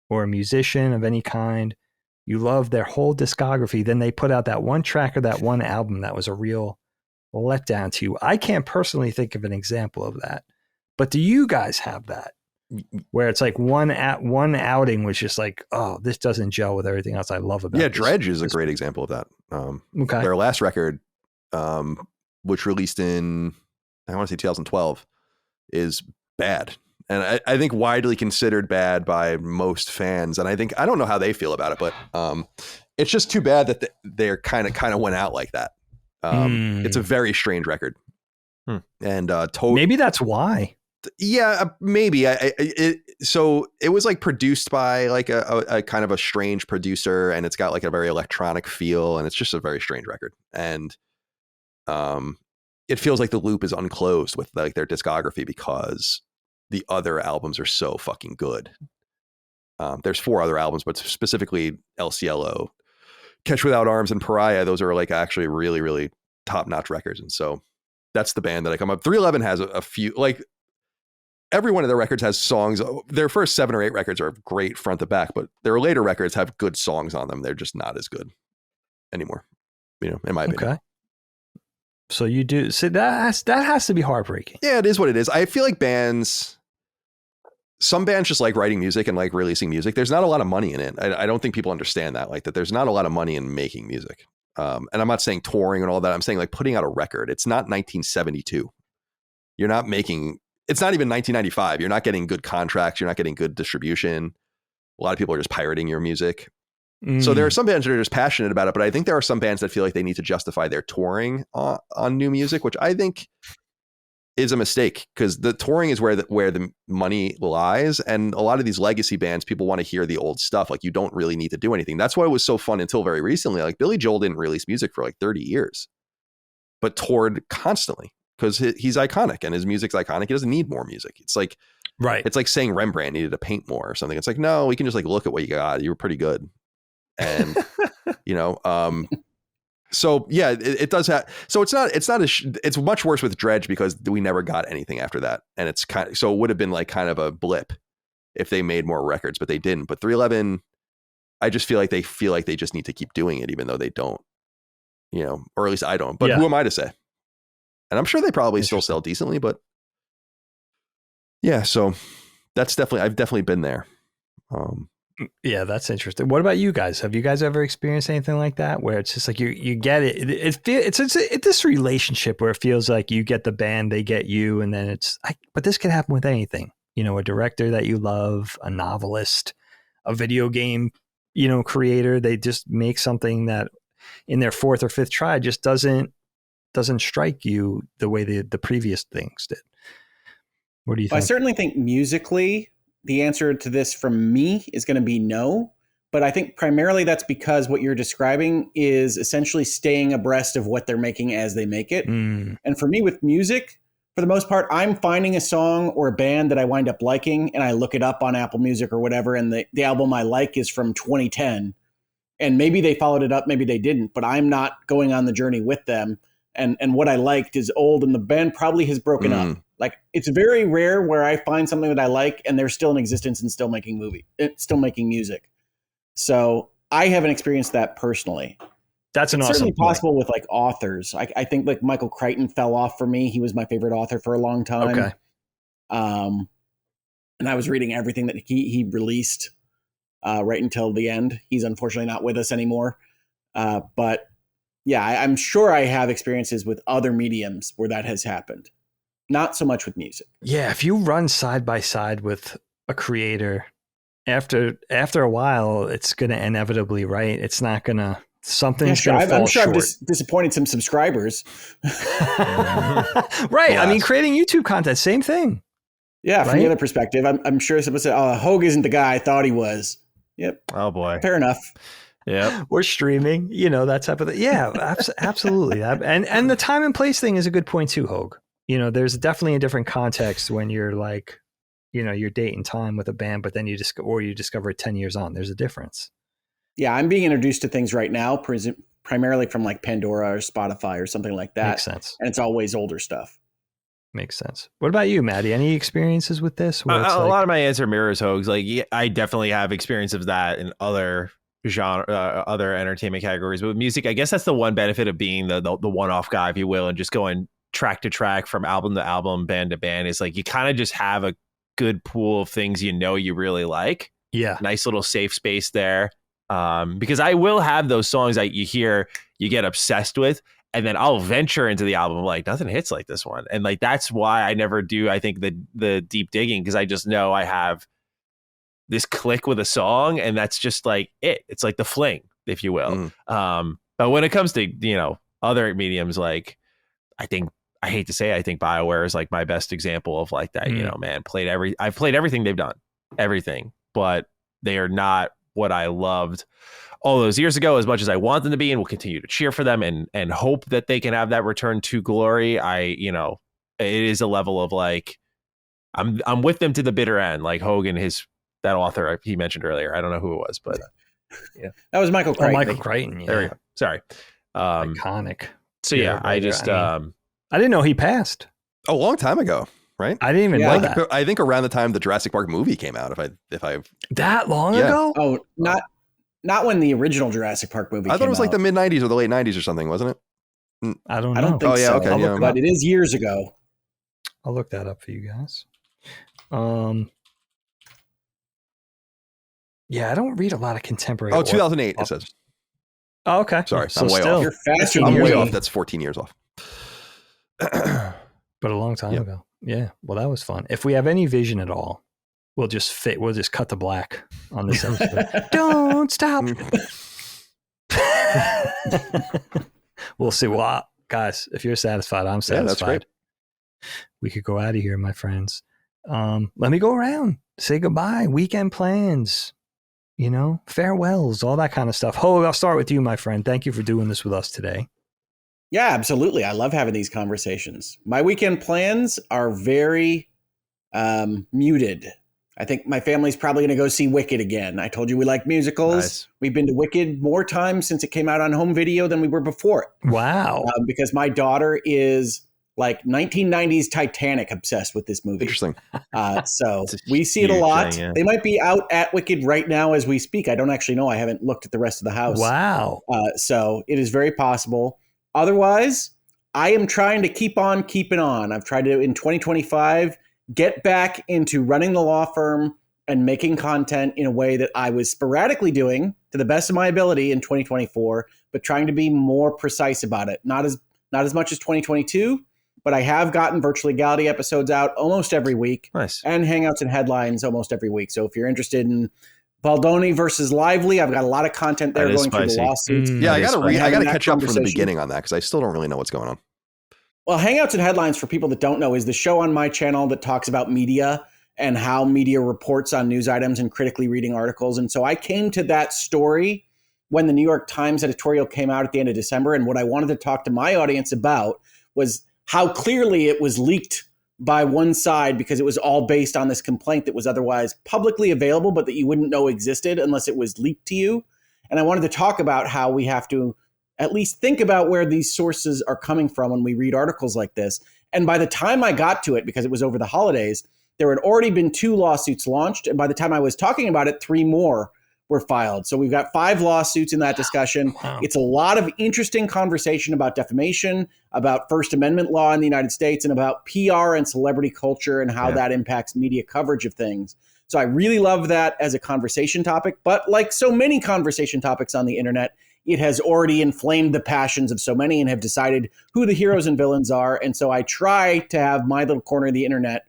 S2: or a musician of any kind, you loved their whole discography, then they put out that one track or that one album that was a real letdown to you? I can't personally think of an example of that, but do you guys have that, where it's like one outing was just like, oh, this doesn't gel with everything else I love about it?
S1: Yeah, Dredge is a great example of that.
S2: Okay.
S1: Their last record, which released in, I want to say 2012, is bad. And I think widely considered bad by most fans. And I don't know how they feel about it, but it's just too bad that they're kind of went out like that. It's a very strange record. And
S2: maybe that's why.
S1: Yeah, maybe. So it was like produced by like a kind of a strange producer, and it's got like a very electronic feel, and it's just a very strange record. And it feels like the loop is unclosed with like their discography because the other albums are so fucking good. There's 4 other albums, but specifically El Cielo, Catch Without Arms, and Pariah. Those are like actually really, really top-notch records. And so that's the band that I come up. 311 has a few, like every one of their records has songs. Their first 7 or 8 records are great front to back, but their later records have good songs on them. They're just not as good anymore, in my opinion.
S2: Okay. So you do, so that has to be heartbreaking.
S1: Yeah, it is what it is. I feel like some bands just like writing music and like releasing music. There's not a lot of money in it. I don't think people understand that, like that there's not a lot of money in making music. And I'm not saying touring and all that. I'm saying like putting out a record. It's not 1972. You're not making, it's not even 1995. You're not getting good contracts. You're not getting good distribution. A lot of people are just pirating your music. So there are some bands that are just passionate about it, but I think there are some bands that feel like they need to justify their touring on new music, which I think is a mistake, because the touring is where the money lies. And a lot of these legacy bands, people want to hear the old stuff. Like, you don't really need to do anything. That's why it was so fun until very recently. Like, Billy Joel didn't release music for like 30 years, but toured constantly because he's iconic and his music's iconic. He doesn't need more music. It's like,
S2: right.
S1: It's like saying Rembrandt needed to paint more or something. It's like, no, we can just like look at what you got. You were pretty good. And, so yeah, it does have, so it's much worse with Dredge because we never got anything after that. And it's so it would have been like kind of a blip if they made more records, but they didn't. But 311, I just feel like they just need to keep doing it, even though they don't, or at least I don't, but who am I to say? And I'm sure they probably still sell decently, but yeah, so I've definitely been there.
S2: Yeah, that's interesting. What about you guys? Have you guys ever experienced anything like that, where it's just like you get it? It's this relationship where it feels like you get the band, they get you, and then but this could happen with anything. A director that you love, a novelist, a video game, creator. They just make something that in their 4th or 5th try just doesn't strike you the way the previous things did. What do you think?
S4: I certainly think musically the answer to this from me is going to be no. But I think primarily that's because what you're describing is essentially staying abreast of what they're making as they make it. And for me with music, for the most part, I'm finding a song or a band that I wind up liking and I look it up on Apple Music or whatever. And the album I like is from 2010. And maybe they followed it up, maybe they didn't, but I'm not going on the journey with them. And what I liked is old and the band probably has broken up. Like it's very rare where I find something that I like and they're still in existence and still making music. So I haven't experienced that personally.
S2: That's an
S4: it's
S2: awesome
S4: certainly
S2: point.
S4: possible with like authors. I think like Michael Crichton fell off for me. He was my favorite author for a long time.
S2: Okay.
S4: And I was reading everything that he released right until the end. He's unfortunately not with us anymore. But yeah, I'm sure I have experiences with other mediums where that has happened. Not so much with music.
S2: Yeah, if you run side by side with a creator, after a while, it's going to inevitably, right? It's not going to, something's going to fall
S4: I'm sure
S2: short.
S4: I've disappointed some subscribers.
S2: Right.
S1: Yeah.
S2: I mean, creating YouTube content, same thing.
S4: Yeah, from
S2: Right?
S4: the other perspective, I'm sure someone said, "Oh, Hoeg isn't the guy I thought he was." Yep.
S3: Oh boy.
S4: Fair enough.
S3: Yep.
S2: Or streaming, that type of thing. Yeah, absolutely. And the time and place thing is a good point too, Hoeg. There's definitely a different context when you're like, your date and time with a band, but then you discover it 10 years on. There's a difference.
S4: Yeah, I'm being introduced to things right now, primarily from like Pandora or Spotify or something like that.
S2: Makes sense.
S4: And it's always older stuff.
S2: Makes sense. What about you, Matty? Any experiences with this?
S3: A lot of my answer mirrors Hoeg's. Like, yeah, I definitely have experience of that in other genre, other entertainment categories. But with music, I guess that's the one benefit of being the one-off guy, if you will, and just going track to track from album to album, band to band. Is like you kind of just have a good pool of things you really like.
S2: Yeah.
S3: Nice little safe space there. Because I will have those songs that you hear, you get obsessed with, and then I'll venture into the album like nothing hits like this one. And like that's why I never do, I think, the deep digging, because I just know I have this click with a song, and that's just like it's like the fling, if you will. But when it comes to other mediums, like I think BioWare is like my best example of like that. I've played everything they've done, everything, but they are not what I loved all those years ago as much as I want them to be, and will continue to cheer for them and hope that they can have that return to glory. It is a level of like I'm with them to the bitter end, like Hoeg and that author he mentioned earlier. I don't know who it was, but yeah,
S4: that was Michael Crichton.
S2: Michael Crichton. Yeah.
S3: There we go. Sorry.
S2: Iconic.
S3: So yeah, I just
S2: I didn't know he passed.
S1: A long time ago, right?
S2: I didn't even know that.
S1: I think around the time the Jurassic Park movie came out. If I
S2: that long ago?
S4: Oh, not when the original Jurassic Park movie.
S1: I thought it was like the mid '90s or the late '90s or something, wasn't it?
S2: I don't know.
S4: I don't think so.
S1: Okay, yeah.
S4: But it is years ago.
S2: I'll look that up for you guys. Yeah, I don't read a lot of contemporary.
S1: 2008 it says.
S2: Oh, okay.
S1: Sorry,
S2: So
S1: I'm way
S2: still,
S1: off.
S4: You're faster
S1: I'm
S4: than
S1: way
S4: me.
S1: off. That's 14 years off.
S2: but a long time ago. Yeah. Well, that was fun. If we have any vision at all, we'll just cut to black on this episode. Don't stop. We'll see. Well, guys, if you're satisfied, I'm satisfied.
S1: Yeah, that's great.
S2: We could go out of here, my friends. Let me go around. Say goodbye. Weekend plans. Farewells, all that kind of stuff. Hoeg, I'll start with you, my friend. Thank you for doing this with us today.
S4: Yeah, absolutely. I love having these conversations. My weekend plans are very muted. I think my family's probably going to go see Wicked again. I told you we like musicals.
S3: Nice.
S4: We've been to Wicked more times since it came out on home video than we were before it.
S2: Wow.
S4: Because my daughter is like 1990s Titanic obsessed with this movie.
S1: Interesting.
S4: So we see it a lot.
S3: Thing, yeah.
S4: They might be out at Wicked right now as we speak. I don't actually know. I haven't looked at the rest of the house.
S2: Wow.
S4: So it is very possible. Otherwise, I am trying to keep on keeping on. I've tried to, in 2025, get back into running the law firm and making content in a way that I was sporadically doing to the best of my ability in 2024, but trying to be more precise about it. Not as much as 2022, but I have gotten Virtual Legality episodes out almost every week.
S3: Nice.
S4: And Hangouts and Headlines almost every week. So if you're interested in Baldoni versus Lively, I've got a lot of content there
S3: That is
S4: going through
S3: spicy.
S4: the lawsuits.
S1: Yeah, I got to catch up from the
S4: conversation.
S1: beginning on that because I still don't really know what's going on.
S4: Well, Hangouts and Headlines, for people that don't know, is the show on my channel that talks about media and how media reports on news items and critically reading articles. And so I came to that story when the New York Times editorial came out at the end of December. And what I wanted to talk to my audience about was how clearly it was leaked by one side, because it was all based on this complaint that was otherwise publicly available, but that you wouldn't know existed unless it was leaked to you. And I wanted to talk about how we have to at least think about where these sources are coming from when we read articles like this. And by the time I got to it, because it was over the holidays, there had already been 2 lawsuits launched. And by the time I was talking about it, 3 more were filed. So we've got 5 lawsuits in that discussion.
S2: Wow.
S4: It's a lot of interesting conversation about defamation, about First Amendment law in the United States, and about PR and celebrity culture and how that impacts media coverage of things. So I really love that as a conversation topic. But like so many conversation topics on the internet, it has already inflamed the passions of so many and have decided who the heroes and villains are. And so I try to have my little corner of the internet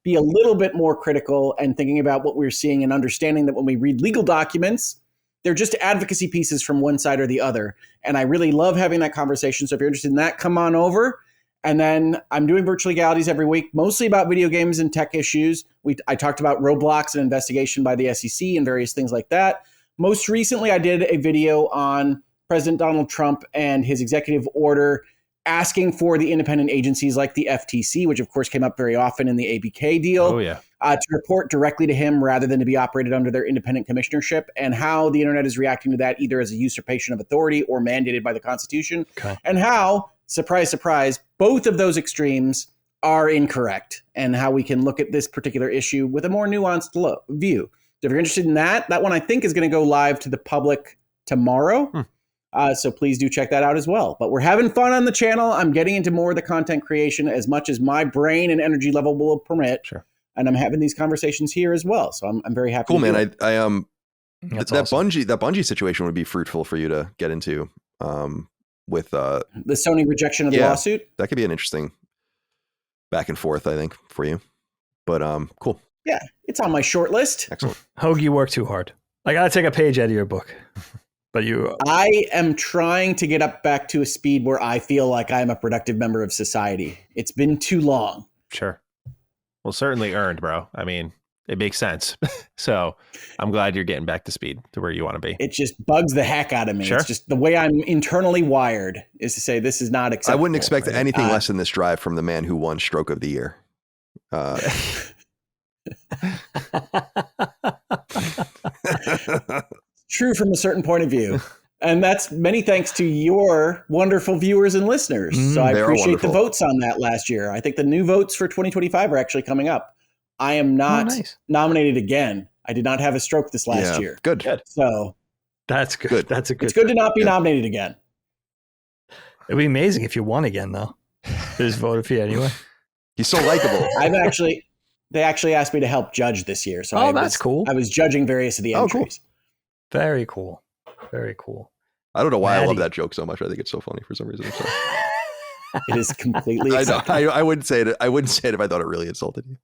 S4: be a little bit more critical and thinking about what we're seeing and understanding that when we read legal documents, they're just advocacy pieces from one side or the other. And I really love having that conversation. So if you're interested in that, come on over. And then I'm doing virtual legalities every week, mostly about video games and tech issues. I talked about Roblox and investigation by the SEC and various things like that. Most recently, I did a video on President Donald Trump and his executive order asking for the independent agencies like the FTC, which of course came up very often in the ABK deal, to report directly to him rather than to be operated under their independent commissionership, and how the internet is reacting to that either as a usurpation of authority or mandated by the Constitution, and how, surprise, surprise, both of those extremes are incorrect, and how we can look at this particular issue with a more nuanced view. So if you're interested in that, that one I think is going to go live to the public tomorrow. So please do check that out as well. But we're having fun on the channel. I'm getting into more of the content creation as much as my brain and energy level will permit.
S3: Sure.
S4: And I'm having these conversations here as well. So I'm very happy.
S1: Cool, man.
S4: That
S1: Awesome. That Bungie situation would be fruitful for you to get into with
S4: the Sony rejection of the lawsuit.
S1: That could be an interesting back and forth, I think, for you. But cool.
S4: Yeah, it's on my short list.
S1: Excellent.
S2: Hoeg, you work too hard. I got to take a page out of your book. But
S4: I am trying to get up back to a speed where I feel like I'm a productive member of society. It's been too long.
S3: Sure. Well, certainly earned, bro. I mean, it makes sense. So I'm glad you're getting back to speed to where you want to be.
S4: It just bugs the heck out of me.
S3: Sure.
S4: It's just the way I'm internally wired is to say this is not acceptable.
S1: I wouldn't expect anything less than this drive from the man who won Stroke of the Year.
S4: True from a certain point of view. And that's many thanks to your wonderful viewers and listeners. So I appreciate the votes on that last year. I think the new votes for 2025 are actually coming up. I am not nominated again. I did not have a stroke this last year.
S1: Good.
S4: So
S2: that's good. That's a good.
S4: It's good to not be nominated again.
S2: It'd be amazing if you won again, though. They just voted for you anyway.
S1: He's so likable.
S4: They actually asked me to help judge this year. So
S2: that's cool.
S4: I was judging various of the entries.
S1: Cool.
S2: Very cool. Very cool.
S1: I don't know why I love that joke so much. I think it's so funny for some reason.
S4: It is completely acceptable.
S1: I wouldn't say it. I wouldn't say it if I thought it really insulted you.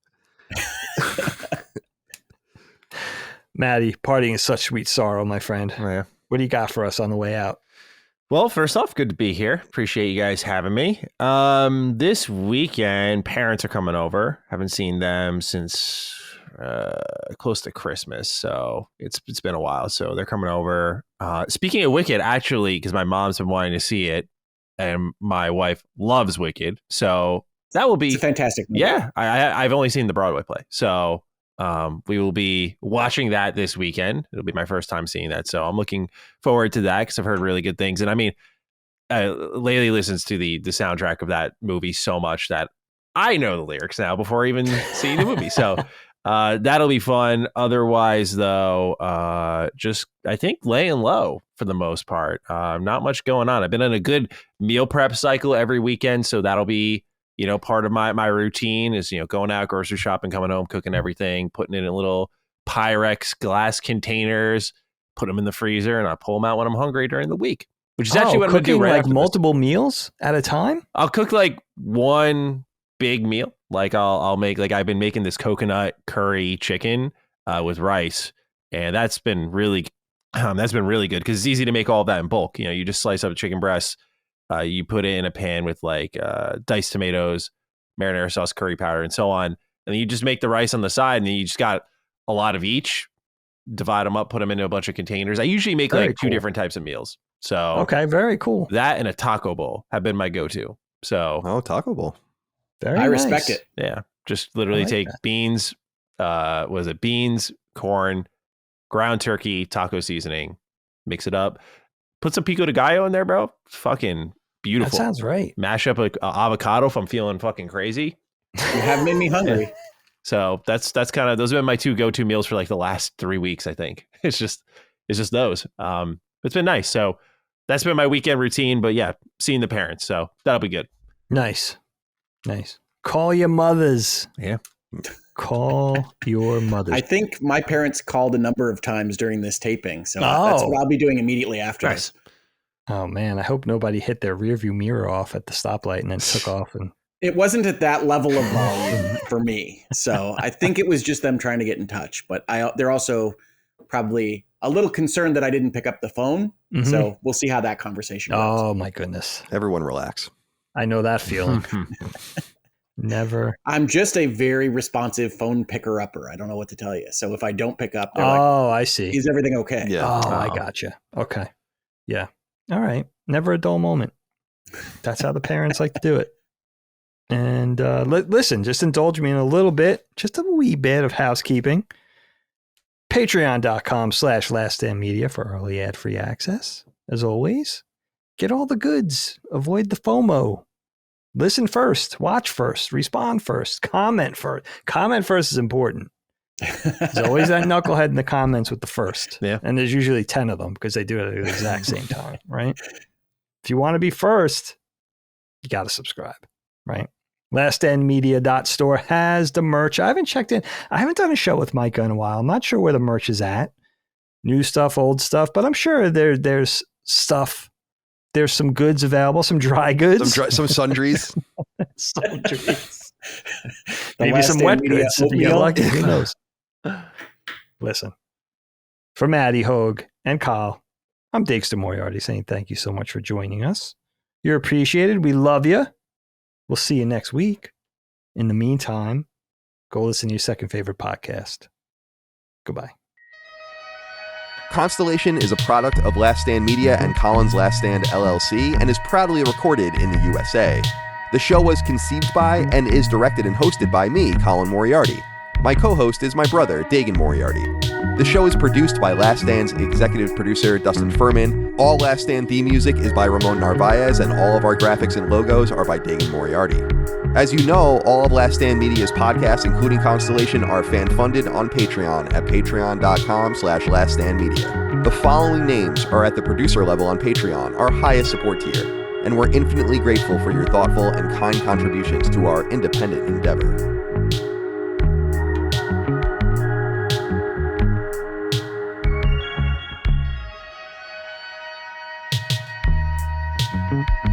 S2: Matty, partying is such sweet sorrow, my friend.
S3: Oh, yeah.
S2: What do you got for us on the way out?
S3: Well, first off, good to be here. Appreciate you guys having me. This weekend, parents are coming over. Haven't seen them since close to Christmas, so it's been a while. So they're coming over. Speaking of Wicked, actually, because my mom's been wanting to see it, and my wife loves Wicked, so that will be
S4: it's a fantastic movie.
S3: Yeah, I've only seen the Broadway play, so we will be watching that this weekend. It'll be my first time seeing that, so I'm looking forward to that because I've heard really good things. And I mean, Laylee listens to the soundtrack of that movie so much that I know the lyrics now before even seeing the movie. So that'll be fun. Otherwise, though, just I think laying low for the most part. Not much going on. I've been in a good meal prep cycle every weekend, so that'll be part of my routine is going out grocery shopping, coming home, cooking everything, putting it in little Pyrex glass containers, put them in the freezer, and I pull them out when I'm hungry during the week. Which is actually what I'm going to do right after this.
S2: Multiple meals at a time?
S3: I'll cook like one big meal. Like I'll make, like I've been making this coconut curry chicken with rice, and that's been really good because it's easy to make all of that in bulk. You just slice up a chicken breast, you put it in a pan with like diced tomatoes, marinara sauce, curry powder, and so on. And then you just make the rice on the side, and then you just got a lot of each, divide them up, put them into a bunch of containers. I usually make
S2: Very
S3: like two
S2: cool.
S3: different types of meals. So
S2: Okay, very cool.
S3: that and a taco bowl have been my go-to. So
S1: Oh, Taco Bowl.
S2: Very
S4: I
S2: nice.
S4: respect it.
S3: yeah, just literally
S2: I like
S3: take
S2: that.
S3: beans, beans, corn, ground turkey, taco seasoning, mix it up, put some pico de gallo in there, bro. Fucking beautiful.
S2: That sounds right.
S3: Mash up a avocado if I'm feeling fucking crazy.
S4: You have made me hungry.
S3: So that's kind of, those have been my two go-to meals for like the last 3 weeks. I think it's just those. It's been nice. So that's been my weekend routine. But yeah, seeing the parents. So that'll be good.
S2: Nice. Call your mothers.
S3: Yeah.
S2: Call your mothers.
S4: I think my parents called a number of times during this taping, so that's what I'll be doing immediately after
S3: Nice.
S4: this.
S2: Oh man, I hope nobody hit their rearview mirror off at the stoplight and then took off. And
S4: It wasn't at that level of volume for me, so I think it was just them trying to get in touch. But they're also probably a little concerned that I didn't pick up the phone.
S2: Mhm.
S4: So we'll see how that conversation goes.
S2: Oh my goodness,
S1: Everyone relax.
S2: I know that feeling. Never.
S4: I'm just a very responsive phone picker upper. I don't know what to tell you. So if I don't pick up, they're
S2: I see.
S4: is everything okay?
S1: Yeah.
S2: Oh, I gotcha. Okay. Yeah. All right. Never a dull moment. That's how the parents like to do it. And listen, just indulge me in a little bit, just a wee bit of housekeeping. Patreon.com/laststandmedia for early ad-free access. As always, get all the goods. Avoid the FOMO. Listen first, watch first, respond first, comment first. Comment first is important. There's always that knucklehead in the comments with the first.
S3: Yeah.
S2: And there's usually 10 of them because they do it at the exact same time, right? If you want to be first, you got to subscribe, right? LastEndMedia.store has the merch. I haven't checked in. I haven't done a show with Micah in a while. I'm not sure where the merch is at. New stuff, old stuff, but I'm sure there's stuff. There's some goods available, some dry goods.
S1: Some sundries.
S2: Sundries.
S4: The
S2: Maybe
S4: Last
S2: some
S4: Stand
S2: wet
S4: Media
S2: goods if you get
S4: oatmeal.
S2: lucky. Who knows? Listen, for Matty, Hoeg, and Kyle, I'm Dagster Moriarty saying thank you so much for joining us. You're appreciated. We love you. We'll see you next week. In the meantime, go listen to your second favorite podcast. Goodbye.
S1: Constellation is a product of Last Stand Media and Collins Last Stand LLC and is proudly recorded in the USA. The show was conceived by and is directed and hosted by me, Colin Moriarty. My co-host is my brother, Dagan Moriarty. The show is produced by Last Stand's executive producer, Dustin Furman. All Last Stand theme music is by Ramon Narvaez, and all of our graphics and logos are by Dagan Moriarty. As you know, all of Last Stand Media's podcasts, including Constellation, are fan-funded on Patreon at patreon.com/laststandmedia. The following names are at the producer level on Patreon, our highest support tier, and we're infinitely grateful for your thoughtful and kind contributions to our independent endeavor.
S5: Thank you.